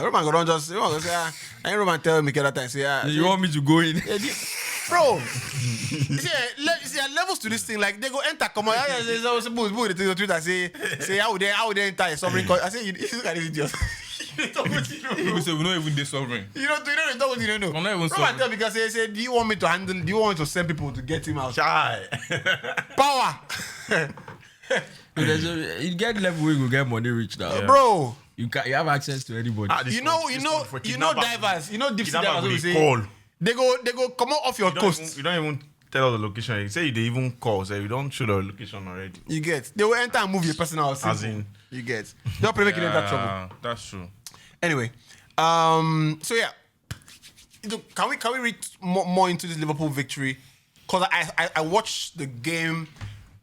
B: Roman go down just say, I ain't Roman tell me that time. Say,
A: You want me to go in?
B: bro. See, levels to this thing. Like they go enter, come on. Say how would they enter a sovereign country? I say, you look at this idiot.
H: People say we don't even do sovereign.
B: You don't know what you don't know.
H: I'm not even
B: Roman
H: sovereign.
B: tell because he said, do you want me to send people to get him out?
I: Chai.
B: Power.
A: You get level where you go get money rich now.
B: Bro.
A: You have access to anybody.
B: You know divers, deep sea divers who say
I: call.
B: they go come out off your coast.
I: You don't even tell us the location. You say they even call. So you don't show the location already.
B: You get. They will enter and move your personal house.
I: As in,
B: you get. They'll probably make it enter trouble.
H: That's true.
B: Anyway, so yeah, can we read more into this Liverpool victory? Because I watched the game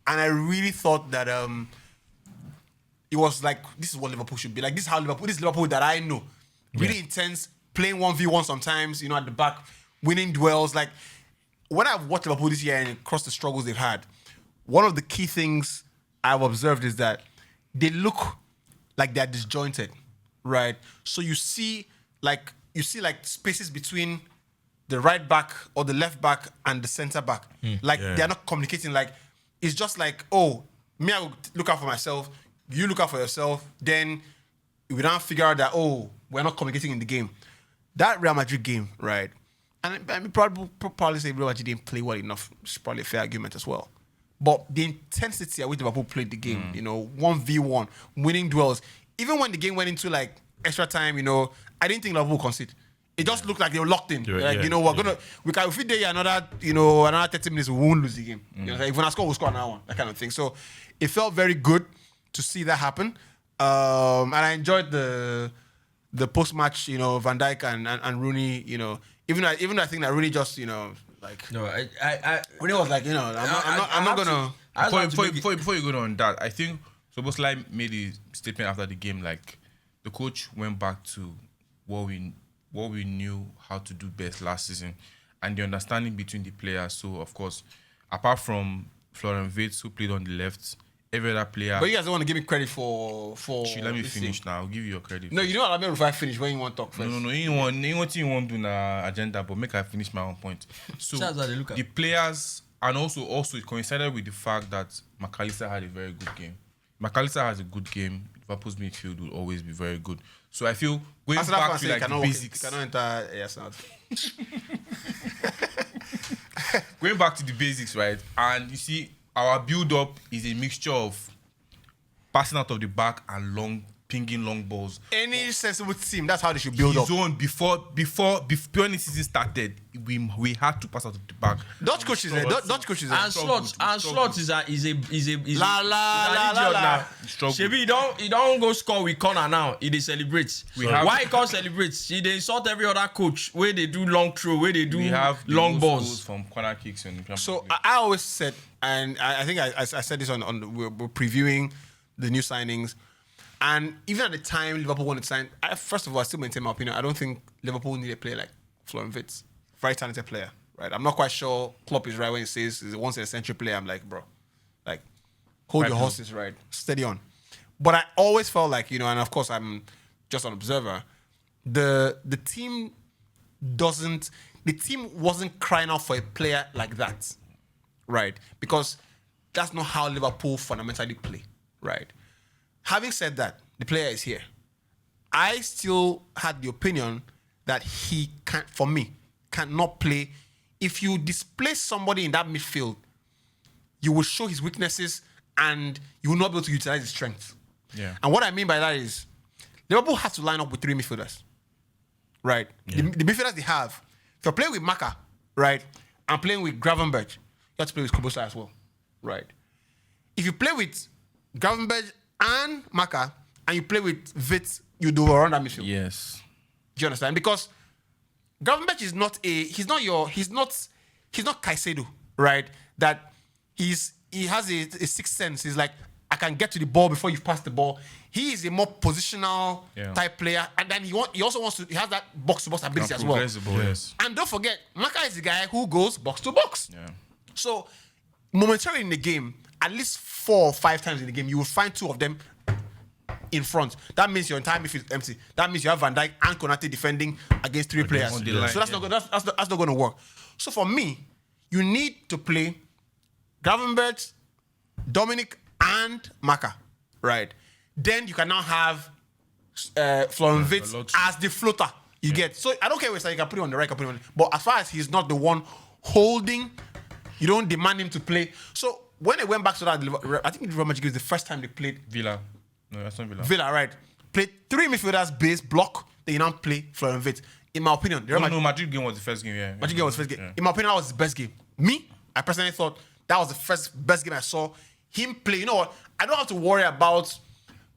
B: and I really thought that it was like this is what Liverpool should be like. This is Liverpool that I know. Really intense, playing 1v1 sometimes. At the back, winning duels. Like when I've watched Liverpool this year and across the struggles they've had, one of the key things I've observed is that they look like they're disjointed, right? So you see like spaces between the right back or the left back and the center back. They're not communicating. Like it's just like, oh, me, I will look out for myself, you look out for yourself, then we don't figure out that, oh, we're not communicating in the game. That Real Madrid game, right? And I mean, probably say Real Madrid didn't play well enough. It's probably a fair argument as well. But the intensity at which Liverpool played the game, 1v1, winning duels, even when the game went into like extra time, I didn't think Liverpool would concede. It just looked like they were locked in. If we did another 30 minutes, we won't lose the game. If we score, we'll score another one, that kind of thing. So it felt very good to see that happen. And I enjoyed the post-match, Van Dijk and Rooney, even though I think that Rooney just, like...
A: No,
B: Rooney was like, I'm not going to...
H: Before you go on that, I think Szoboslai made a statement after the game, like, the coach went back to what we knew how to do best last season and the understanding between the players. So, of course, apart from Florian Writz, who played on the left, every other player...
B: But you guys don't want to give me credit for
H: let me finish now. I'll give you your credit.
B: No, you know what I mean if I finish when you want to talk first.
H: No. You want to do an agenda, but make I finish my own point. So, the players... And also it coincided with the fact that McAllister had a very good game. McAllister has a good game. Liverpool's midfield will always be very good. So I feel going back to like the basics.
B: Cannot enter. Yes, not.
H: Going back to the basics, right? And you see, our build-up is a mixture of passing out of the back and pinging long balls.
B: Any sensible team, that's how they should build up.
H: Zone before when the season started, we had to pass out of the back.
B: Dutch coaches,
A: and Slot is a Shebi, he don't go score with corner now. He celebrates. Why he can't celebrate? He they insult every other coach where they do long throw, where they do long balls
H: from corner kicks.
B: So I always said, and I think I said this on we're previewing the new signings. And even at the time Liverpool wanted to sign, first of all, I still maintain my opinion. I don't think Liverpool need a player like Florian Writz. Very talented player, right? I'm not quite sure Klopp is right when he says he's a once-in-a-century player. I'm like, bro, like, hold your horses, right? Steady on. But I always felt like, and of course I'm just an observer, the team wasn't crying out for a player like that, right? Because that's not how Liverpool fundamentally play, right? Having said that, the player is here. I still had the opinion that he cannot play. If you displace somebody in that midfield, you will show his weaknesses and you will not be able to utilize his strengths.
H: Yeah.
B: And what I mean by that is, Liverpool has to line up with 3 midfielders, right? Yeah. The midfielders they have. If you're playing with Maka, right, and playing with Gravenberch, you have to play with Szoboslai as well, right? If you play with Gravenberch and Maka, and you play with Witz, you do around that midfield.
H: Yes.
B: Do you understand? Because Gravenberch is not he's not Caicedo, right? That he has a sixth sense. He's like, I can get to the ball before you've passed the ball. He is a more positional type player, and then he also wants to. He has that box-to-box ability as well.
H: Yes.
B: And don't forget, Maka is the guy who goes box-to-box.
H: Yeah.
B: So momentarily in the game, at least 4 or 5 times in the game, you will find 2 of them in front. That means your entire midfield is empty. That means you have Van Dijk and Konate defending against 3 players. So that's not going to work. So for me, you need to play Gravenberch, Dominic, and Maka, right? Then you can now have Florian Writz as the floater. You get. So I don't care whether you can put him on the right, you can put him on. But as far as he's not the one holding, you don't demand him to play. So when they went back to that, I think Real Madrid was the first time they played
H: Villa. No, that's not Villa.
B: Villa, right? Played 3 midfielders, base, block. Then you now play Florian Writz. In my opinion,
H: Madrid game was the first game. Yeah.
B: Madrid game was the first game. Yeah. In my opinion, that was his best game. I personally thought that was the best game I saw him play. You know what? I don't have to worry about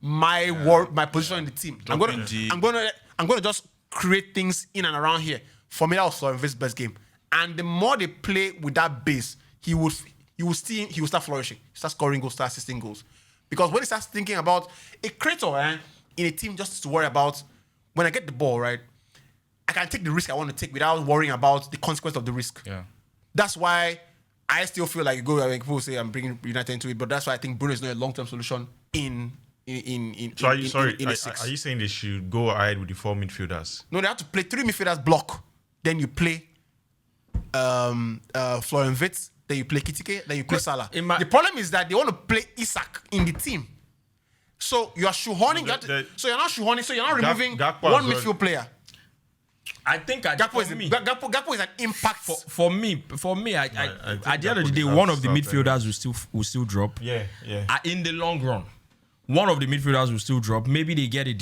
B: my position in the team. I'm gonna just create things in and around here. For me, that was Florian Witz's best game. And the more they play with that base, he will start flourishing. Start scoring goals, start assisting goals. Because when he starts thinking about a creator in a team, just to worry about when I get the ball, right, I can take the risk I want to take without worrying about the consequence of the risk.
H: Yeah.
B: That's why I still feel like people say I'm bringing United into it, but that's why I think Bruno is not a long-term solution in
I: So are you
B: in a six.
I: are you saying they should go ahead with the 4 midfielders?
B: No, they have to play 3 midfielders block. Then you play Florian Writz. Then you play Ekitike. Then you play Salah. The problem is that they want to play Isak in the team. So you are shoehorning. So you're not shoehorning. So you're not removing one midfield player.
A: I think
B: Gakpo is an impact
A: for me. At the end of the day, one of the midfielders will still drop.
I: Yeah.
A: In the long run, one of the midfielders will still drop. Maybe they get a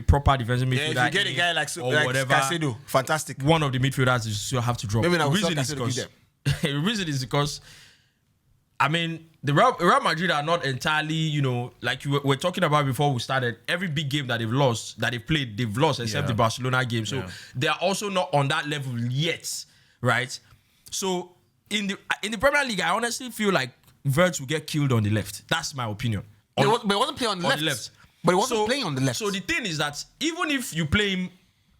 A: proper defensive midfielder.
B: Yeah, if you get a guy like
A: whatever,
B: Caicedo, fantastic.
A: One of the midfielders will still have to drop.
B: Maybe
A: The reason is because I mean, the Real Madrid are not entirely, like you were talking about before we started. Every big game that they've played, they've lost except the Barcelona game. So they are also not on that level yet, right? So in the Premier League, I honestly feel like Writz will get killed on the left. That's my opinion.
B: But he wasn't playing on the left. But he wasn't playing on the left.
A: So the thing is that even if you play him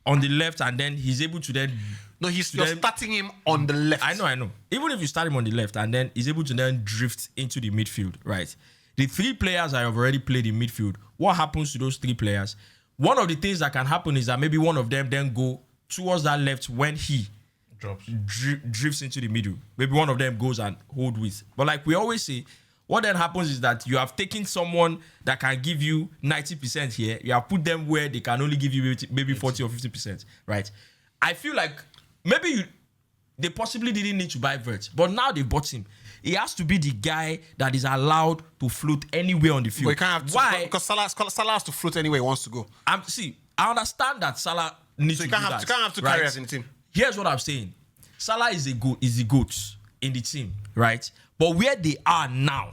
A: on the left and then he's able to then...
B: No, you're starting him on the left.
A: I know. Even if you start him on the left and then he's able to then drift into the midfield, right? The 3 players I have already played in midfield, what happens to those 3 players? One of the things that can happen is that maybe one of them then go towards that left when he drifts into the middle. Maybe one of them goes and hold with. But like we always say, what then happens is that you have taken someone that can give you 90% here. You have put them where they can only give you maybe 40 or 50%, right? I feel like maybe they possibly didn't need to buy Writz, but now they bought him. He has to be the guy that is allowed to float anywhere on the field.
B: But he can't have to. Why? Because Salah has to float anywhere he wants to go.
A: I understand that Salah needs to do that.
B: You can't have 2 carriers in the team.
A: Here's what I'm saying. Salah is the GOAT in the team, right? But where they are now,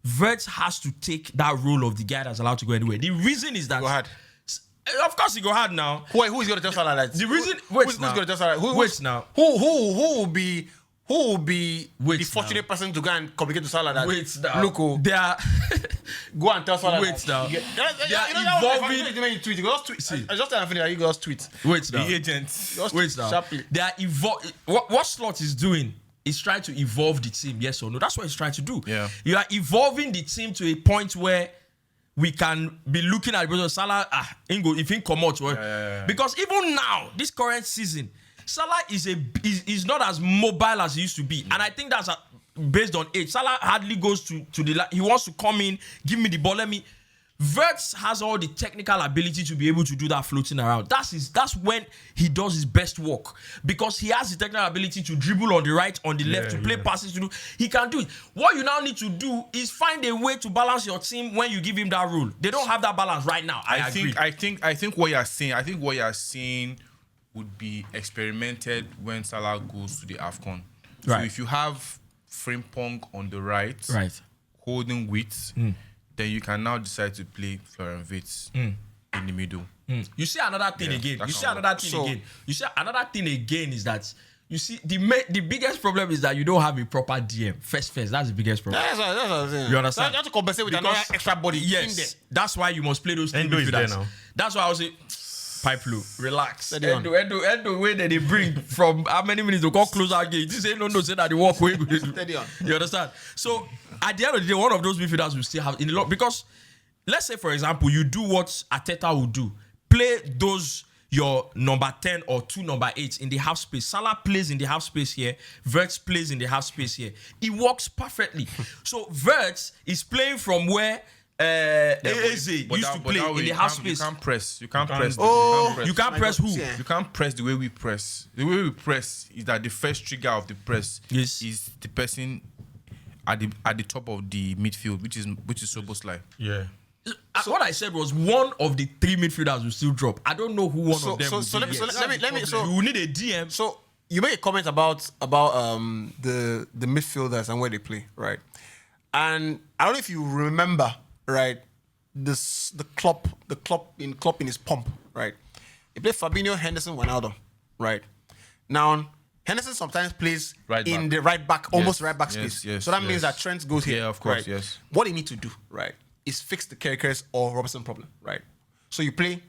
A: Writz has to take that role of the guy that's allowed to go anywhere. The reason is that...
B: Go ahead.
A: Of course, he go hard now.
B: Who is going to tell Salah that?
A: The reason...
B: Who's going to tell Salah? Who will be the fortunate person to go and communicate to Salah that?
A: Wait now.
B: Look,
A: they are...
B: Go and tell Salah.
A: Wait now.
B: They are evolving... Tweet. I just trying to finish that. You guys tweet.
A: Wait now.
H: The agent.
A: Wait now.
B: Sharply.
A: They are evolving... What Slot is doing is trying to evolve the team, yes or no? That's what he's trying to do.
H: Yeah.
A: You are evolving the team to a point where we can be looking at the Salah, if he come out. Because even now, this current season, Salah is not as mobile as he used to be. And I think that's based on age. Salah hardly goes to the... He wants to come in, give me the ball, let me... Writz has all the technical ability to be able to do that floating around. That's when he does his best work, because he has the technical ability to dribble on the right, on the left, to play passes, to do. He can do it. What you now need to do is find a way to balance your team when you give him that role. They don't have that balance right now. I
H: think what you're saying would be experimented when Salah goes to the AFCON. So if you have Frimpong on the right, holding Witz, then you can now decide to play Florian Writz in the middle.
A: You see another thing again. You see another thing again is that you see the biggest problem is that you don't have a proper DM. First, that's the biggest problem.
B: That's what I'm saying.
A: You understand?
B: You have to compensate with another extra body in there.
A: Yes, that's why you must play those 3 midfielders. That's why I was saying, pipe flow, relax. And the way that they bring from how many minutes to call close out game. This ain't no say that they walk away. You understand? So at the end of the day, one of those midfielders will still have in the lot, because let's say, for example, you do what Arteta will do. Play those your number 10 or 2 number 8 in the half space. Salah plays in the half space here. Writz plays in the half space here. It works perfectly. So Writz is playing from where Eze used to play in the half space.
H: You can't press.
A: You can't press who?
H: You can't press the way we press. The way we press is that the first trigger of the press is the person at the top of the midfield, which is Szoboslai.
I: Yeah.
A: So what I said was one of the 3 midfielders will still drop. I don't know who one of them will be.
B: Let me. So
A: you need a DM.
B: So you make a comment about the midfielders and where they play, right? And I don't know if you remember, right? The Klopp in his pomp, right? He played Fabinho, Henderson, Wijnaldum, right? Now Henderson sometimes plays in the right back, almost right back space. So that means that Trent goes here.
H: Yeah, of course,
B: right?
H: yes.
B: What they need to do, right, is fix the Kerekes or Robertson problem, right? So you play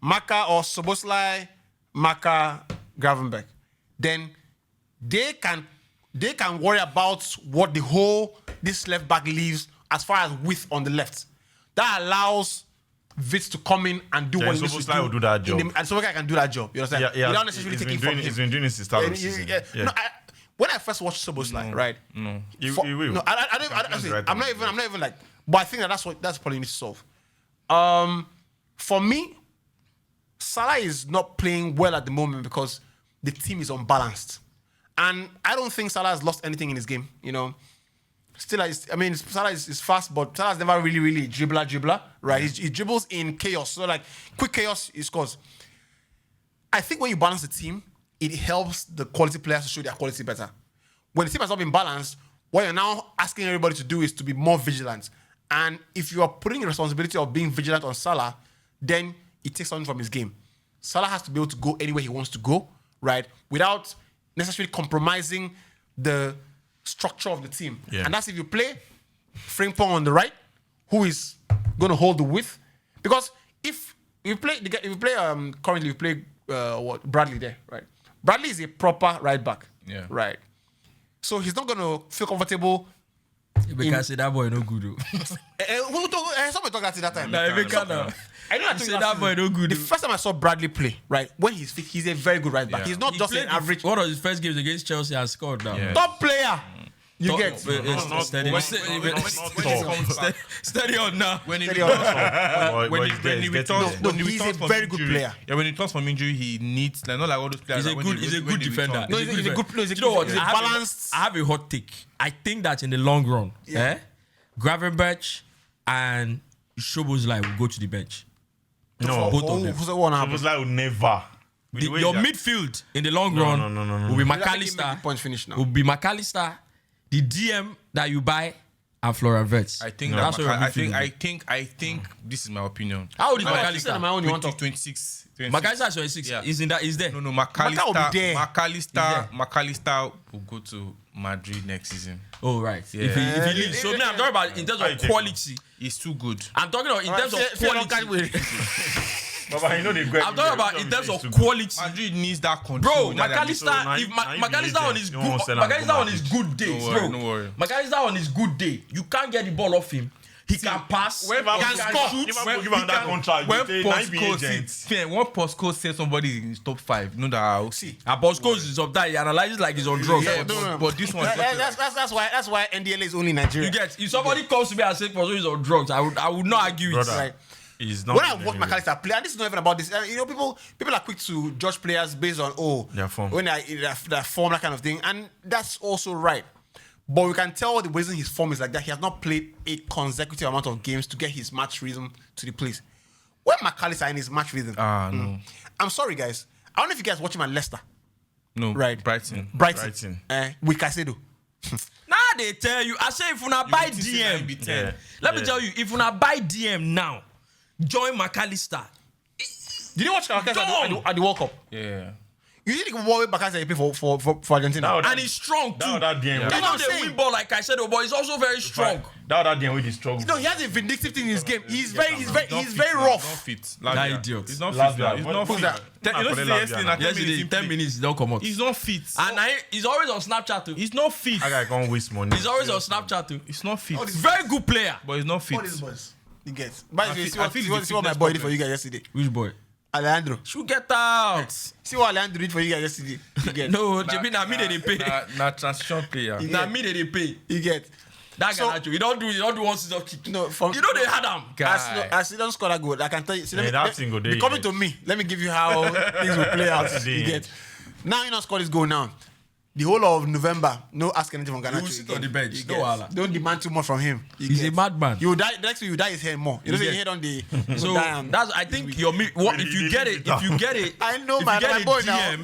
B: Maka or Szoboszlai, Maka, Gravenberch. Then they can worry about what this left back leaves as far as width on the left. That allows Witz to come in and do what he needs to do.
I: Will do that job.
B: And Szoboslai can do that job. You understand?
I: Yeah.
B: Without necessarily taking from him.
I: He's been doing this since start of the season.
B: No, when I first watched Szoboslai, right?
I: No.
B: No, I'm not even like. But I think that's the problem you need to solve. For me, Salah is not playing well at the moment because the team is unbalanced, and I don't think Salah has lost anything in his game. You know, still, Salah is fast, but Salah's never really dribbler, right? He dribbles in chaos, so like quick chaos, he scores. I think when you balance the team, it helps the quality players to show their quality better. When the team has not been balanced, what you're now asking everybody to do is to be more vigilant. And if you are putting the responsibility of being vigilant on Salah, then it takes something from his game. Salah has to be able to go anywhere he wants to go, right? Without necessarily compromising the structure of the team. Yeah. And that's if you play Frimpong on the right, who is going to hold the width. Because if you play currently you play Bradley there, right? Bradley is a proper right back, right? So he's not going to feel comfortable.
A: Because that boy no good.
B: Somebody talked about it that time.
A: I know that boy no good.
B: The first time I saw Bradley play, right, when he's fit, he's a very good right back. Yeah. He's not just an average.
A: One of his first games against Chelsea has scored now.
B: Yeah. Top player. You get
A: steady on now.
H: When he
B: returns, he's a very good player.
H: Yeah, when he returns from injury, he needs not like all those players.
A: He's a good defender.
B: No, he's a good player.
A: You know what? He's balanced. I have a hot take. I think that in the long run, Gravenberch and Szoboslai will go to the bench.
I: No,
B: both of them.
I: Szoboslai will never.
A: Your midfield in the long run will be McAllister.
B: Point finish now.
A: Will be McAllister. The DM that you buy and Florian Writz.
H: I think that's what I think this is my opinion.
A: How old is McAllister?
B: My own,
H: 26.
A: McAllister is 26. Yeah. Is there?
H: No, McAllister will go to Madrid next season.
A: Oh right. Yeah. If he leaves. So now I'm talking about in terms of quality.
H: He's too good.
A: I'm talking about in terms of quality. I'm talking about in terms of quality.
H: Madrid needs that control.
A: Bro, McAllister on his good days, bro.
H: No worry.
A: McAllister on his good day, you can't get the ball off him. He can pass. He can shoot.
H: When Postcode says somebody is in his top 5, know that I'll see.
A: And Postcode is up there. He analyzes like he's on drugs.
B: Yeah,
H: but this one,
B: that's why NDLA is only in Nigeria.
A: You get? If somebody comes to me and says Postcode is on drugs, I would not argue with it. Right?
B: When I watch McAllister play, and this is not even about this, people are quick to judge players based on
I: their form,
B: their form, that kind of thing, and that's also right. But we can tell the reason his form is like that. He has not played a consecutive amount of games to get his match rhythm to the place. When McAllister in his match rhythm,
H: no.
B: I'm sorry, guys. I don't know if you guys watch him at Leicester.
H: No,
B: right?
H: Brighton.
B: With Caicedo.
A: Now they tell you. I say if you not buy DM, let me tell you, if you not buy DM now. Join McAllister.
B: Did you watch McAllister at the World Cup?
H: Yeah.
B: You think what McAllister play for Argentina?
A: And he's strong too.
I: That DM.
A: He's not a win ball like Caicedo, but he's also very strong.
I: That DM with his strong.
B: No, he has a vindictive thing in his game. He's very rough.
H: Not fit.
A: That idiot.
H: He's not fit. He's not fit.
A: Yesterday, 10 minutes, he don't come out.
H: He's not fit.
A: And he's always on Snapchat too.
H: He's not fit.
I: That guy can't waste money.
A: He's always on Snapchat too.
H: He's not fit.
A: Very good player,
H: but he's not fit.
B: What is boys? You get. But see what my boy did for you guys yesterday.
A: Which boy?
B: Alejandro.
A: Should get out.
B: See what Alejandro did for you guys yesterday. You get.
A: No, JB, na me they pay.
H: Na transition player.
A: Na me they pay.
B: You get.
A: That guy, you don't do one season kick.
B: No,
A: you know they had him.
B: As he don't score that goal, I can tell you.
I: Be
B: coming to me. Let me give you how things will play out. You get. Now you not score this goal now. The whole of November, no ask anything from Ghana.
A: He will sit on the bench.
B: Don't demand too much from him.
A: He's a madman.
B: You die next week. You die his head more. You don't say head on the.
A: So that's. I think your if you get it.
B: I know my boy now.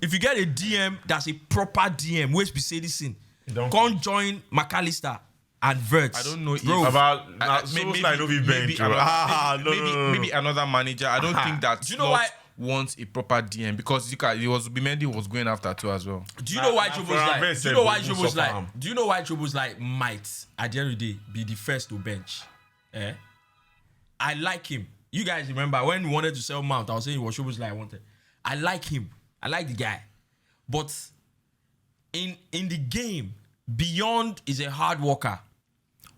A: If you get a DM that's a proper DM, where's be say this in? Come join McAllister and Writz.
H: I don't know if maybe another manager. I don't think that.
A: Do you know why?
H: Wants a proper DM because it was Bimendi was going after too as well.
A: Do you know why Szoboslai? Do you know why Szoboslai might at the end of the day be the first to bench? I like him. You guys remember when we wanted to sell Mount? I was saying it was Szoboslai I wanted. I like him. I like the guy, but in the game, beyond is a hard worker.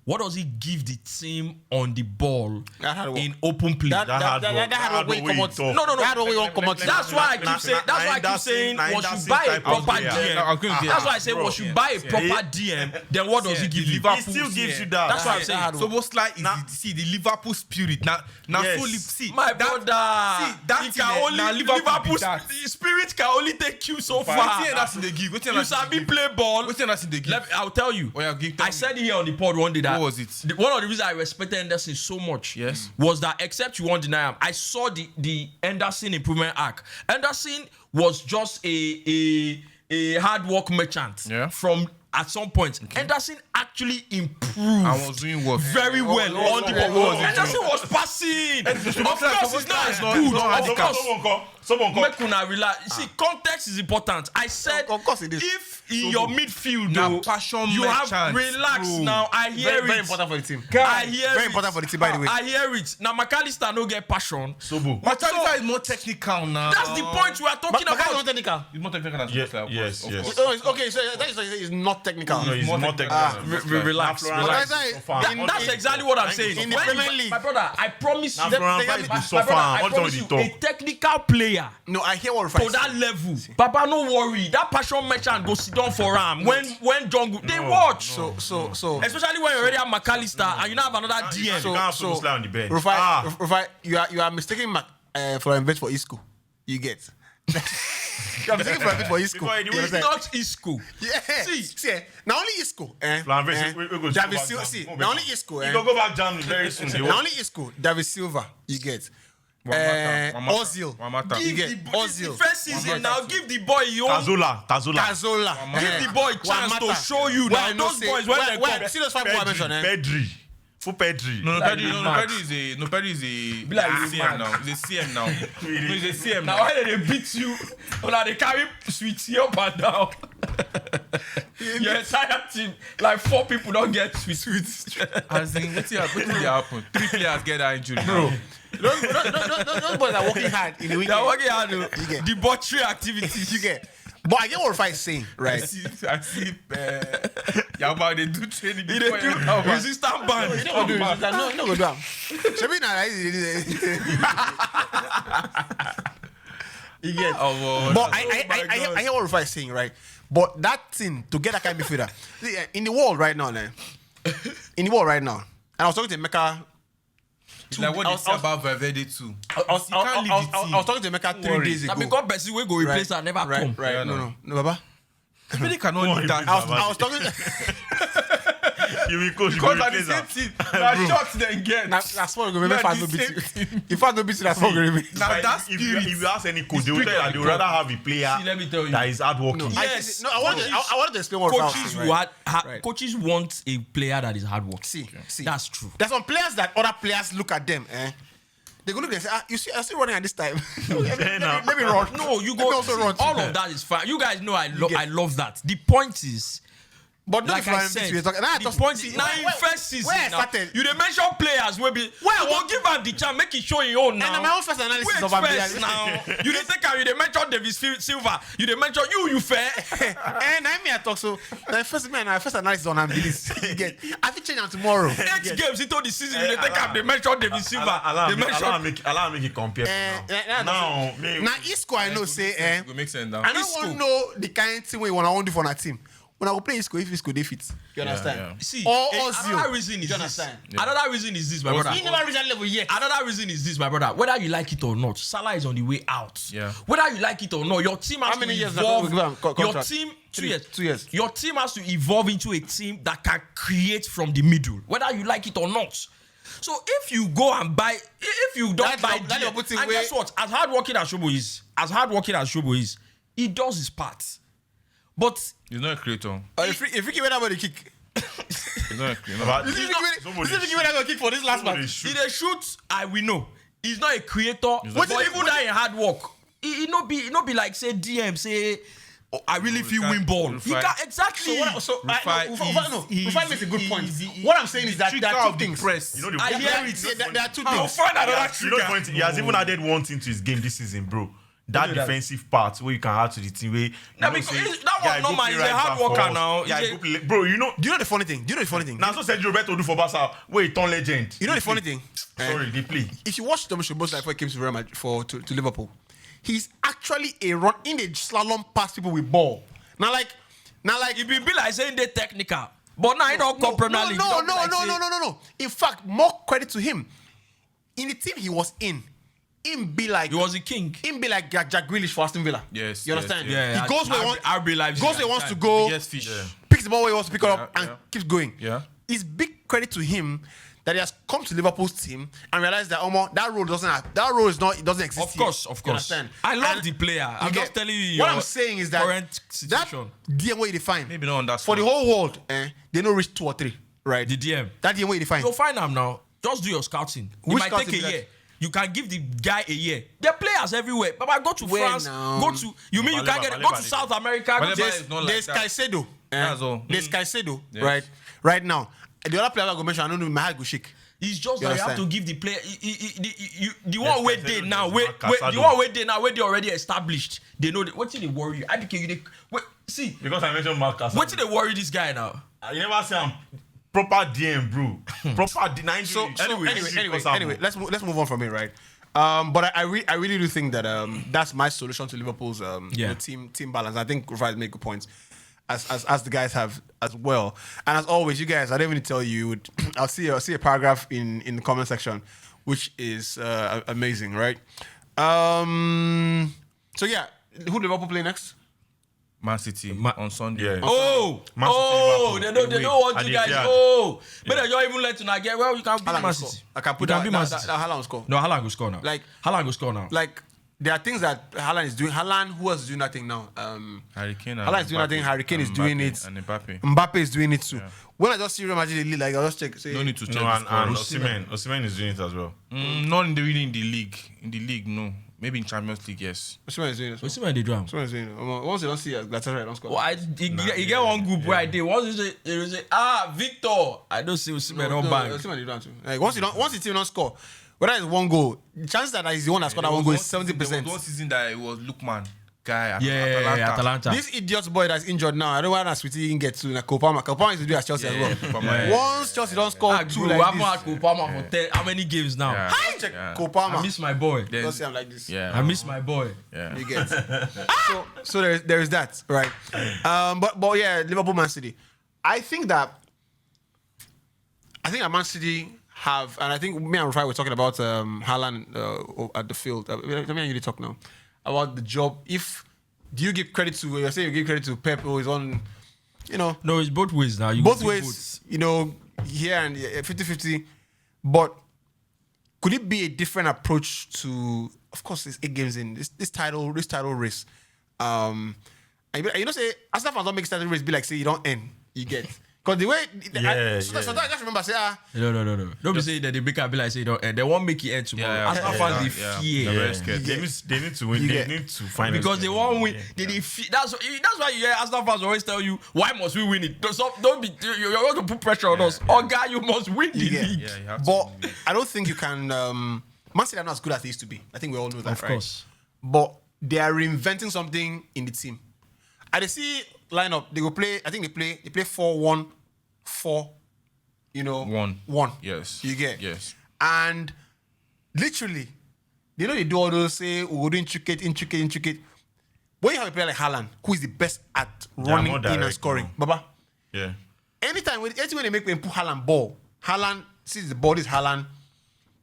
A: What does he give the team on the ball
B: hard
A: in open play?
B: That hard work come out. No. That way won't come out.
A: That's why I keep saying. That's why I keep saying. Once you buy a proper DM, that's why I say once you buy a proper DM, then what does he give you?
I: Liverpool still gives you that.
A: That's what I'm saying.
H: Szoboslai is the Liverpool spirit. Now, see,
A: my brother.
H: That
A: can only Liverpool spirit can only take you so far. You sabi play ball. I'll tell you. I said it here on the pod one day that.
H: What was it?
A: One of the reasons I respected Henderson so much was that, except you won't deny him, I saw the Henderson improvement arc. Henderson was just a hard work merchant from at some point. Henderson actually improved.
H: I was doing work
A: very well on the ball. Henderson was passing. Of course, it's not as good. Of course. Make una relax. See, context is important. I said,
B: of course it is.
A: If in your midfield, you
H: merchant,
A: have relax now. I hear it.
B: Very important for the team.
A: I hear
B: very
A: it.
B: important for the team, by the way.
A: I hear it. Now, McAllister no get passion.
H: McAllister is more technical now.
A: That's the point we are talking about.
B: Not technical.
H: He's more technical than
I: Szoboslai. Yes.
B: Okay, so that is not technical.
I: No, he's more technical.
A: Relax. That's exactly what I'm saying.
B: In the Premier League,
A: my brother, I promise you.
I: I promise you
A: a technical player.
B: No, I hear what
A: to that level. Papa, no worry. That passion merchant go sit down for him. When John they watch.
B: So
A: especially when you already have McAllister and you now have another DM.
I: So on the bench.
B: Rufai, you are mistaking Florian Writz for Isco. You get. You are mistaking Florian Writz for Isco.
A: It's not Isco.
B: Yeah. See, now only Isco.
I: David
B: Silva. See, now only Isco.
I: You go back Germany very soon.
B: Now only Isco. David Silva. You get. Ozil. You get Ozil.
A: The first season now, give the boy your
I: Tazola.
A: Give the boy chance to show you now. Those boys when they come.
B: See those five boys I mentioned.
I: Pedri. For Pedri.
H: No, Pedri is a CM now. He's a CM now. He's a CM now.
A: Now why they beat you? Well, they carry sweetie up and down. Your entire team, like 4 people don't get sweet.
H: As in, what's happen? 3 players get that injury.
B: Bro. Those boys are working hard in the weekend.
A: They're working hard. Debauchery activities.
B: You get. But I get what Rufai is saying, right?
H: I see. Yaba, they do training.
A: They do resistant band.
B: No, go down. Shebi na you get. But I hear what Rufai is saying, right? But that thing to get that kind of midfielder in the world right now, and I was talking to Mecca.
H: It's like what they say about Valverde too.
B: I was talking to Mecca 3 days ago.
A: Because Bessie will go replace her, never come.
B: Right. No, Baba.
H: Really cannot leave that.
B: I was talking.
I: You will coach.
H: Because at the same team, now shots then get.
B: That's what remember. If I no beat you, that's what remember.
I: Now that's if you ask any coach, they will tell you that they would rather have a player that is hardworking.
A: Yes.
B: I wanted to explain what
A: coaches want a player that is hardworking.
B: See,
A: that's true.
B: There's some players that other players look at them, they go look and say, you see, I'm still running at this time. let me run.
A: No, you go.
B: Also run.
A: All of that is fine. You guys know I love that. The point is,
B: but
A: like I said, the point is now in first season you dey mention players wey be we'll give am the chance make e show im own now.
B: And my own first analysis of
A: first now. You dey take am, you dey mention David Silva, you dey mention you fair.
B: And I talk so. My first analysis on Ambilis. I fit change am tomorrow.
A: 8 games into the season, you dey take am, they mention David Silva.
I: Allow make it compare. Now
B: Isco I know say
H: make sense now.
B: I don't want to know the kind of thing we want to do for our team. When I go play Isco, if Isco they fit. You understand?
A: Yeah. See,
B: another
A: reason is this. Another reason is this, my brother.
B: He never reached that level yet.
A: Another reason is this, my brother. Whether you like it or not, Salah is on the way out.
H: Yeah.
A: Whether you like it or not, your team has to evolve. Your team, 2 years.
B: 2 years.
A: Your team has to evolve into a team that can create from the middle, whether you like it or not. So if you go and buy, if you don't buy, and guess what? As hardworking as Shobo is, he does his part. But
H: he's not a creator.
B: If you give anybody the kick,
H: he's not a creator.
B: If you give a kick for this last match,
A: he dey shoot. I will know. He's not a creator. But even that in hard work, he no be like say DM say. Oh, I really feel win ball. He got exactly.
B: Rufai makes a good point. What I'm saying is that there are 2 things.
A: I hear it.
B: There are 2 things.
I: He has even added one thing to his game this season, bro. that defensive part where you can add to the team. Where
A: That was not my. He's a hard worker now.
I: Bro, you know.
B: Do you know the funny thing?
I: Now, so said Roberto do for Barca. Wait, Ton legend.
B: You know the funny thing?
I: Sorry, they play.
B: If you watch Dominic Szoboslai before he came to Real Madrid to Liverpool, he's actually a run in the slalom past people with ball. Now like
A: it be like saying they technical, but now he don't come Premier League.
B: No. In fact, more credit to him. In the team he was in, him be like
A: he was a king.
B: Him be like Jack Grealish for Aston Villa.
H: Yes,
B: you understand?
A: Yeah.
B: He goes where he wants to go.
H: Biggest fish.
B: Picks the ball where he wants to pick it up and keeps going.
H: Yeah.
B: It's big credit to him that he has come to Liverpool's team and realized that that role it doesn't exist.
A: Of course.
B: You understand?
A: I love the player. I'm just telling you.
B: What I'm saying is that
A: current situation.
B: That DM way you define.
H: Maybe not on that.
B: For the whole world, they don't reach 2 or 3, right?
A: The DM.
B: That DM way you define.
A: You'll find them now. Just do your scouting.
B: Which
A: it might take a year. You can give the guy a year. There are players everywhere. Baba, go to France.
B: Now?
A: Go to. You mean you can get go to South America?
B: There's Caicedo.
H: That's all.
B: There's Caicedo, right now. The other player I go mention, I don't know, my heart go shake.
A: It's just that you have to give the player the one way they now the one way they now where they already established. They know what did they worry you? See
I: because I mentioned Mark Caicedo.
A: What did they worry this guy now?
I: You never say I'm proper DM, bro. Proper D9.
B: So anyway, let's move on from it, right? But I really do think that that's my solution to Liverpool's team balance. I think Rufai make good points, as the guys have as well. And as always, you guys, I don't even tell you. I'll see a paragraph in the comment section, which is amazing, right? So yeah, who do Liverpool play next?
H: Man City on Sunday.
I: Yeah.
A: They don't want you guys. But they don't even let you not get. Well, you can beat Man City.
B: I can put that Haaland will score.
A: No, Haaland will score now. Haaland will score now.
B: Like there are things that Halan is doing. Halan, who else is doing that thing now?
H: Harry Kane.
B: Halan is doing that thing. Harry Kane is doing it.
H: And Mbappe.
B: Mbappe is doing it too. Yeah. When I just see Real Madrid in the league, like I just check. Say,
H: no need to check.
I: No, and Osimhen is doing it as well.
H: Not in the league. In the league, no. Maybe in Champions League, yes.
B: Osimhen is doing it.
A: Osimhen they do.
B: Osimhen is doing it. Once you don't see Galatasaray, I don't score.
A: Well, you get one group where I did. Once you say, Victor, I don't see Osimhen on bang.
B: Osimhen they do too. Like once the team don't score, whether it's one goal, the chance that he's the one that scored that one goal is 70%.
H: There was one season that it was Lookman guy at
A: Atalanta.
B: This idiot boy that's injured now, I don't want that Sweetie can get to like Kopama. Kopama is to do as Chelsea as well. Once Chelsea don't score two like this.
A: I've had Kopama for how many games now?
B: Yeah. Check Kopama.
A: I miss my boy.
B: Don't say I'm like this.
H: Yeah.
A: I miss my boy.
H: Yeah.
B: You get. So there is that, right? But yeah, Liverpool, Man City. I think that Man City have, and I think me and Rufai were talking about Halan at the field. Let me and you talk now about the job. Do you give credit to? You're saying you give credit to Pep, who is on,
A: No, it's both ways now.
B: Both ways, here and 50-50. But could it be a different approach to? Of course, it's 8 games in this title race. And say Arsenal fans don't make title race be like say you don't end. You get. Because the way, sometimes I just remember say,
A: No. Don't be saying that they make up be like say they won't make it end tomorrow. Arsenal fans they fear.
I: They're very scared. They need to win. They need to find
A: because they won't win. They fear. That's why you hear Arsenal fans always tell you, why must we win it? Don't be. You're going to put pressure on us. Oh, guy, you must win the league.
H: Yeah,
B: but I don't think you can. Man City are not as good as they used to be. I think we all know that,
A: of course.
B: But they are reinventing something in the team. I see lineup. They go play. I think they play 4-1-4. 1.
H: Yes.
B: You get.
H: Yes.
B: And literally, they do all those say we're doing intricate. When you have a player like Halan, who is the best at running in and scoring, Baba.
I: Yeah.
B: Anytime when they make them put Halan ball, Halan sees the ball is Halan.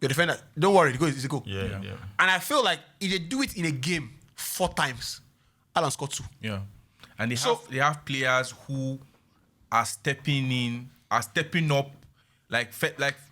B: Your defender, don't worry, it's a goal.
I: Yeah.
B: And I feel like if they do it in a game 4 times, Halan scored 2.
H: Yeah. And they have players who are stepping up, like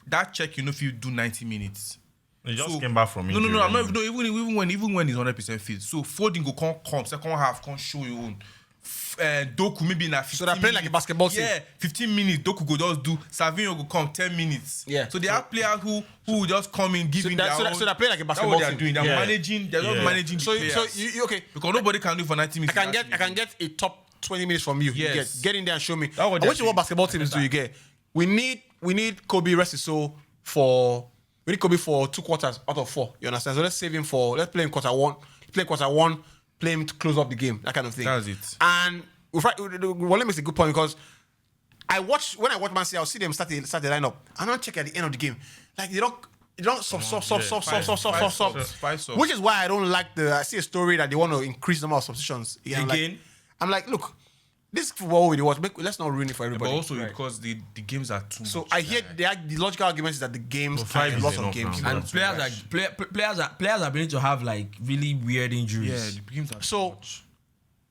H: that check. If you do 90 minutes,
I: he just came back from injury.
H: No. I'm not. No, even when he's 100% fit. So Foden go come second half, come show your own. Doku maybe in 15
B: so they're playing like a basketball team.
H: Yeah, 15 minutes. Doku go just do. Savinho go come 10 minutes.
B: Yeah.
H: So they have players who will just come in, giving their own.
B: So they're playing like a basketball team.
H: That's what they're doing. They're managing. They're not managing the players.
B: So you okay?
H: Because nobody can do for 90 minutes.
B: I can get a top 20 minutes from you.
H: Yes.
B: You get in there and show me. I want you what basketball teams do. You get. We need Kobe rest his soul for. We need Kobe for 2 quarters out of 4. You understand? So let's save him for. Let's play in quarter 1. play quarter one, play him to close up the game, that kind of thing.
H: That's it.
B: And Wale makes a good point because when I watch Man City, I'll see them start the lineup. I don't check at the end of the game. Like they don't soft. Which is why I don't like I see a story that they want to increase the number of substitutions.
A: Again?
B: I'm like, look, this football we watch, let's not ruin it for everybody.
H: But also because the games are too much.
B: So I hear the logical argument is that the games are lots of games.
A: And players are beginning to have like really weird injuries.
H: Yeah, the games are
B: so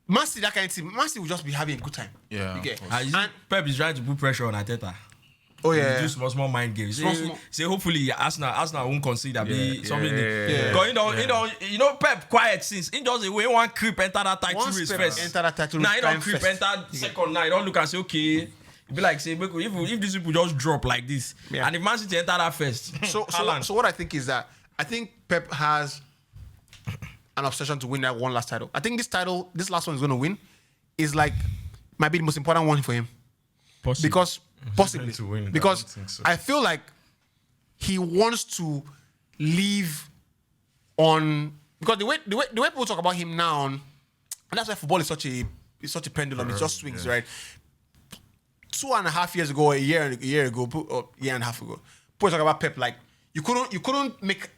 B: Man City, that kind of team, Man City will just be having a good time.
H: Yeah.
B: You get?
A: And Pep is trying to put pressure on Arteta.
B: Oh yeah.
A: Do small mind games. Say hopefully Arsenal won't concede something.
B: Yeah.
A: Because you know Pep quiet since he just way one creep enter that title race first.
B: Enter that title race.
A: Now he don't creep enter second. Now he don't look and say okay. It be like say if these people just drop like this, and if Man City enter that first.
B: So what I think is that I think Pep has an obsession to win that one last title. I think this last one is going to win, is like might be the most important one for him. Possibly.
I: To win,
B: because
I: I don't think so.
B: I feel like he wants to leave on because the way people talk about him now, and that's why football is such a pendulum. It just swings, right? 2.5 years ago, a year and a half ago, people talk about Pep like you couldn't make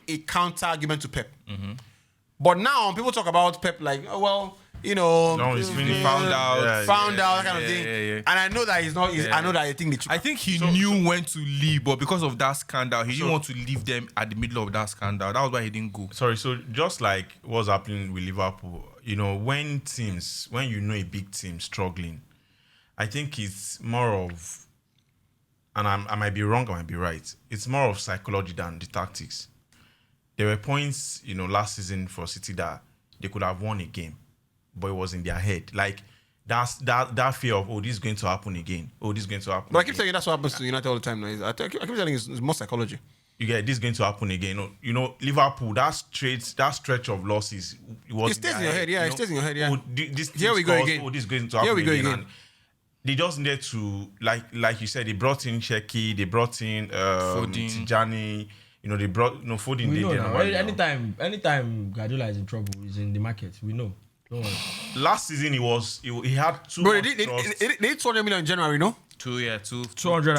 B: a counter argument to Pep.
I: Mm-hmm.
B: But now people talk about Pep like, oh, well, you know,
I: he's finished.
B: found out, that kind of thing.
H: Yeah.
B: And I know that he's not. I know that I think
H: I think he knew when to leave, but because of that scandal, he didn't want to leave them at the middle of that scandal. That was why he didn't go.
I: Sorry, so just like what's happening with Liverpool, you know, when you know a big team struggling, I think it's more of, and I might be wrong, I might be right. It's more of psychology than the tactics. There were points, you know, last season for City that they could have won a game, but it was in their head. Like that fear of, this is going to happen again. This is going to happen.
B: But I keep saying that's what happens to United all the time. Now. I keep telling it's more psychology.
I: You get this is going to happen again. You know, Liverpool, that stretch of losses, it
B: stays in your head. Yeah, it stays in your head. Yeah.
I: Here
B: we go again.
I: This is going to happen.
B: Here we go again.
I: And they just needed to, like you said, they brought in Sheki, they brought in Tijani. You know, they brought Foden.
A: We know now. Anytime Guardiola is in trouble, he's in the market. We know. Don't worry.
I: Last season he had two.
B: Bro, they did 200 million in January, no?
A: 200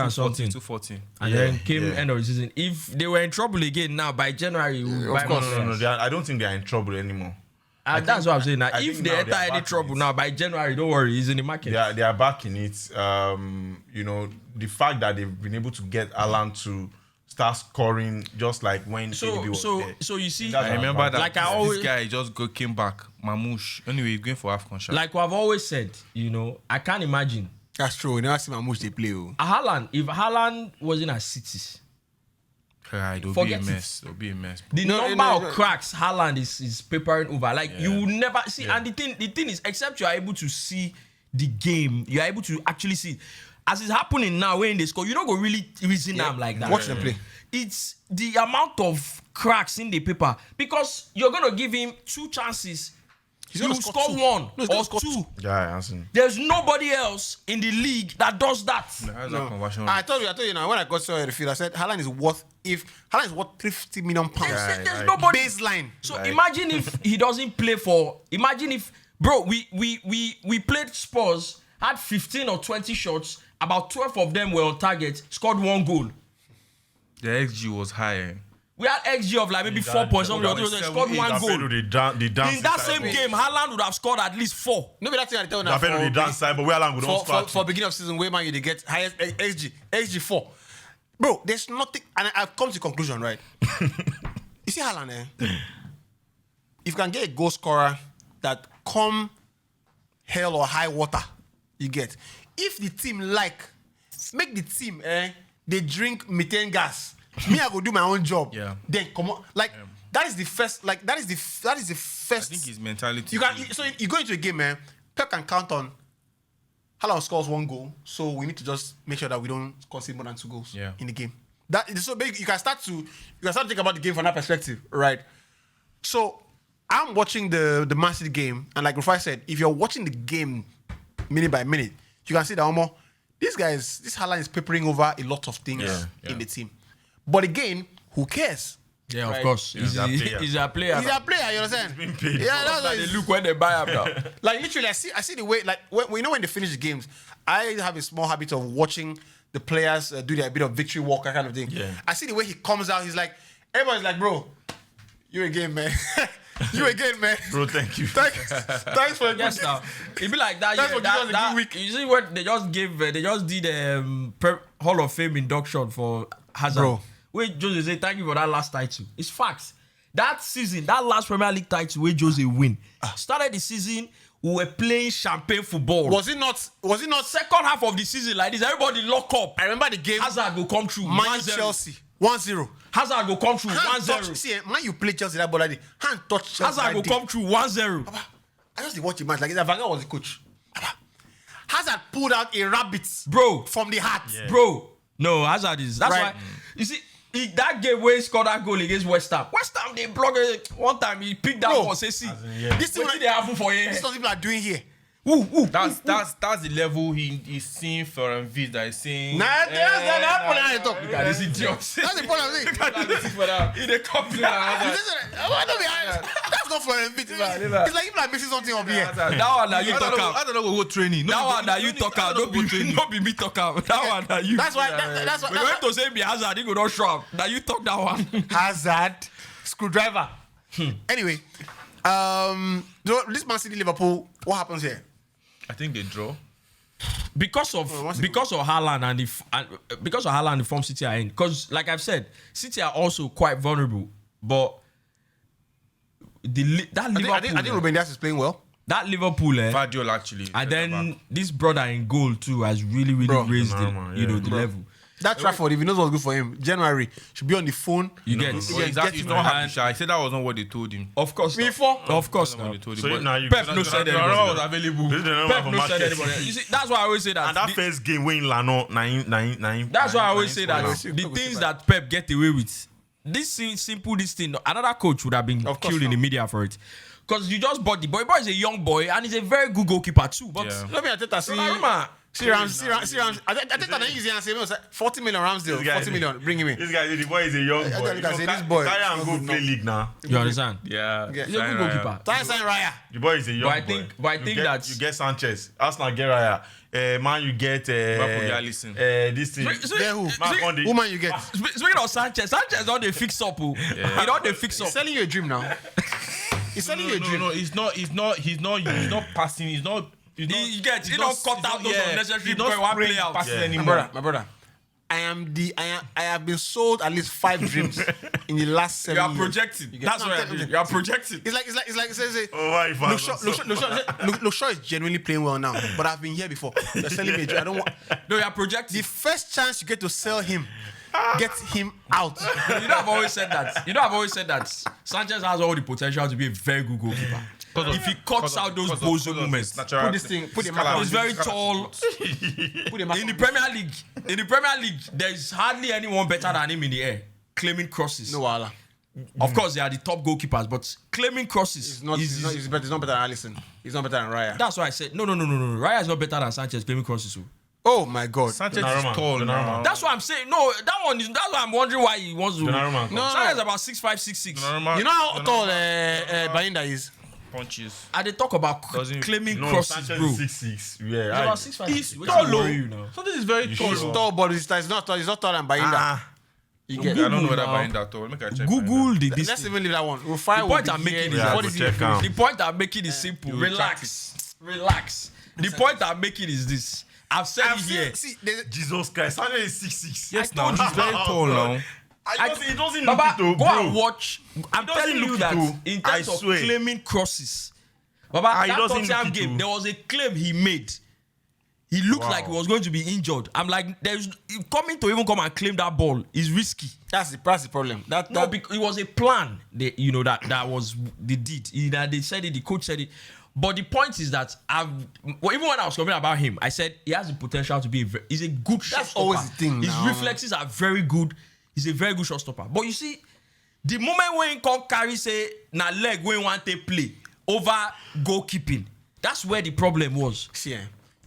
A: and something.
H: 240.
A: And then came end of the season. If they were in trouble again now by January,
B: of course.
I: No, I don't think they are in trouble anymore.
A: And that's what I'm saying. Now, if they enter any trouble now by January, don't worry, he's in the market.
I: They are back in it. You know, the fact that they've been able to get Haaland to start scoring just like when KDB was there.
A: So you see,
H: I remember that
A: like
H: this guy just came back, Mamouche. Anyway, he's going for AFCON shot.
A: Like I've always said, you know, I can't imagine.
B: That's true. You never see Mamouche they play.
A: If Haaland wasn't at City,
H: it'll be a mess. It'll be a mess.
A: The number of cracks Haaland is papering over. Like you will never see. And the thing is, except you are able to see the game, you are able to actually see it. As it's happening now, when they score, you don't go really reason them like that.
B: Watch them play.
A: It's the amount of cracks in the paper because you're gonna give him 2 chances. You score 1 or 2.
I: Yeah, Anson.
A: There's nobody else in the league that does that.
B: I told you now when I got to the field, I said Haaland is worth 50 million pounds.
A: There's nobody
B: baseline.
A: So imagine if he doesn't play for. Imagine if, bro, we played Spurs, had 15 or 20 shots, about 12 of them were on target, scored 1 goal.
H: The XG was high.
A: We had XG of like maybe 4 points. Somebody scored 1 goal. In that same game, Haaland would have scored at least 4.
B: Maybe that's what I tell you
I: now. The dance side, but where Haaland would not start.
B: For beginning of season, where man you get highest XG 4. Bro, there's nothing, and I've come to the conclusion, right? You see Haaland, if you can get a goal scorer that come hell or high water, you get. If the team make the team, they drink methane gas. Me, I go do my own job.
H: Yeah.
B: Then come on, that is the first. That is the first.
H: I think his mentality.
B: So you go into a game, man. Pep can count on. Haaland scores 1 goal, so we need to just make sure that we don't concede more than 2 goals in the game. That is so big. You can start to think about the game from that perspective, right? So I'm watching the Man City game, and like Rufai said, if you're watching the game minute by minute, you can see that this Haaland is papering over a lot of things in the team. But again, who cares?
A: Yeah,
B: Right.
A: of course.
I: He's a player.
A: He's a player.
B: He's a player, you understand?
I: been paid.
B: Yeah, that's what
A: They
B: he's-
A: look when they buy up now.
B: Like literally, I see the way. Like when they finish the games, I have a small habit of watching the players do their bit of victory walk, that kind of thing.
I: Yeah.
B: I see the way he comes out. He's like, everybody's like, bro, you again, man. You again, man.
I: Bro, thank you.
B: Thanks for
A: Yes, now it be like that.
B: That's
A: Yeah,
B: what
A: that,
B: gives us a
A: that
B: good week.
A: You see what they just gave? They just did Hall of Fame induction for Hazard.
B: Bro.
A: Wait, Jose say thank you for that last title. It's facts. That season, that last Premier League title where Jose win started the season. We were playing champagne football.
B: Was it not?
A: Second half of the season like this? Everybody lock up.
B: I remember the game.
A: Hazard go come through.
B: Man
A: 1-0.
B: Chelsea 1-0.
A: Hazard go come through.
B: Hand
A: 1-0.
B: touch. See, man, you play Chelsea that ball like this. Hand touch Chelsea.
A: Hazard go
B: like this.
A: come through 1-0.
B: I just watch the match like that. Van Gaal was the coach. Hazard pulled out a rabbit,
A: Bro.
B: from the heart.
A: Bro, no, Hazard is. That's
B: Right.
A: why. You see, that game where he scored that goal against West Ham. West Ham, they blocked it. One time he picked that
B: Bro.
A: ball. Say, see,
B: This thing
A: what did they happen for you?
B: This is what people are doing here.
H: That's the level he's seeing Florian Writz that is saying.
B: That's the point I talk.
A: Look at this idiot.
B: That's the point I'm saying.
A: In the company.
B: That's not Florian Writz. It's like people are missing something up here.
A: That one that you talk
H: I
A: about.
H: don't know go training.
A: That one that you talk about. Don't be me talk about. That one that you.
B: That's why. That's
A: We're going to say be Hazard. He go not show up. That you talk that one.
B: Hazard, screwdriver. Anyway, this Man City Liverpool. What happens here?
H: I think they draw.
A: Because of Haaland and because of Haaland, the form City are in. Because like I've said, City are also quite vulnerable. But Liverpool,
B: I think Ruben Dias is playing well.
A: that Liverpool,
H: Vardiol actually.
A: and then this brother in goal too has really
B: Bro,
A: raised the
B: Bro.
A: level.
B: That Trafford, if he knows what's good for him, January should be on the phone.
A: You get
H: He's not happy. Sha. I said that was not what they told him.
A: Of course,
B: Before.
A: Of course,
H: That's not what
A: not.
H: they told
I: So
H: him.
I: now you
A: Pep no said
H: Donnarumma
A: anybody.
H: was available.
I: This is the number
A: Pep
I: for
A: no said
I: market.
A: anybody. You see, that's why I always say that.
I: And that first game when Lano nine.
A: That's why I always say that
B: points.
A: the things that Pep get away with, this thing, another coach would have been
B: Of course
A: killed in the
B: not.
A: media for it. Because you just bought the boy. Boy is a young boy and he's a very good goalkeeper too. But
B: Let me see.
A: Donnarumma,
B: See Rams. I think that easy and say 40 million Ramsdale.
I: This guy
B: 40
I: is-
B: million. Bring him in.
I: This guy, the boy is a young boy.
B: I say this boy
I: Carry
B: is
I: and
B: not
I: go
B: good
I: play
B: enough.
I: league now.
A: you understand?
H: Yeah.
B: Yeah.
A: He's a good goalkeeper.
B: Ty sign Raya.
I: The boy is a young
A: But I
I: boy.
A: think- but I think that-
I: you get Sanchez. Arsenal get Raya. Man, you get
H: Liverpool get Alisson.
I: this thing.
B: Get who?
I: Man, Conde.
B: Who man you get?
A: Speaking of Sanchez don't they fix up? He don't they fix up.
B: He's selling you a dream now. He's selling you a dream.
H: No, he's not passing. He's not.
A: He don't cut out those unnecessary points, one play out.
H: passes
I: Yeah.
H: anymore.
B: My brother. I have been sold at least 5 dreams in the last 7
A: You are
B: years.
A: projecting. That's what I'm doing. You are projecting.
B: It's like say,
I: Oh, why you
B: Luke Shaw is genuinely playing well now, but I've been here before. They're selling me a dream. I don't want.
A: No, you are projecting.
B: The first chance you get to sell him, get him out.
A: You know I've always said that. Sanchez has all the potential to be a very good goalkeeper. If he cuts out those bozo moments.
B: Put the marker on.
A: He's very tall.
B: Put the marker
A: In the
B: on.
A: Premier League, there's hardly anyone better than him in the air. Claiming crosses.
B: No wala.
A: Of course, they are the top goalkeepers, but claiming crosses.
B: He's not better than Alisson. He's not better than Raya.
A: That's why I said no. Raya is not better than Sanchez claiming crosses. So.
B: Oh my God.
H: Sanchez
I: Donnarumma.
H: is tall now.
A: That's what I'm saying. No, that's why I'm wondering why he wants to.
I: Donnarumma.
A: Sanchez is about 6'5", 6'6".
H: Donnarumma-
B: You know how tall Bayinda is?
H: punches.
A: And they talk about claiming crosses,
I: Sanchez
A: bro.
I: is 6'6". Yeah,
A: He's about 6'5".
H: He's
A: What
H: tall,
A: is
H: though.
A: worry you now?
H: Something is very tall.
B: He's
H: though.
B: tall, but he's not tall. He's not taller than Bayinda. You get
H: I don't know whether
A: now.
H: buying that tall. Make I check.
A: Google the this.
B: Let's
A: thing.
B: even leave that one.
A: The point I'm making is
I: Yeah,
A: what
I: go
A: is
I: check am.
A: the point I'm making is simple.
H: You retract
A: Relax. The point I'm making is this. I've said it here.
I: Jesus Christ, Sanchez is 6'6".
H: Yes, now he's very tall now.
I: It doesn't look
A: Baba,
I: it, though,
A: go
I: bro.
A: and watch. I'm
I: doesn't
A: telling you
I: look
A: that
I: it, though.
A: in
I: I
A: terms of
I: swear.
A: claiming crosses, Baba,
I: It
A: that
I: doesn't look
A: Tottenham
I: it,
A: game,
I: though.
A: there was a claim he made. He looked like he was going to be injured. I'm like, there's coming to even come and claim that ball is risky.
B: That's the problem.
A: No, because it was a plan. That was they did. They said it. The coach said it. But the point is that even when I was talking about him, I said he has the potential to be. He's a good shot stopper.
B: always the thing
A: His
B: now.
A: reflexes are very good. He's a very good shot stopper. But you see, the moment when he come carry say na leg when he want to play over goalkeeping, that's where the problem was.
B: See,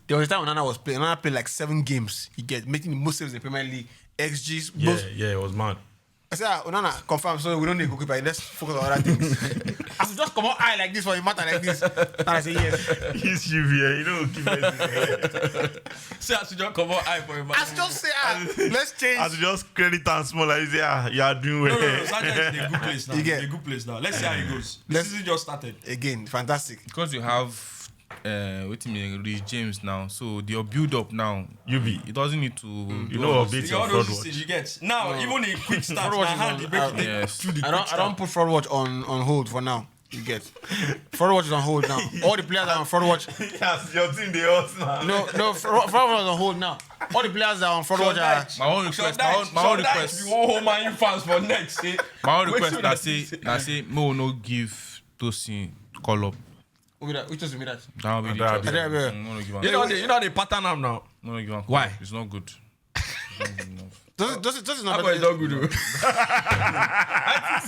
B: there was a time when Nana was playing. Nana played like 7 games. He get making the most saves in the Premier League. XGs.
I: Yeah, it was mad.
B: I said, no, confirm. So we don't need goalkeeper. Let's focus on other things. I said, just come on, eye like this for a matter like this. And I say, yes.
I: He's UVA, you know, keep it.
A: Say, I should just come on eye for a matter.
B: I should just say, let's change.
I: I should just credit and small like this. You are doing well.
A: No, Sanchez is in a good place now.
B: You get-
A: In a good place now. Let's see how it goes. This season just started.
B: Again, fantastic.
H: Because you have wait a minute, Rich James now, so your build up now.
I: UB.
H: It doesn't need to.
I: You know, update
A: You all
I: your
A: those
I: fraud
A: things
I: watch.
A: you get. Now, even a quick start,
B: Fraud
A: my
B: watch is
A: hand
B: on-
A: is breaking
H: yes.
A: through the
B: I
A: quick
B: don't put fraud watch on hold for now. You get fraud watch is on hold now. All the players are on fraud watch.
I: Yes, your team they hurt now.
B: No, fraud watch is on hold now. All the players that are on fraud watch are.
H: My own request. My own request.
A: You want home Man U fans for next, eh?
H: My own
A: Wait
H: request.
A: till
H: That say no give Tosin call up.
B: Which is me that?
H: That will be the
I: That
H: choice.
B: will be-
H: No, give him.
A: You know the pattern am now.
H: No, give him.
A: Why?
H: It's not good. It's not good enough.
B: Does not
A: That boy is not good. though.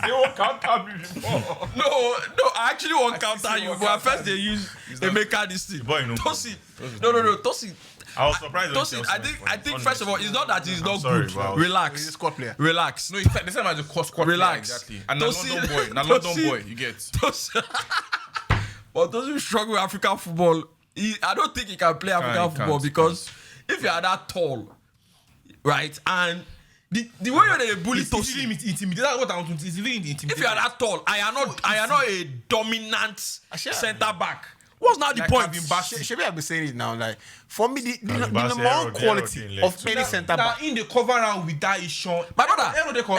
I: They won't counter me before.
A: No, I actually won't counter you, but at first they use they make out this thing.
I: Boy, no.
A: Tosin. No, Tosin.
I: I was surprised. when
A: Tosin,
I: Chelsea
A: I
I: went
A: think
I: for it.
A: first of all, it's not that he's not
I: sorry,
A: good.
I: but-
B: He's a
A: Relax.
B: squad player.
A: Relax.
H: No, the same as a squad
A: Relax.
H: player, exactly. And
A: Tosin-
H: London boy. Now London
A: Tosin-
H: boy, you get.
A: Tosin, but Tosin struggle with African football. I don't think he can play African
H: he
A: football
H: can't,
A: because if you are that tall, right, and the way they bully
H: It's
A: Tosin.
H: really intimidating. That's what I want to. It's really intimidating.
A: If you are that tall, I am not a dominant
B: Actually,
A: centre back. What's now the
H: Like
A: point?
H: Calvin Bassey.
B: Should I've been saying it now? Like for me, the
I: Calvin
B: number
I: Bassey,
B: one
I: Errol
B: quality
I: Dale
B: of any centre
H: Now
B: back.
H: in the cover round with that issue.
A: My brother.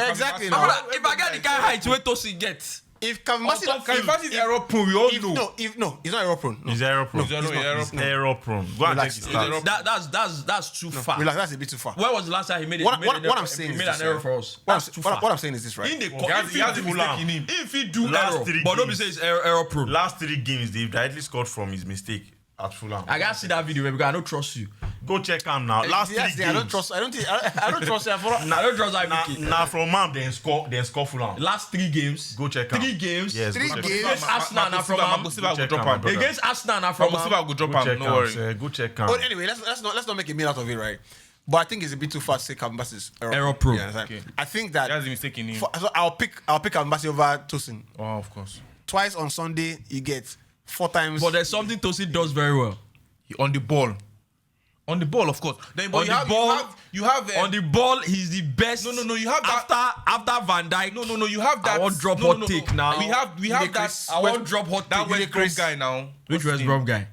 B: Exactly,
A: My
B: no.
A: brother, if I get the kind of height where Tosin gets,
B: If Kavimasi
H: Kavimasi is error prone. We all know.
B: He's not error prone. No.
I: He's error prone.
H: He's error
I: He's
H: prone.
I: error prone. Go and check
B: Relax.
I: his stats.
A: that's too far.
B: Relax, that's a bit too far.
A: When was the last time he made it?
B: What
A: he made
B: I'm saying is
A: made
B: this,
A: an error
B: right?
A: for us.
B: What
A: That's too far.
B: I'm saying is this, right?
A: In the
I: he has a mistake in him.
A: If he do
I: Last
A: error,
I: 3
A: but don't be
I: games.
A: saying it's error prone.
I: Last 3 games, they've directly scored from his mistake at Fulham.
A: I gotta see that video man, because I don't trust you.
I: Go check him now. Last 3 games.
B: I don't trust. I don't trust him.
A: I don't trust IBK.
I: Now from Mam, then score Fulham.
A: Last 3 games.
I: Go check him.
A: 3 games.
I: Yes, go
B: Three
I: check
B: games.
I: him.
A: Against Arsenal now from
H: Marco Silva
I: Check
H: go
I: him,
H: drop
I: my
H: him.
I: brother.
A: Against Arsenal now from
H: Marco Silva go drop
I: Go
H: him.
I: check
H: No
I: him,
H: worry.
I: sir. Go check him.
B: But anyway, let's not make a meal out of it, right? But I think it's a bit too fast to say Kavimasi is
A: Error prone.
B: Yeah, understand?
H: Okay.
B: I think
H: He
B: that
H: has a mistake in him.
B: so I'll pick Kavimasi over Tosin.
H: Oh, of course.
B: Twice on Sunday, you get 4 times.
A: But there's something Tosin does very well.
H: On the ball. On the ball, of course. Then, but
A: On
H: you
A: the
H: have,
A: ball-
H: you have
A: On the ball, he's the best.
H: No, you have that.
A: After Van Dijk.
H: No, you have that.
A: I won't drop
H: no,
A: hot
H: no,
A: take now.
H: We have that.
A: I won't drop hot
H: That
A: take.
H: West Brom guy now.
A: Which
H: What's his
A: West
H: name?
A: Brom guy?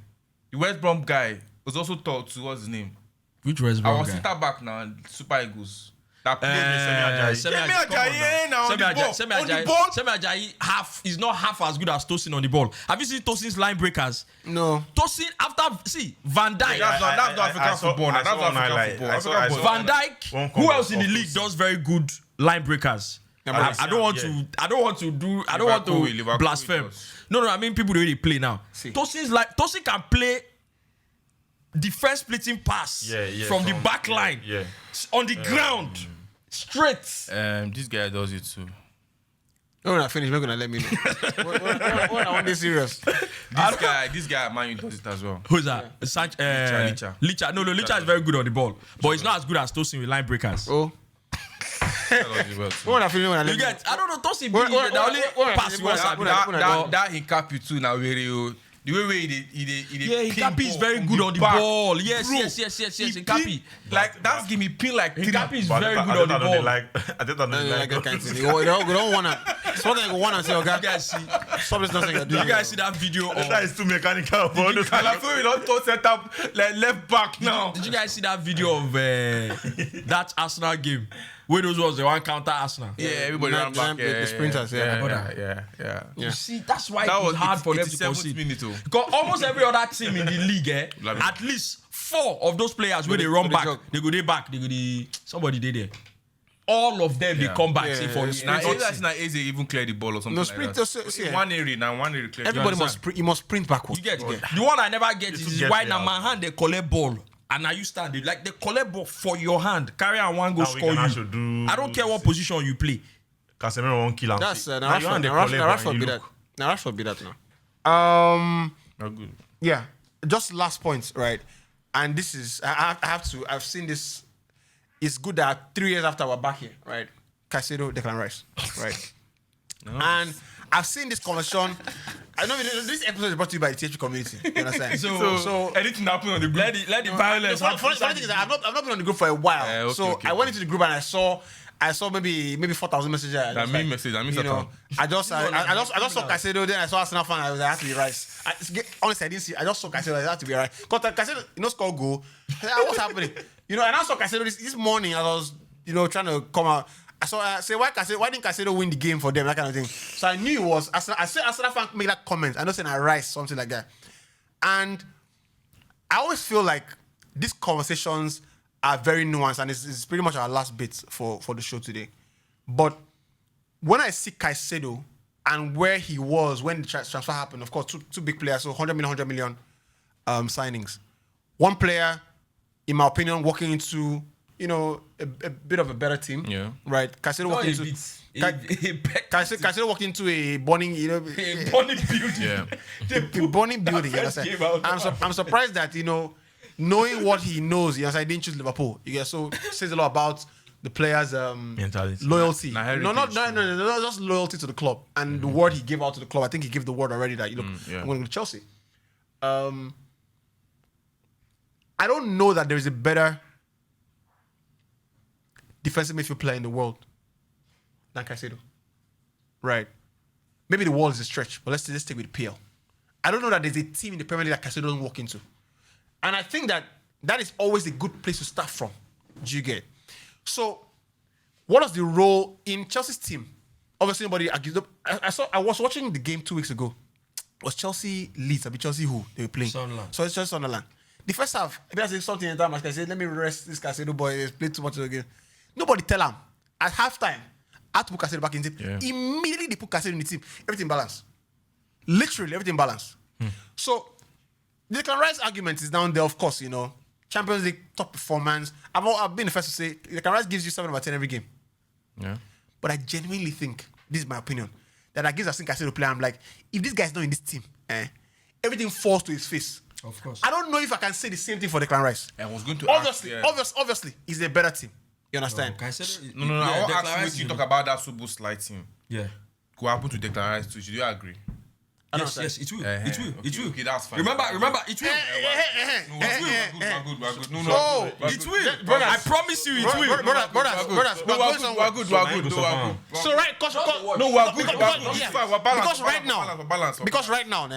H: The West Brom guy was also taught to what's his name?
A: Which West Brom
H: Our
A: guy?
H: centre back now, Super Eagles. That played
A: Semi
H: Semi Ajayi now, on the ball. On the ball.
A: Semi Ajayi is not half as good as Tosin on the ball. Have you seen Tosin's line breakers?
B: No.
A: Tosin Van Dijk.
H: That's not African football. That's not African football.
I: I saw
A: Van Dijk.
I: one
A: Who else in the
I: comment of
A: league does very good line breakers? I don't want to. I don't want to
H: Liverpool
A: blaspheme.
H: does.
A: No. I mean people the way they play now.
B: See.
A: Tosin can play defense splitting pass from the back line on the ground straight.
H: This guy does it too.
B: When I finish, you're gonna let me know. when I want this serious.
H: This guy, Man U does it as well.
A: Who's that? Licha. No, Licha is very good on the ball, but he's not as good as Tosin with line breakers.
B: Oh.
H: That does it well too.
B: When I finish, when I let
A: You
B: me know.
A: get? I don't know. Tosin
B: When-
A: the only
B: when-
A: pass you
B: when-
A: want
B: when-
H: That he cap you too now where you the way he
A: Hikapi is very good on the ball. Yes. Hikapi.
H: Like that's give me pin like three.
A: Hikapi is
I: But
A: very
I: I
A: good
I: don't
A: on the
I: know they
A: ball.
I: like. I don't know they
B: Like
I: like.
B: that kind of thing. You don't wanna. Something you wanna say, okay?
A: You guys see?
B: Stop this nonsense you're doing.
A: You guys see that video
I: That
A: of?
I: is too mechanical. For
H: And I feel we don't set up like left back now.
A: Did you guys see that video of that Arsenal game? Where those was the one counter Arsenal?
H: Yeah, everybody ran back.
B: The sprinters,
H: yeah.
A: You see, that's why
H: That
A: it's
H: was
A: hard for them to
H: 87th
A: concede.
H: minute.
A: Because almost every other team in the league, at least 4 of those players where they run back, they go back, somebody did there. All of them they come back. Say for
H: Now, it's not easy even clear the ball or something.
B: No
H: like
B: sprinters.
H: that.
B: See,
H: One area clear.
B: everybody must sprint backwards.
A: You get the one I never get is
I: get
A: why
I: there.
A: now my hand they collect ball. And now you stand it like they collect ball for your hand, carry on one go
I: Now we
A: score
I: can
A: you.
I: actually do-
A: I don't care what position you play.
I: Casemiro won't kill him.
B: That's
I: Now you and the
B: Rashford
I: collect
B: be
I: and
B: that.
I: you look.
B: Now Rashford be that now.
H: Not good.
B: Yeah. Just last point, right? And this is I've seen this. It's good that 3 years after we're back here, right? Caicedo, Declan Rice, right? And I've seen this conversation. I know this episode is brought to you by the THP community. You understand?
H: So anything happen on the group.
A: Let the violence
B: The funny thing is that I've not been on the group for a while. I went into the group and I saw maybe 4,000 messages.
H: That mean message. I mean,
B: I just saw Caicedo. Then I saw Arsenal fan. I was like, it has to be Rice. Honestly, I didn't see. I just saw Caicedo. It has to be Rice. Because Caicedo, score goal. What's happening? And I saw Caicedo this morning. I was, trying to come out. I saw say why didn't Caicedo win the game for them, that kind of thing. So I knew it was. I said Arsenal fan made that comment. I know saying I Rice something like that, and I always feel like these conversations are very nuanced, and it's pretty much our last bit for the show today. But when I see Caicedo and where he was when the transfer happened, of course, two big players, so 100 million signings. One player, in my opinion, walking into a bit of a better team. Yeah. Right. Caicedo walked into Caicedo walked into a burning,
A: a burning building.
B: Yeah. A burning building. You understand? I'm surprised that knowing what he knows, I didn't choose Liverpool. So it says a lot about the players'
I: mentality,
B: loyalty. No, just loyalty to the club and the word he gave out to the club. I think he gave the word already that I'm going to Chelsea. I don't know that there is a better defensive midfield player in the world than Caicedo. Right. Maybe the world is a stretch, but let's take with PL. I don't know that there's a team in the Premier League that Caicedo doesn't walk into. And I think that is always a good place to start from. Do you get? So, what is the role in Chelsea's team? Obviously, nobody argues. I was watching the game 2 weeks ago. It was Chelsea Leeds? I mean, Chelsea who they were playing?
A: Sunderland.
B: So it's Chelsea Sunderland. The first half, maybe I said something in that match. I said, let me rest this Caicedo boy. He's played too much of the game. Nobody tell him. At halftime, I had to put Caicedo back in the team. Yeah. Immediately they put Caicedo in the team. Everything balanced. Literally, everything balanced. So, the Declan Rice argument is down there, of course, Champions League top performance. I've been the first to say Declan Rice gives you 7 over 10 every game.
I: Yeah.
B: But I genuinely think, this is my opinion, that against I think Caicedo play, I'm like, if this guy's not in this team, everything falls to his face.
A: Of course.
B: I don't know if I can say the same thing for Declan Rice.
H: I was going to
B: obviously, he's a better team. You understand?
H: No. I want to ask you talk about that Szoboslai team.
A: Yeah.
H: What happened to Declan Rice too? Do you agree?
A: Yes, it will. It will.
H: Okay, that's fine.
A: Remember, it will.
H: We're good.
A: No, it will. Brother, I promise you, it will.
B: Brothers,
H: we're good.
B: So right, because right now,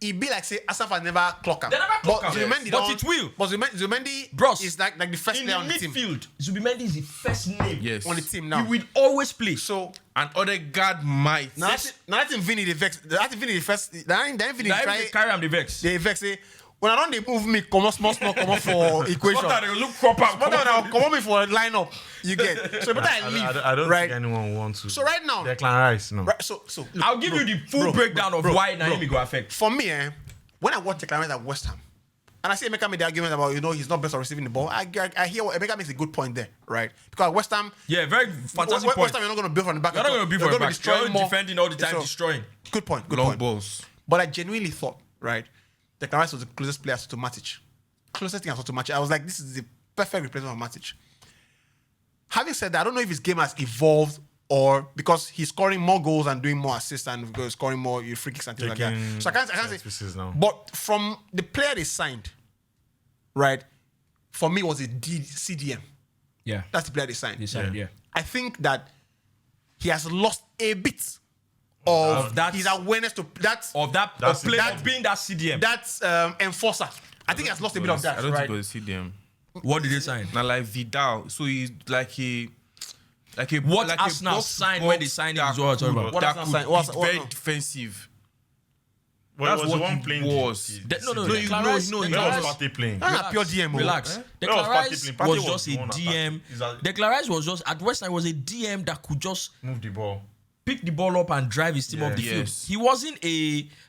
B: it be like say Asaf never clock him. But it will. But Zubimendi is like the first player on the team.
A: In midfield, Zubimendi is the first name
B: on the team now.
A: He will always play.
B: So
H: and other guard might.
B: Now that Vinny the vex. That Vinny the first. Then Vinny try
A: carry him the vex.
B: They vex say when I don't they move me come on small come on for equation.
A: But they look proper.
B: Come on me for a lineup. You get. So but I leave.
I: I don't think anyone wants to.
B: So right now,
I: Declan Rice, no.
B: Right, so look,
A: I'll give you the full breakdown of why Naomi go affect.
B: For me, when I watch Declan Rice at West Ham, and I see Emeka made the argument about he's not best at receiving the ball, I hear what Emeka makes a good point there, right? Because West Ham,
A: very fantastic point.
B: West Ham, you're not going to build from the back.
A: You're not going to build from the back. You're
B: more,
A: defending all the time, destroying.
B: Good point.
H: Long balls.
B: But I genuinely thought, right, Declan Rice was the closest player to Matic. Closest thing I saw to Matic. I was like, this is the perfect replacement for Matic. Having said that, I don't know if his game has evolved or because he's scoring more goals and doing more assists and scoring more free kicks and things like that. So I can't say.
I: Now.
B: But from the player they signed, right, for me was a CDM.
A: Yeah.
B: That's the player they signed.
A: Yeah.
B: I think that he has lost a bit of that, his awareness to that.
A: Of being that CDM.
B: That's enforcer. I think he has lost a bit of that.
H: I don't think it was CDM.
A: What did they sign?
H: Now like Vidal. So he's like a
A: Arsenal signed when they signed him as well.
H: He's very defensive.
I: Well, that's what one playing.
A: No.
I: He was partly playing.
B: Not pure DM.
A: Relax. Declan Rice was just a DM. Declan Rice was just at West Ham was a DM that could just
I: move the ball,
A: pick the ball up and drive his team up the field. He wasn't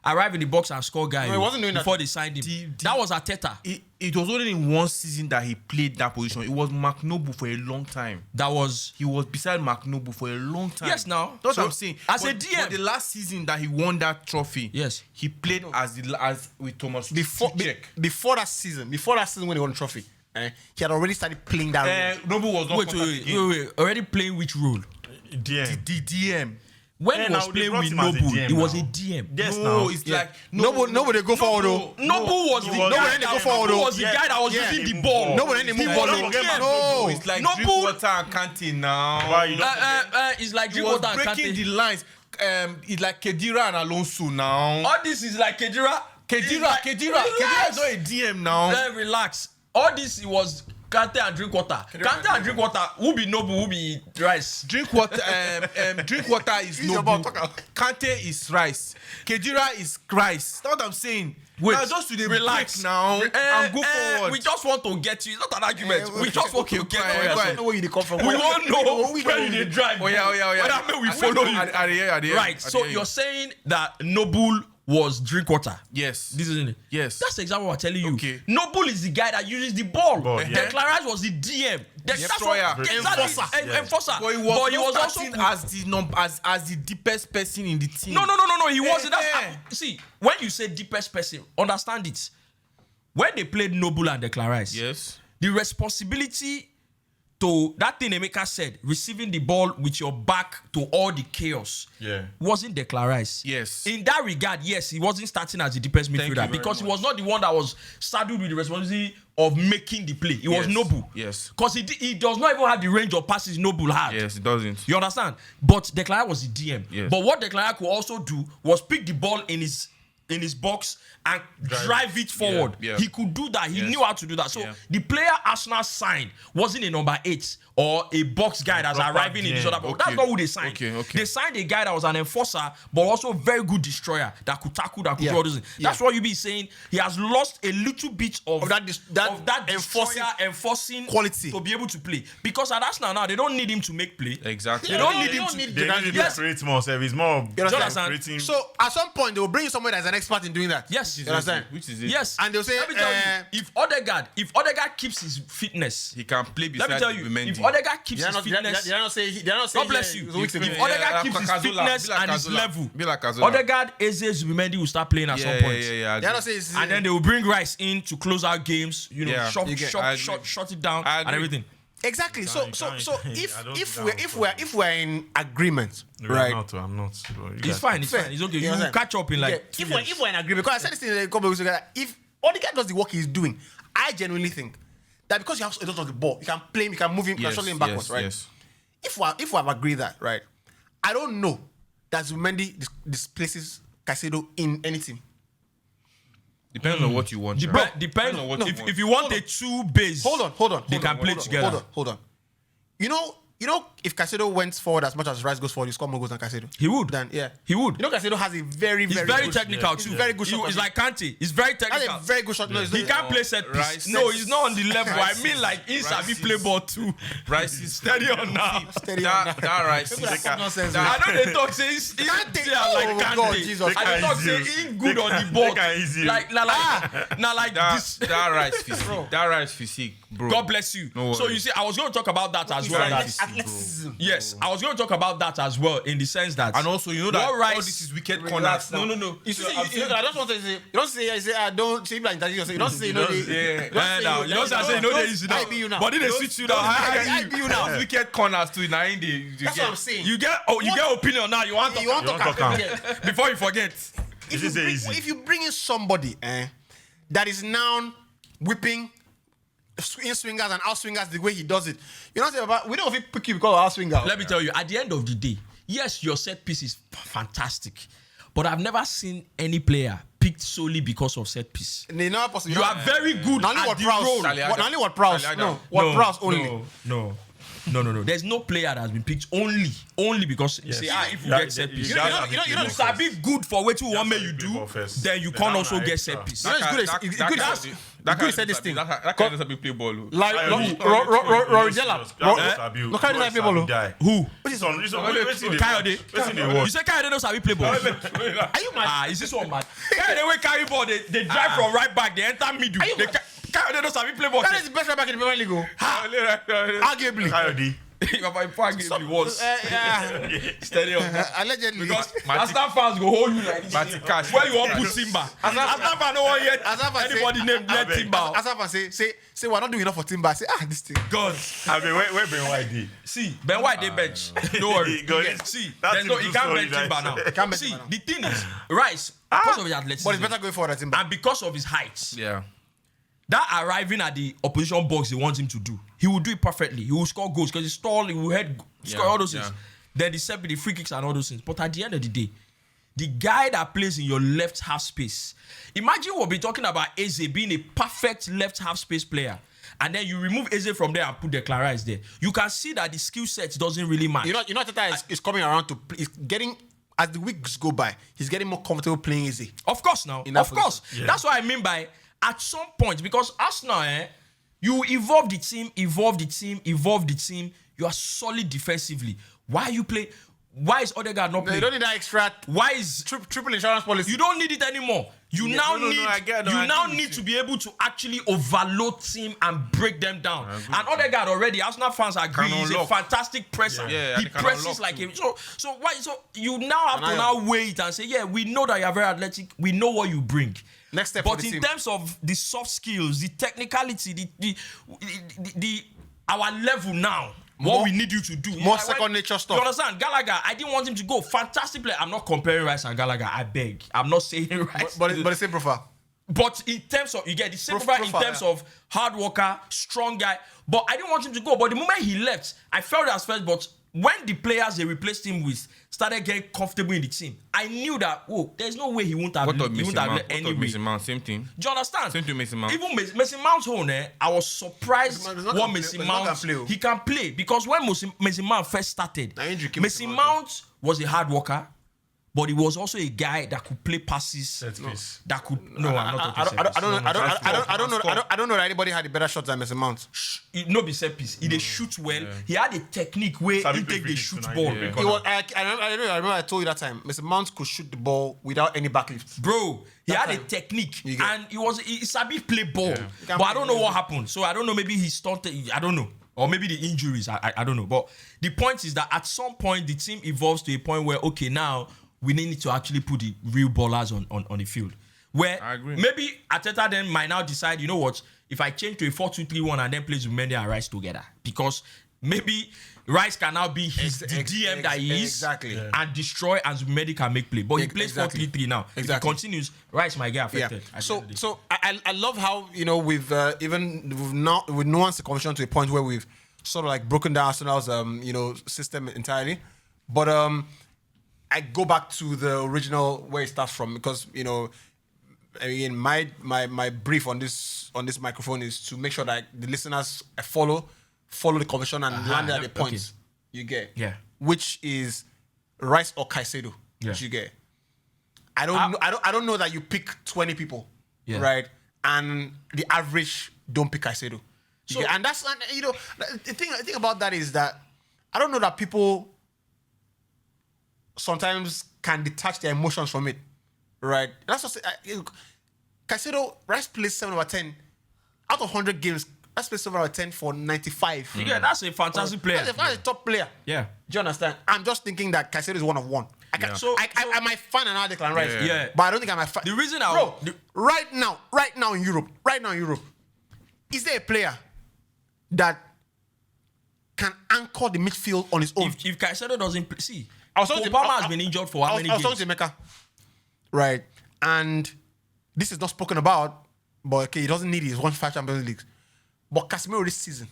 A: arrive in the box and score guy.
B: No, he wasn't doing
A: before they signed him. That was Arteta.
H: It was only in one season that he played that position. It was Mark Noble for a long time.
A: He
H: was beside Mark Noble for a long time.
A: Yes, now
H: that's what I'm saying.
A: As a DM,
H: but the last season that he won that trophy,
A: yes,
H: he played as with Thomas
B: before that season when he won the trophy. He had already started playing that role.
H: Noble was not
A: wait, already playing which role?
I: DM.
H: The DM.
A: When he
I: now
A: was
I: they
A: playing
I: brought
A: with
I: him as a
A: Noble,
I: DM
A: it was a
I: now.
A: DM.
I: Yes,
H: No,
I: now.
H: it's
B: Yeah.
H: like
B: Nobody go forward though.
A: Noble was the
I: was-
A: guy
B: Nobody
A: that
B: go forward,
A: was the
I: yeah.
A: guy that was
B: Yeah.
A: using the ball.
B: Nobody any
A: He
B: move
A: was
B: on.
A: a DM.
B: No.
H: It's like
A: Noble-
H: Drinkwater and Kante now.
I: Why you don't
A: It's like
H: He was
A: Drinkwater and
H: breaking the
A: Kante.
H: lines. It's like Khedira and Alonso now.
A: All this is like Khedira.
H: Khedira is not a DM now.
A: Relax. All this it was Kante and Drinkwater. Kante and Drinkwater. Who be Noble? Who be Rice?
H: Drinkwater is Noble. Kante is Rice. Khedira is Rice. That's what I'm saying.
A: Wait,
H: now just to the
A: relax
H: break now and go forward.
A: We just want to get you. It's not an argument. We just want to get
H: go ahead.
B: know where you come from.
A: We won't know where you dey drive.
H: Oh yeah.
A: But I mean, we follow you. Right.
H: At
A: So
H: the end.
A: you're saying that Noble was Drinkwater.
H: Yes.
A: This isn't it.
H: Yes.
A: That's exactly what I'm telling you.
H: Okay.
A: Noble is the guy that uses the ball.
I: Ball, yeah.
A: Declan Rice was the DM. That's
H: Destroyer.
A: what, exactly.
H: Enforcer.
A: Enforcer.
H: But he was
A: also
H: starting as the deepest person in the team.
A: No. He wasn't. See, when you say deepest person, understand it. When they played Noble and Declan Rice,
H: Yes.
A: the responsibility to that thing Emeka said, receiving the ball with your back to all the chaos, wasn't Declan Rice.
H: Yes.
A: In that regard, yes, he wasn't starting as the deepest midfielder because he was not the one that was saddled with the responsibility of making the play. It was Noble.
H: Yes.
A: Because he does not even have the range of passes Noble had.
H: Yes, it doesn't.
A: You understand? But Declan Rice was the DM.
H: Yes.
A: But what Declan Rice could also do was pick the ball in his box and drive it forward.
H: Yeah.
A: He could do that. He knew how to do that. So
H: Yeah.
A: the player Arsenal signed wasn't a number 8 or a box guy that's
I: proper
A: arriving in this
I: DM.
A: other box.
H: Okay.
A: That's not who they signed.
H: Okay.
A: They signed a guy that was an enforcer, but also a very good destroyer that could tackle, that could do all those things. That's what you be saying. He has lost a little bit of that enforcing
B: quality
A: to be able to play. Because at Arsenal now, they don't need him to make play.
H: Exactly.
A: They don't need him to.
I: They need to create more service, more creating.
B: So at some point they will bring you somebody that's an expert in doing that.
A: Yes.
B: You understand?
H: Which is it?
A: Yes.
B: And they'll say,
A: let me tell you, if Odegaard keeps his fitness,
H: He can play beside
A: let me tell you,
H: Mendy.
A: if Odegaard keeps his fitness,
B: They don't say.
A: God bless you. If
H: Yeah,
A: Odegaard keeps his
H: Kazola,
A: fitness
H: be like
A: and his
H: Kazola,
A: level,
H: be like Kazola.
A: Odegaard, Eze, Zubimendi will start playing at some point.
H: Yeah.
B: They don't say.
A: And then they will bring Rice in to close out games,
H: Yeah.
A: shut it down
H: I
A: and
H: agree.
A: everything.
B: Exactly. So
I: I
B: if we're in agreement,
I: Right.
B: right?
I: I'm not.
A: It's fine. It's fine. It's okay.
B: You
A: You will
B: understand?
A: catch up in like.
B: If we're in agreement, because I said this thing a couple of weeks ago, that if Odegaard does the work he's doing, I genuinely think that because he has a lot of the ball, you can play him, you can move him, you can shuttle him backwards, right?
H: Yes.
B: If we have agreed that, right, I don't know that Zubimendi displaces Caicedo in any team.
H: Depends on what you want.
A: Depends on what. If you want a 2 base,
B: Hold on.
A: they can play together.
B: Hold on. You know, if Caicedo went forward as much as Rice goes forward, you score more goals than Caicedo.
A: He would.
B: Then
A: He would.
B: You know, Caicedo has a very
A: He's
B: good
A: very technical too.
B: He's very good shot.
A: He's like Kante. He's very
B: That's
A: technical.
B: a very good shot. No,
A: He can't play set piece.
H: Rice
A: No,
H: is-
A: he's not on the level. I
H: Rice
A: mean,
H: is-
A: like he's
H: Rice
A: Sabi
H: is-
A: play ball too.
H: Rice is
A: Steady on now.
B: steady on
H: that
B: that.
H: Rice
B: People
H: is
B: that nonsense.
A: I know they talk say he's
B: Kante.
A: yeah, like
B: Oh,
A: Kante.
B: God, Jesus.
A: I they talk say he good on the ball. Like this.
H: that Rice physique, bro.
A: God bless you.
H: No
A: So
H: worries.
A: you see, I was going to talk about that as
B: He's
A: well.
B: like
A: that-
B: athleticism.
A: Yes, I was going to talk about that as well in the sense that
H: And also, you know that
A: What Rice-
H: all this is wicked
B: Relax
H: corners.
B: now.
H: No.
B: You see, I just want to say, you don't say I don't say like that. You don't say no.
A: you don't say no, they easy now.
B: I be you now.
A: But then they switch you down.
B: I be you now.
H: Those wicked corners too. Now in the
B: That's what I'm saying.
A: You get opinion now. You want to
B: You want to
I: want to
B: talk
I: talk.
A: before you forget.
B: If you bring in somebody that is now whipping in swingers and out swingers the way he does it, you know what I'm saying? We don't pick you because of out swinger.
A: Let me tell you, at the end of the day, yes, your set piece is fantastic, but I've never seen any player picked solely because of set piece.
B: They never possible.
A: You are very good
B: Not only
A: at
B: what
A: the
B: Prowse.
A: role.
B: Not only what Prowse. No, what Prowse only.
A: No. There's no player that has been picked only because you say, if you get set piece.
B: You know,
A: You can be good for what you want me you do, then you can't also get set piece.
B: You know, it's good. That guy said this thing.
H: That guy doesn't play ball.
B: Like Rory Jella. No, Kayode doesn't play ball.
A: Who?
I: Kayode.
A: You say Kayode knows how we play ball.
B: Are you mad?
A: Is this one mad? Kayode wey carry ball, they drive from right back, they enter middle. Kayode knows how we play ball.
B: That is the best right back in the Premier League. Arguably.
I: Kayode.
A: Stadium.
B: Allegedly.
A: Because Arsenal fans go hold you like this. Where you want put Timber? Arsenal fans don't want yet anybody named Timber.
B: Arsenal fans say we're not doing enough for Timber. Say this thing.
A: God.
I: I mean, where Ben White did?
A: See, Ben White they bench. Don't worry. See, there's no he can't bench Timber now. See, the thing is, Rice because of his athleticism,
B: but it's better going forward at Timber.
A: and because of his height.
H: Yeah.
A: That arriving at the opposition box they want him to do, he will do it perfectly. He will score goals because he's tall, he will score all those things. Then the free kicks and all those things. But at the end of the day, the guy that plays in your left half space, imagine we'll be talking about Eze being a perfect left half space player. And then you remove Eze from there and put Declan Rice there. You can see that the skill set doesn't really match.
B: You know Tata is coming around to play. He's getting, as the weeks go by, he's getting more comfortable playing Eze.
A: Of course now. Of course. Yeah. That's what I mean by at some point, because Arsenal, you evolve the team, you are solid defensively. Why you play? Why is Odegaard not playing?
B: You don't need that extra.
A: Why is
B: triple insurance policy?
A: You don't need it anymore. You now need to be able to actually overload team and break them down. And Odegaard already, Arsenal fans agree, he's a fantastic presser. He presses like him. So you now have to now wait and say, yeah, we know that you are very athletic. We know what you bring.
B: Next step.
A: But in terms of the soft skills, the technicality, the our level now, what we need you to do.
B: More second nature stuff.
A: You understand? Gallagher, I didn't want him to go. Fantastic player. I'm not comparing Rice and Gallagher. I beg. I'm not saying Rice.
B: But the same profile.
A: But in terms of, you get the same profile in terms of hard worker, strong guy. But I didn't want him to go. But the moment he left, I felt as first. But when the players they replaced him with started getting comfortable in the team, I knew that, there's no way he won't have
H: Mason Mount, same thing.
A: Do you understand?
H: Same thing Mason Mount.
A: Even Mason Mount's own, I was surprised what Mason Mount he can play. Because when Mason Mount first started, Mason Mount was a hard worker, but he was also a guy that could play passes. That could I'm not talking
B: I don't know that anybody had a better shot than Mason Mount.
A: No be set piece. He shoot well. He had a technique where he take the shoot ball.
B: I remember I told you that time. Mason Mount could shoot the ball without any backlift.
A: Bro, he had a technique and he sabi play ball. But I don't know what happened. So I don't know. Maybe he started. I don't know. Or maybe the injuries. I don't know. But the point is that at some point the team evolves to a point where now we need to actually put the real ballers on the field. Where maybe Arteta then might now decide, you know what, if I change to a 4-2-3-1 and then play Zubimendi and Rice together. Because maybe Rice can now be the DM that he is and destroy, and Zubimendi can make play. But he plays 4-3-3 now. If he continues, Rice might get affected.
B: Yeah. So I love how, we've nuanced the conversation to a point where we've sort of like broken down Arsenal's system entirely. But I go back to the original where it starts from, because again, my brief on this microphone is to make sure that the listeners follow the conversation and land at the points you get.
A: Yeah.
B: Which is Rice or Caicedo. Which you get. I don't know that you pick 20 people, right? And the average don't pick Caicedo. And that's the thing about that is that I don't know that people sometimes can detach their emotions from it, right? That's what Caicedo, Rice plays 7 over 10 out of 100 games. Rice plays 7 over 10 for 95.
A: Yeah, that's a fantastic player.
B: That's a top player.
A: Yeah,
B: do you understand? I'm just thinking that Caicedo is one of one. I might find another Declan Rice, but I don't think I might find.
A: The reason
B: right now in Europe, is there a player that can anchor the midfield on his own?
A: If Caicedo doesn't see. Obama has been injured for how many games?
B: I was talking to Mecca, right? And this is not spoken about, but he doesn't need it. He's won 5 Champions Leagues. But Casemiro this season,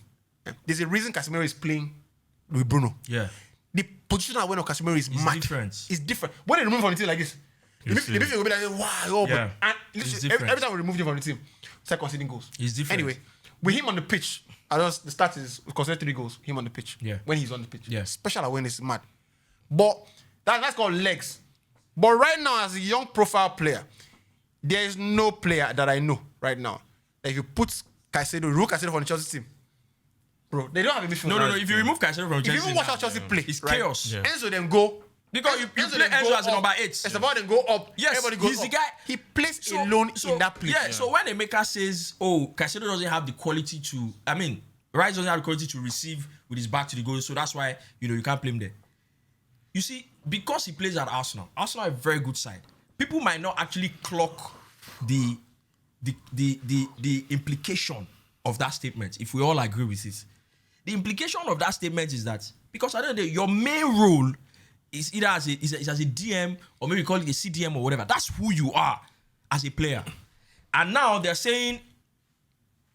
B: there's a reason Casemiro is playing with Bruno.
A: Yeah.
B: The position I went on Casemiro is mad. It's different. When they remove from the team like this, the midfield will be like, wow. And every time we remove him from the team, start conceding goals.
A: It's different.
B: Anyway, with him on the pitch, the start is conceded 3 goals, him on the pitch. Yeah. When he's on the pitch.
A: Yeah.
B: Special awareness is mad. But that's called legs. But right now, as a young profile player, there is no player that I know right now that if you put remove Caicedo from the Chelsea team, bro, they don't have a midfield.
A: No. If you remove Caicedo from Chelsea,
B: if you even watch how Chelsea play,
A: it's chaos.
B: Yeah. Enzo then go.
A: Because you play Enzo as a number 8.
B: It's about them go up.
A: Yes,
B: everybody goes
A: he's
B: up.
A: the guy.
B: He plays alone in that place.
A: Yeah, so when Emeka says, Caicedo doesn't have the quality to, Rice doesn't have the quality to receive with his back to the goal, so that's why you can't play him there. You see, because he plays at Arsenal are a very good side. People might not actually clock the implication of that statement, if we all agree with it. The implication of that statement is that because at the end of the day, your main role is either as a DM or maybe call it a CDM or whatever. That's who you are as a player. And now they're saying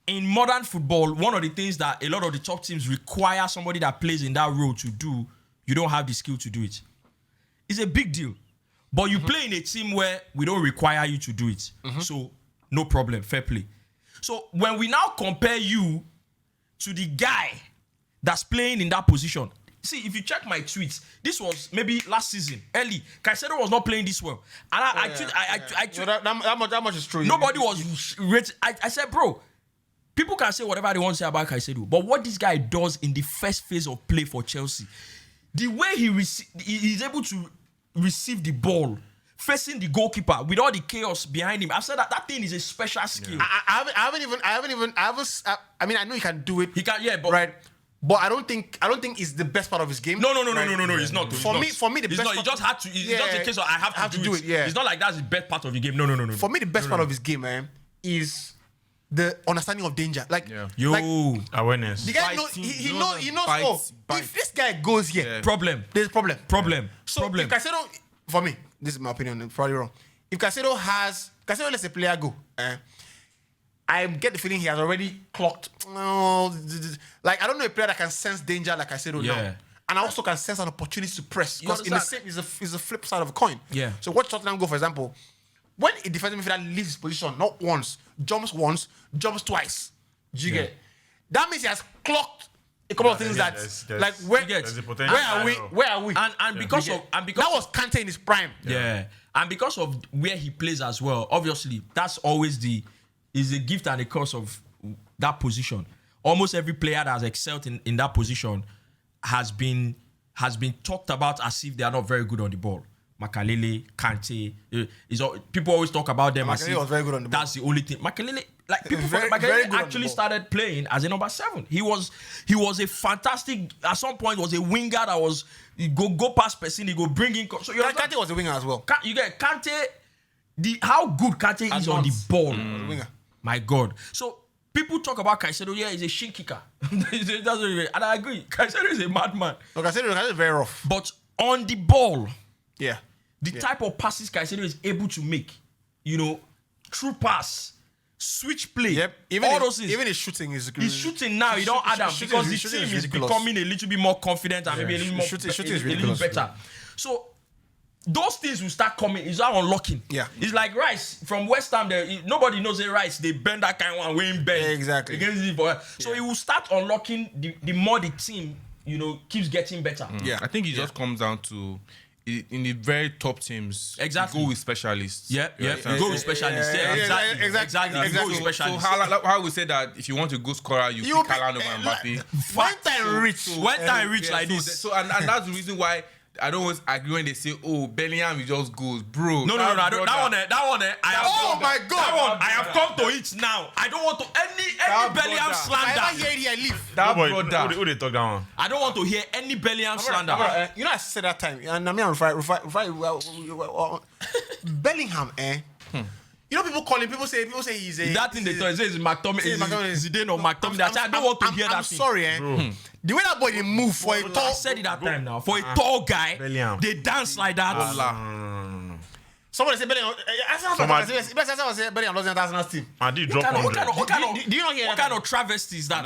A: in modern football, one of the things that a lot of the top teams require somebody that plays in that role to do, you don't have the skill to do it. It's a big deal. But you play in a team where we don't require you to do it. So no problem, fair play. So when we now compare you to the guy that's playing in that position, see, if you check my tweets, this was maybe last season, early. Caicedo was not playing this well. And
B: that much is true.
A: Nobody was rated. I said, bro, people can say whatever they want to say about Caicedo, but what this guy does in the first phase of play for Chelsea, the way he's able to receive the ball, facing the goalkeeper with all the chaos behind him. I've said that thing is a special skill.
B: I mean, I know he can do it.
A: He can, yeah, but
B: right. But I don't think it's the best part of his game.
A: No. It's not.
B: For me, the best part.
A: He just had to. It's just a case of I have to do it. Yeah. It's not like that's the best part of the game. No.
B: For me, the best part of his game, man, is the understanding of danger.
I: Awareness.
B: The guy knows. He knows. If this guy goes here, there's problem. So if Caicedo, for me, this is my opinion, I'm probably wrong. If Caicedo lets a player go, I get the feeling he has already clocked. Like, I don't know a player that can sense danger like Caicedo now. And I also can sense an opportunity to press. Because in the same is a flip side of a coin.
A: Yeah.
B: So watch Tottenham go, for example. When a defensive midfielder leaves his position, not once, jumps twice. Do you get? That means he has clocked a couple of things where are we? And because that was Kante in his prime.
A: Yeah. And because of where he plays as well, obviously, that's always is a gift and a curse of that position. Almost every player that has excelled in that position has been talked about as if they are not very good on the ball. Makalele, Kante, people always talk about them as if
B: was very good on the ball.
A: That's the only thing. Makalele, like people, Makalele actually started playing as a number 7. He was a fantastic. At some point, was a winger that was go past person, he go bring in. So
B: Kante was a winger as well.
A: You get Kante. How good Kante is on the ball.
B: Winger.
A: My God. So people talk about Caicedo. Yeah, he's a shin kicker. And I agree. Caicedo is a madman.
B: No, Caicedo is very rough.
A: But on the ball,
B: the
A: type of passes Caicedo is able to make, true pass, switch play, all those things.
B: Even his shooting is.
A: His shooting now, you don't add up because the team is becoming a little bit more confident and maybe a little more a little better. So those things will start coming. It's all unlocking.
B: Yeah.
A: It's like Rice from West Ham. Nobody knows a Rice. They bend that kind of one, Wayne bend.
B: Exactly.
A: Against Liverpool. So it will start unlocking the more the team, keeps getting better.
H: Yeah. I think it just comes down to in the very top teams.
A: Exactly.
H: Go with specialists.
A: Yeah. Go with specialists. Exactly. Go with specialists.
H: So how we say that if you want a goal scorer, you pick Halan over Mbappe.
B: When time reach
A: like this.
H: So and that's the reason why I don't always agree when they say, "Oh, Bellingham he just goes, bro."
A: No. That one.
B: Oh my God!
A: That one I have come to it now. I don't want to any Bellingham slander.
B: I hear it, I leave.
H: That brother.
I: Who they talk that one?
A: I don't want to hear any Bellingham slander.
B: I said that time, and I'm here on Bellingham, people call him. People say he's a.
A: That thing they talk is McTominay. Zidane or McTominay. I don't want to hear that.
B: I'm sorry, the way that boy they move for a tall.
A: I said it that time now. For a tall guy, they dance like that.
I: No.
B: Somebody say Bellingham. Bellingham lost the Arsenal team.
I: I did drop on.
B: Do you not hear
A: what kind of travesty is that?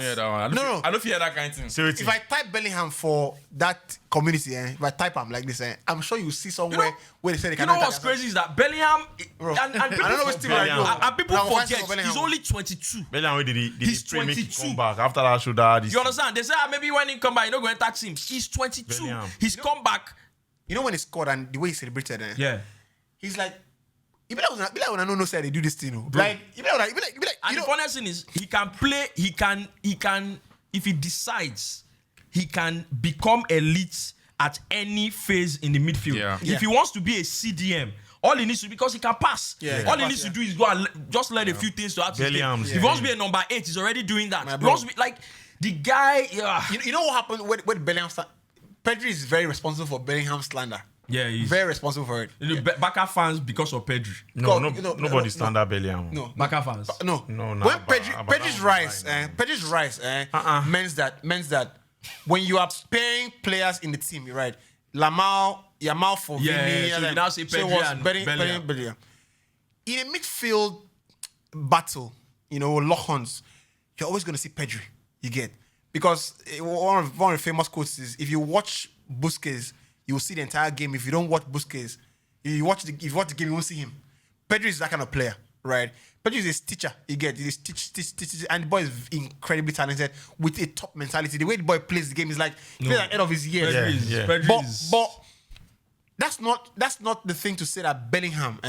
B: No.
H: I don't hear that kind of thing.
I: Seriously.
B: If I type Bellingham for that community, if I type him like this, I'm sure you see somewhere where they say they can.
A: What's crazy is that Bellingham and people
B: I don't know which team I know.
A: And people forget he's only 22.
I: Bellingham did he
A: 22.
I: Come back after that shoulder.
A: You understand? They say maybe when he come back, you're not going to tax him. He's 22.
I: Bellingham.
A: He's come back.
B: When he scored and the way he celebrated, he's like, you be like when I know say they do this thing, like you be like.
A: And the funniest thing is he can play. He can. If he decides, he can become elite at any phase in the midfield.
H: Yeah.
A: If he wants to be a CDM, all he needs to because he can pass. All he needs to do is go and just learn a few things to actually. If he wants to be a number 8, he's already doing that. He wants to be like. The guy, yeah.
B: You know what happened with Bellingham? Pedri is very responsible for Bellingham slander.
A: Yeah, he's
B: Very responsible for it.
A: You know, Barca fans because of Pedri.
I: Nobody stand up Bellingham.
B: No.
A: Barca fans.
B: No. When Pedri's rise means that when you are pairing players in the team, you're right. Yamal for Vini.
A: So you now say Pedri and Bellingham.
B: In a midfield battle, lock-ons, you're always going to see Pedri. You get, because one of the famous quotes is, if you watch Busquets, you will see the entire game. If you don't watch Busquets, if you watch the game, you won't see him. Pedri is that kind of player, right? Pedri is a teacher. You get, he's teach, and the boy is incredibly talented with a top mentality. The way the boy plays the game is like he's at the end of his years. But that's not the thing to say that Bellingham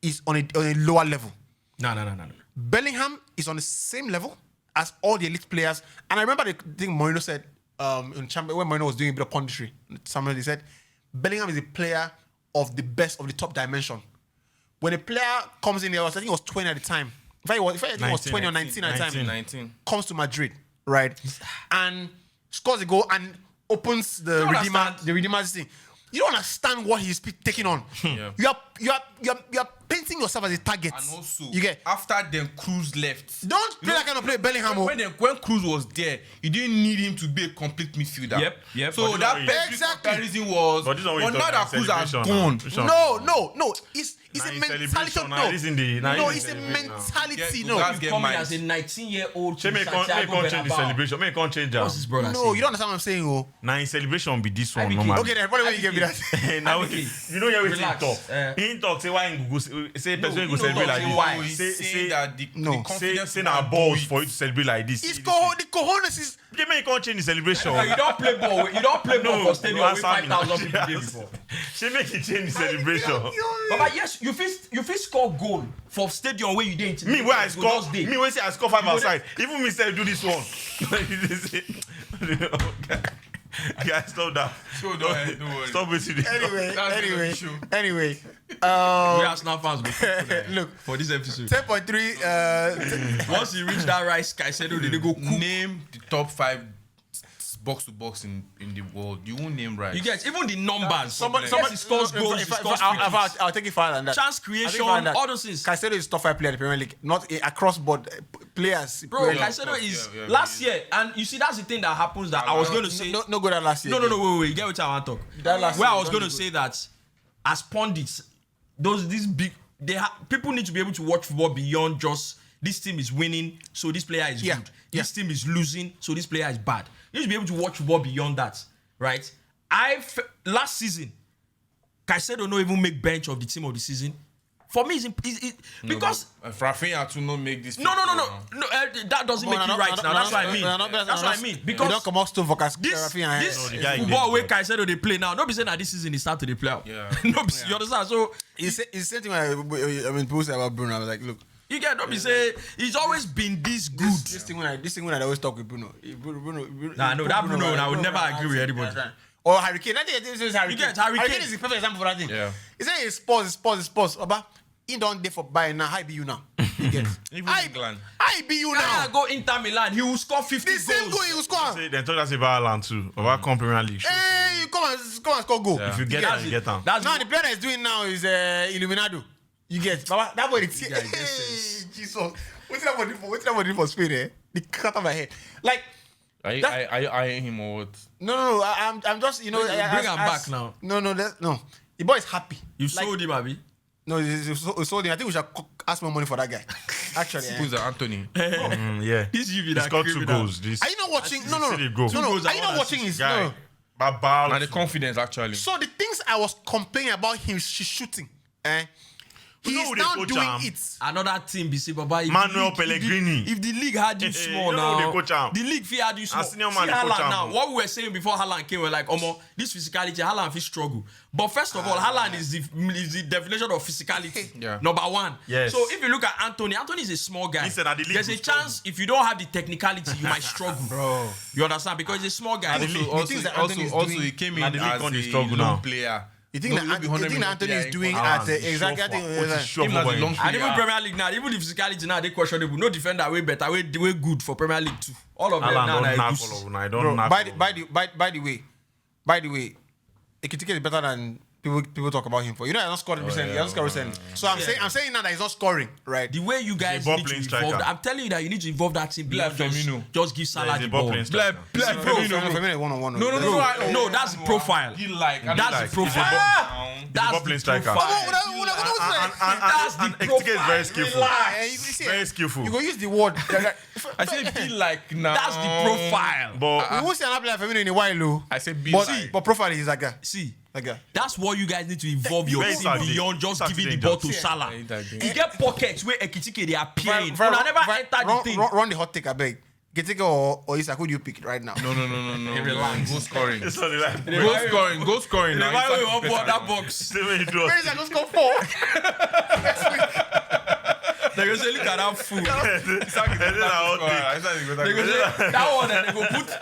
B: is on a lower level.
A: No.
B: Bellingham is on the same level as all the elite players. And I remember the thing Mourinho said in Champions, when Mourinho was doing a bit of punditry. Somebody said, Bellingham is a player of the best of the top dimension. When a player comes in there, I think it was 20 at the time. In fact, I think it was 20 or 19 at the time.
H: 19.
B: Comes to Madrid, right? And scores a goal and opens the Redeemer's thing. You don't understand what he's taking on.
H: Yeah.
B: You're painting yourself as a target.
H: And also,
B: you get,
H: after then Cruz left.
B: Don't play that kind of play, Bellingham.
H: When Cruz was there, you didn't need him to be a complete midfielder.
A: Yep.
H: So that comparison was. But now that Cruz has gone.
B: No. It's a mentality. No, it's a mentality. No,
A: he's coming as a 19-year-old.
I: May can't change the celebration. May can't change that.
A: What's his brother?
B: No, you don't understand what I'm saying. Oh,
I: now in celebration be this one.
B: Okay, then what way you give me that?
I: Now you know you're waiting talk. In talk say why in go say person go celebrate like this. Say that the confidence. Say now balls for you to celebrate like this.
B: It's the cojones is.
I: You can't change the celebration.
A: You don't play ball. You don't play ball for stadium with 5,000 people there before.
I: She make it change the celebration.
A: But yes, you fit score goal for stadium where you didn't.
I: Me where I score. Me where say I score 5 outside. Even me say do this one. Guys, stop that. Stop wasting it.
B: Anyway.
A: We Arsenal fans
B: look
A: for this episode.
B: 10.3.
A: Once you reach that right, Caicedo, they go cook.
H: Name the top 5 box to box in the world. You won't name right.
A: You get even the numbers. Somebody scores goals.
B: I'll take it farther than that.
A: Chance creation, all those things.
B: Caicedo is top 5 player in the Premier League, not across board players.
A: Bro, Caicedo is last year, and you see that's the thing that happens that I was going to say.
B: No good at last year.
A: No, wait. You get what I want to talk. Where I was going to say that as pundits, people need to be able to watch football beyond just this team is winning, so this player is good. This team is losing, so this player is bad. You need to be able to watch football beyond that, right? Last season, Caicedo don't even make bench of the team of the season. For me, because
H: Rafinha to not make this.
A: No. That doesn't make it right now. That's what I mean. That's what I mean. Because
B: you don't come out to focus.
A: This football where Caicedo they play now. Don't be saying that this season he start to play out.
H: Yeah.
A: You understand? So
B: it's the same thing. I mean, people say about Bruno. I was like, look.
A: You get, don't be say he's always been this good.
B: This thing when I always talk with Bruno. Bruno
A: I would never agree with anybody.
B: Or Harry Kane. I think this is Harry Kane.
A: Harry Kane
B: is the perfect example for that thing.
H: Yeah.
B: He said it's Spurs. About he don't there for Bayern now. I be you now. You get.
H: Even England.
B: I be you now.
A: Go Inter Milan. He will score 50 goals.
B: The same goal he will score.
I: Then talk us about Haaland too. About Premier League.
B: Hey, you come and score goal.
I: If you get that, you get that.
B: Now the player that is doing now is Illuminado. You get, Baba, that boy, Jesus. What's that for Spain, eh? The cut of my head. Like,
H: I him or what?
B: No. I'm just,
A: bring him back now.
B: No. The boy is happy.
A: You sold him, Abi?
B: No, you sold him. I think we should ask more money for that guy. Actually,
H: who's Anthony?
I: Yeah.
A: This
I: he scored 2 goals.
B: Are you not watching? No. Are you not watching his
I: guy?
H: And the confidence actually.
B: So the things I was complaining about him, she's shooting, he's now doing it.
A: Another team, BC Baba.
I: Manuel Pellegrini.
A: If the league had you small now, the league fee had you small. See Haaland now. What we were saying before Haaland came, we're like, this physicality, Haaland will struggle. But first of all, Haaland is the definition of physicality. Number 1.
I: Yes.
A: So if you look at Anthony is a small guy.
I: Listen,
A: there's a chance if you don't have the technicality, you might struggle.
B: Bro.
A: You understand? Because he's a small guy.
H: Also, he came in as a young player.
B: You think
H: No,
B: that
H: it'll be 100 million
B: Anthony is
H: player
B: doing
H: equal.
B: at exactly? I think
H: Him as a long
A: And even
H: player.
A: Premier League now, even if physicality now they questionable, no defender way better, way good for Premier League too. All of them
I: Haaland
A: now.
I: don't
A: Like,
I: knock
A: goose.
I: all over. I don't
B: Bro,
I: knock
B: by
I: all over.
B: the way, Ekitike is better than people talk about him for. You know, he hasn't scored recently. He hasn't scored recently. So I'm saying now that he's not scoring, right?
A: The way you guys
I: ball
A: need to
I: playing
A: involve,
I: striker.
A: I'm telling you that you need to involve that team beyond
H: Like Firmino.
A: just give Salah
I: he's
A: the
I: a ball
A: ball.
I: playing striker.
H: Black Firmino.
B: One-on-one.
H: No,
A: No, that's the profile.
H: He like. I
A: That's
H: like.
A: the profile.
I: He's a
A: That's
I: ball
A: the
I: playing striker.
A: profile. That's the
I: And Ekitike is very
A: profile.
I: skillful. Very skillful.
B: You go use the word.
H: I said be like now.
A: That's the profile.
I: But
B: We won't see another player for in a while, though.
H: I said be
B: But
H: like.
B: but profile is that guy.
A: See,
B: That guy.
A: that's what you guys need to involve your
I: Very
A: team
I: Saturday.
A: beyond just
I: Saturday
A: giving the ball to
I: dangerous.
A: Salah.
H: Yeah,
A: You get pockets where Ekitike they appear in. When I never enter the thing.
B: Run the hot take, I beg. Ekitike or Isak, who do you pick right now?
H: No. Goal scoring.
I: it's not like
H: Goal scoring. Now.
A: Why we
H: Isak
A: up
H: is
A: on
H: better
A: that
H: than-
A: box?
I: Still when he draws.
B: Where Isak go score 4?
A: They go say, look at that fool.
H: Isak is better than scorer. Isak is better
A: They go
H: than-
A: say, that one there,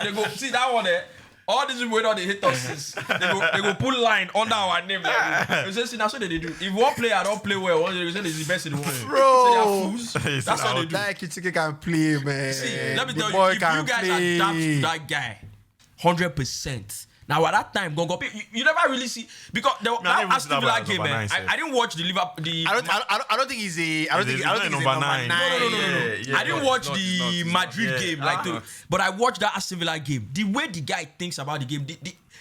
A: they go see that one there. All these people don't they hate us since. They go put line under our name. Like, they say, see, that's what they do. If one player don't play well, one they say he's the best in the world.
B: Bro.
A: Say they are fools. That's what they do.
B: That Ekitike can play, man.
A: See, let me
B: The
A: tell you,
B: boy
A: if you
B: can
A: guys
B: play.
A: adapt to that guy, 100%. Now at that time, you never really see because
I: I didn't
A: that
I: even see
A: Aston
I: that
A: Villa
I: as
A: game,
I: number
A: man.
I: nine,
A: I didn't watch the Liverpool.
B: I don't think he's a. I don't think he's a number 9.
A: No.
I: Yeah,
A: I didn't
H: it's
A: watch
H: not,
A: the
H: it's not.
A: Madrid
I: Yeah.
A: game, like, but I watched that Aston Villa game. The way the guy thinks about the game,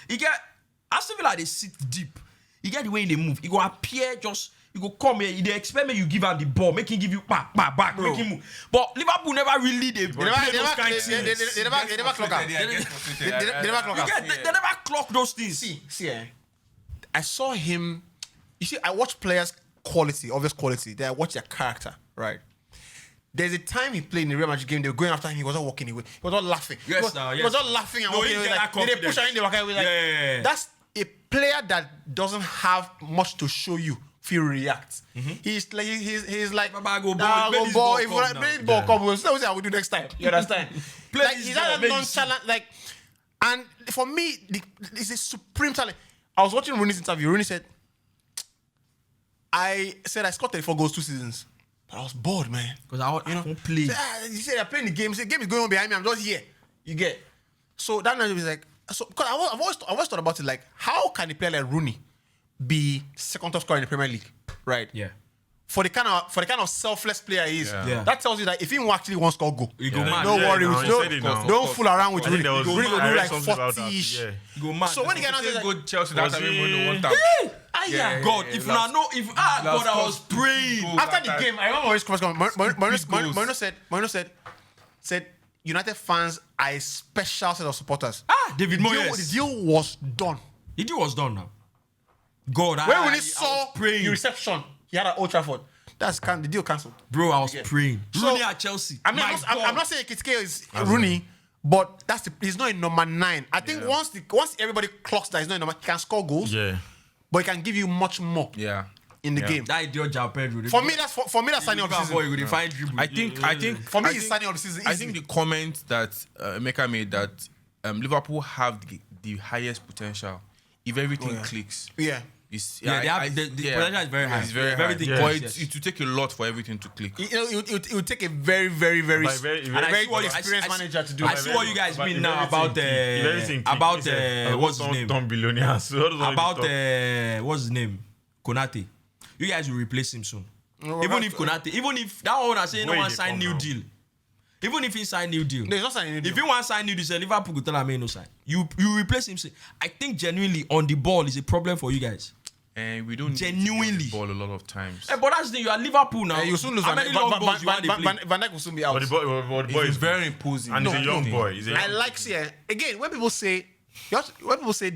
A: he get Aston Villa they sit deep. You get the way they move. He go appear just. You go come here. They expect me you give him the ball, make him give you back, make him move. But Liverpool never really they play those kind of things.
B: They never clock out. They never clock out.
A: They never clock those things.
B: See, I saw him. You see, I watch players' quality, obvious quality. Then I watch their character, right? There's a time he played in the Real Madrid game. They were going after him. He was not walking away. He was not laughing.
A: Yes,
B: He was not laughing and
A: No,
B: walking
A: he
B: away.
A: get
B: Like,
A: that
B: they push him in the walk away. Like,
A: Yeah.
B: That's a player that doesn't have much to show you. If you react, he's like,
A: Baba, go ball.
B: nah,
A: Make
B: go
A: this
B: ball.
A: ball
B: If
A: come
B: you like,
A: now.
B: make this ball come, we'll see what I will do next time. You understand?
A: Play
B: Like,
A: this
B: he's
A: ball,
B: not
A: make you
B: nonchalant. Like, and for me, it's a supreme talent. I was watching Rooney's interview. Rooney said, I scored 34 goals 2 seasons. But I was bored, man.
A: Because I don't play.
B: He said, I'm playing the game. He said, the game is going on behind me. I'm just here. You get. So that night was like, because I've always thought about it, like, how can a player like Rooney be second top scorer in the Premier League, right?
A: Yeah.
B: For the kind of selfless player he is,
A: Yeah.
B: that tells you that if he actually wants to go,
A: You go mad.
B: no
I: Yeah,
B: worry,
I: now,
B: with
I: you said it now.
B: don't fool around with
I: I
B: Rooney.
I: think there was-
B: Rooney will
I: I
B: do
I: read
B: like
I: something about that,
B: 40-ish.
I: yeah.
A: You go mad.
B: So when the guy now says,
H: Go
B: like,
H: Chelsea that
I: Was
H: time
I: he-
H: when one time.
A: Yeah, God, if you know, God, I was praying.
B: after the game, I remember his first comment. Mourinho said United fans are a special set of supporters.
A: David
B: The
A: Moyes.
B: deal was done.
A: The deal was done now. God,
B: When
A: I
B: Rooney
A: was
B: saw
A: praying.
B: the reception he had at Old Trafford, the deal cancelled.
A: Bro, I was
B: Yeah.
A: praying.
B: So,
A: Rooney at Chelsea.
B: I'm not saying Ekitike is Rooney, but he's not a number 9. I think once everybody clocks that he's not a number, he can score goals,
I: Yeah.
B: but he can give you much more
H: Yeah.
B: in the game.
A: That idiot João Pedro.
B: For me, that's signing of the season.
A: You find dribble.
H: I think
B: For me,
H: I
B: it's
H: think-
B: signing of the season.
H: I think the comment that Emeka made that Liverpool have the highest potential if everything clicks.
B: Yeah.
H: It's,
A: Yeah, the potential is very high.
H: It's very
A: If
H: high.
A: everything
H: But
A: clicks,
H: it will take a lot for everything to click.
B: It would take a very, very, very,
I: But very-
A: And I
B: very
A: see what
B: good experienced manager to do
A: I
B: it.
A: see what you guys
I: But
A: mean
I: if
A: now about
I: everything click,
A: about
I: he said,
A: what's his name?
I: Tom billionaires. So what does all
A: About
I: this talk?
A: what's his name? Konate. You guys will replace him soon.
B: No,
A: Even
B: that's-
A: if Konate, even if that one I say no
I: Where
A: one
I: he
A: sign
I: come
A: new
I: now?
A: deal. Even if he sign new deal.
B: No, he's not signing a new
A: If
B: deal.
A: he want sign new deal, say Liverpool could tell him no sign. You replace him. Say, I think genuinely on the ball is a problem for you guys.
H: And we don't
A: Genuinely.
H: need to ball a lot of times.
A: Hey, but that's the thing. You are Liverpool now.
B: You soon lose.
A: How many long balls you want to play?
B: Van Dijk will soon be out.
I: But the boy
H: It's
I: is
H: very imposing.
I: and he's a young
H: No,
I: boy. He's a
B: I
I: young
B: like again when people say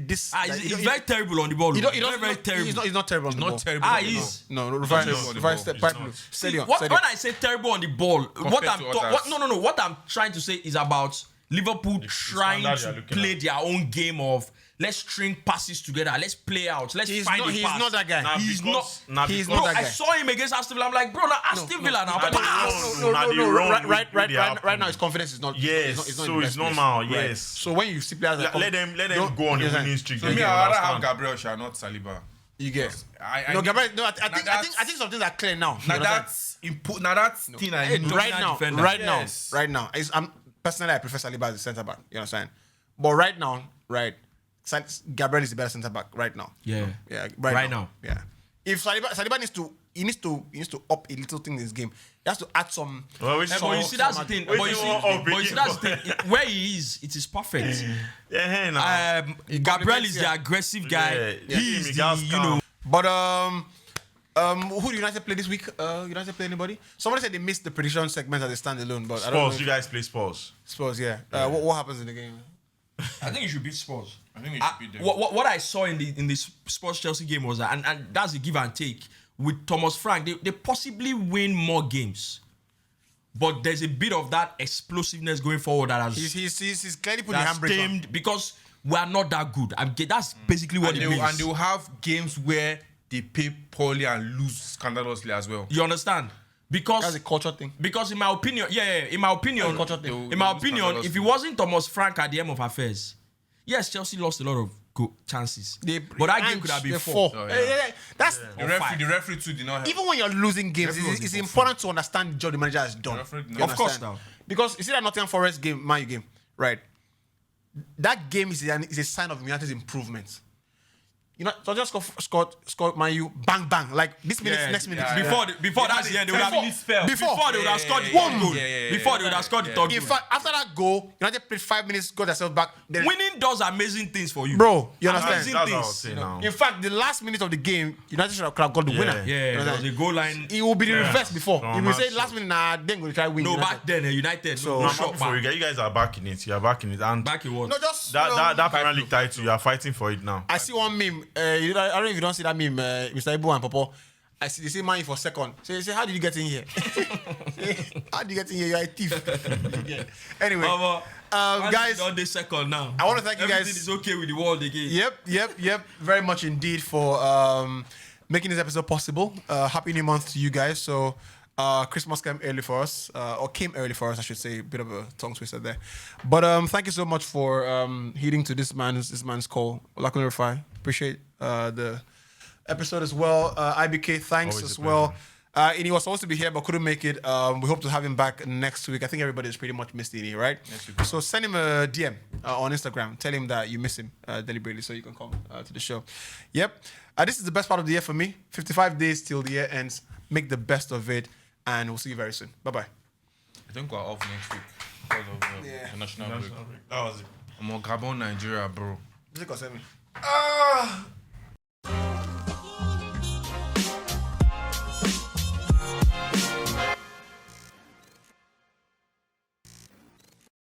B: this.
A: He's very terrible on the ball. Very terrible.
B: He's not terrible on the ball.
H: Not terrible.
A: He's.
B: No,
H: terrible on the ball.
B: steady on.
A: When
B: Steady on.
A: I say terrible on the ball, what I'm
H: to others.
A: what I'm trying to say is about Liverpool trying
I: standard
A: to
I: you're looking
A: play
I: at.
A: their own game of let's string passes together, let's play out, let's
B: He's
A: find
B: not-
A: the
B: he's
A: pass.
B: not that guy.
I: Nah,
A: He's
I: because-
A: not.
I: nah,
B: he's
I: because-
B: not that
A: I
B: guy.
A: saw him against Aston Villa. I'm like, bro, now Aston Villa now.
I: Nah,
A: Pass.
I: no, nah, the run
B: Right
I: really
B: now,
I: happen.
B: his confidence is not.
I: Yes,
B: it's not in
I: so
B: the
I: it's
B: best place.
I: normal.
B: Right.
I: Yes.
B: So when you see players,
I: Let them go on the winning streak.
H: So
I: They
H: me,
I: can
H: I'd rather
I: understand.
H: have Gabriel Shaw, not Saliba.
B: You get.
H: No,
B: Gabriel. No, I think some things are clear now.
H: Now that's input. Now that's thing I know.
B: Right now. Personally, I prefer Saliba as a centre back. You understand? But right now, Gabriel is the better centre back right now.
A: Yeah.
B: Right now. Yeah. If Saliba needs to up a little thing in his game. He has to add some.
A: But you see, that's the thing. But you see, that's the thing. Where he is, it is perfect. Gabriel is the aggressive guy. He is the,
B: But who do United play this week? United play anybody? Somebody said they missed the prediction segment as a standalone, but I don't know.
I: Spurs, you guys play Spurs.
B: Spurs, yeah. What happens in the game?
A: I think you should beat Spurs.
H: I think you should beat them.
A: What I saw in the Spurs Chelsea game was that, and that's a give and take. With Thomas Frank, they possibly win more games, but there's a bit of that explosiveness going forward that has
B: he's clearly put the handbrake on
A: because we are not that good. That's basically what it means.
H: And they will have games where they play poorly and lose scandalously as well.
A: You understand? Because
B: that's a culture thing.
A: Because in my opinion, if it wasn't Thomas Frank at the end of affairs, yes, Chelsea lost a lot of chances. But that game could have been 4.
B: That's
H: the referee too did not help.
B: Even when you're losing games, it's important to understand the job the manager has done.
A: Of course now.
B: Because you see that Nottingham Forest game, Man U game, right? That game is a sign of United's improvement. You know, so just scored Man U, bang bang, like this minute, next minute.
A: Before that's the end, they would have scored the third goal. Before they would have scored the third goal.
B: In fact, after that goal, United played 5 minutes, got themselves back.
A: Winning does amazing things for you,
B: bro. You understand?
A: Amazing things.
B: In fact, the last minute of the game, United should have got the winner.
A: Yeah, the goal line.
B: It will be the reverse before. If we say last minute, then we'll try win.
A: No, back then United.
I: So you guys are back in it. You are back in it, and
A: back in what?
B: No, just
I: that Premier League title. You are fighting for it now.
B: I see one meme. I don't know if you don't see that meme, Mr. Ibu and Popo. I see they say Man U for second. So they say, how did you get in here? How did you get in here? You're a thief. Anyway, guys,
A: on the second now.
B: I want to thank you guys.
A: Everything is okay with the world again.
B: Yep. Very much indeed for making this episode possible. Happy New Month to you guys. So Christmas came early for us, or came early for us, I should say. A bit of a tongue twister there. But thank you so much for heeding to this man's call. Surefire. Appreciate the episode as well. IBK, thanks
I: Always
B: as well. And he was supposed to be here but couldn't make it. We hope to have him back next week. I think everybody's pretty much missed Ini, right? So send him a DM on Instagram. Tell him that you miss him deliberately so you can come to the show. Yep. This is the best part of the year for me. 55 days till the year ends. Make the best of it. And we'll see you very soon. Bye-bye.
H: I think we're off next week because of the national break.
I: That was it.
H: I'm on Gabon, Nigeria, bro.
B: Is it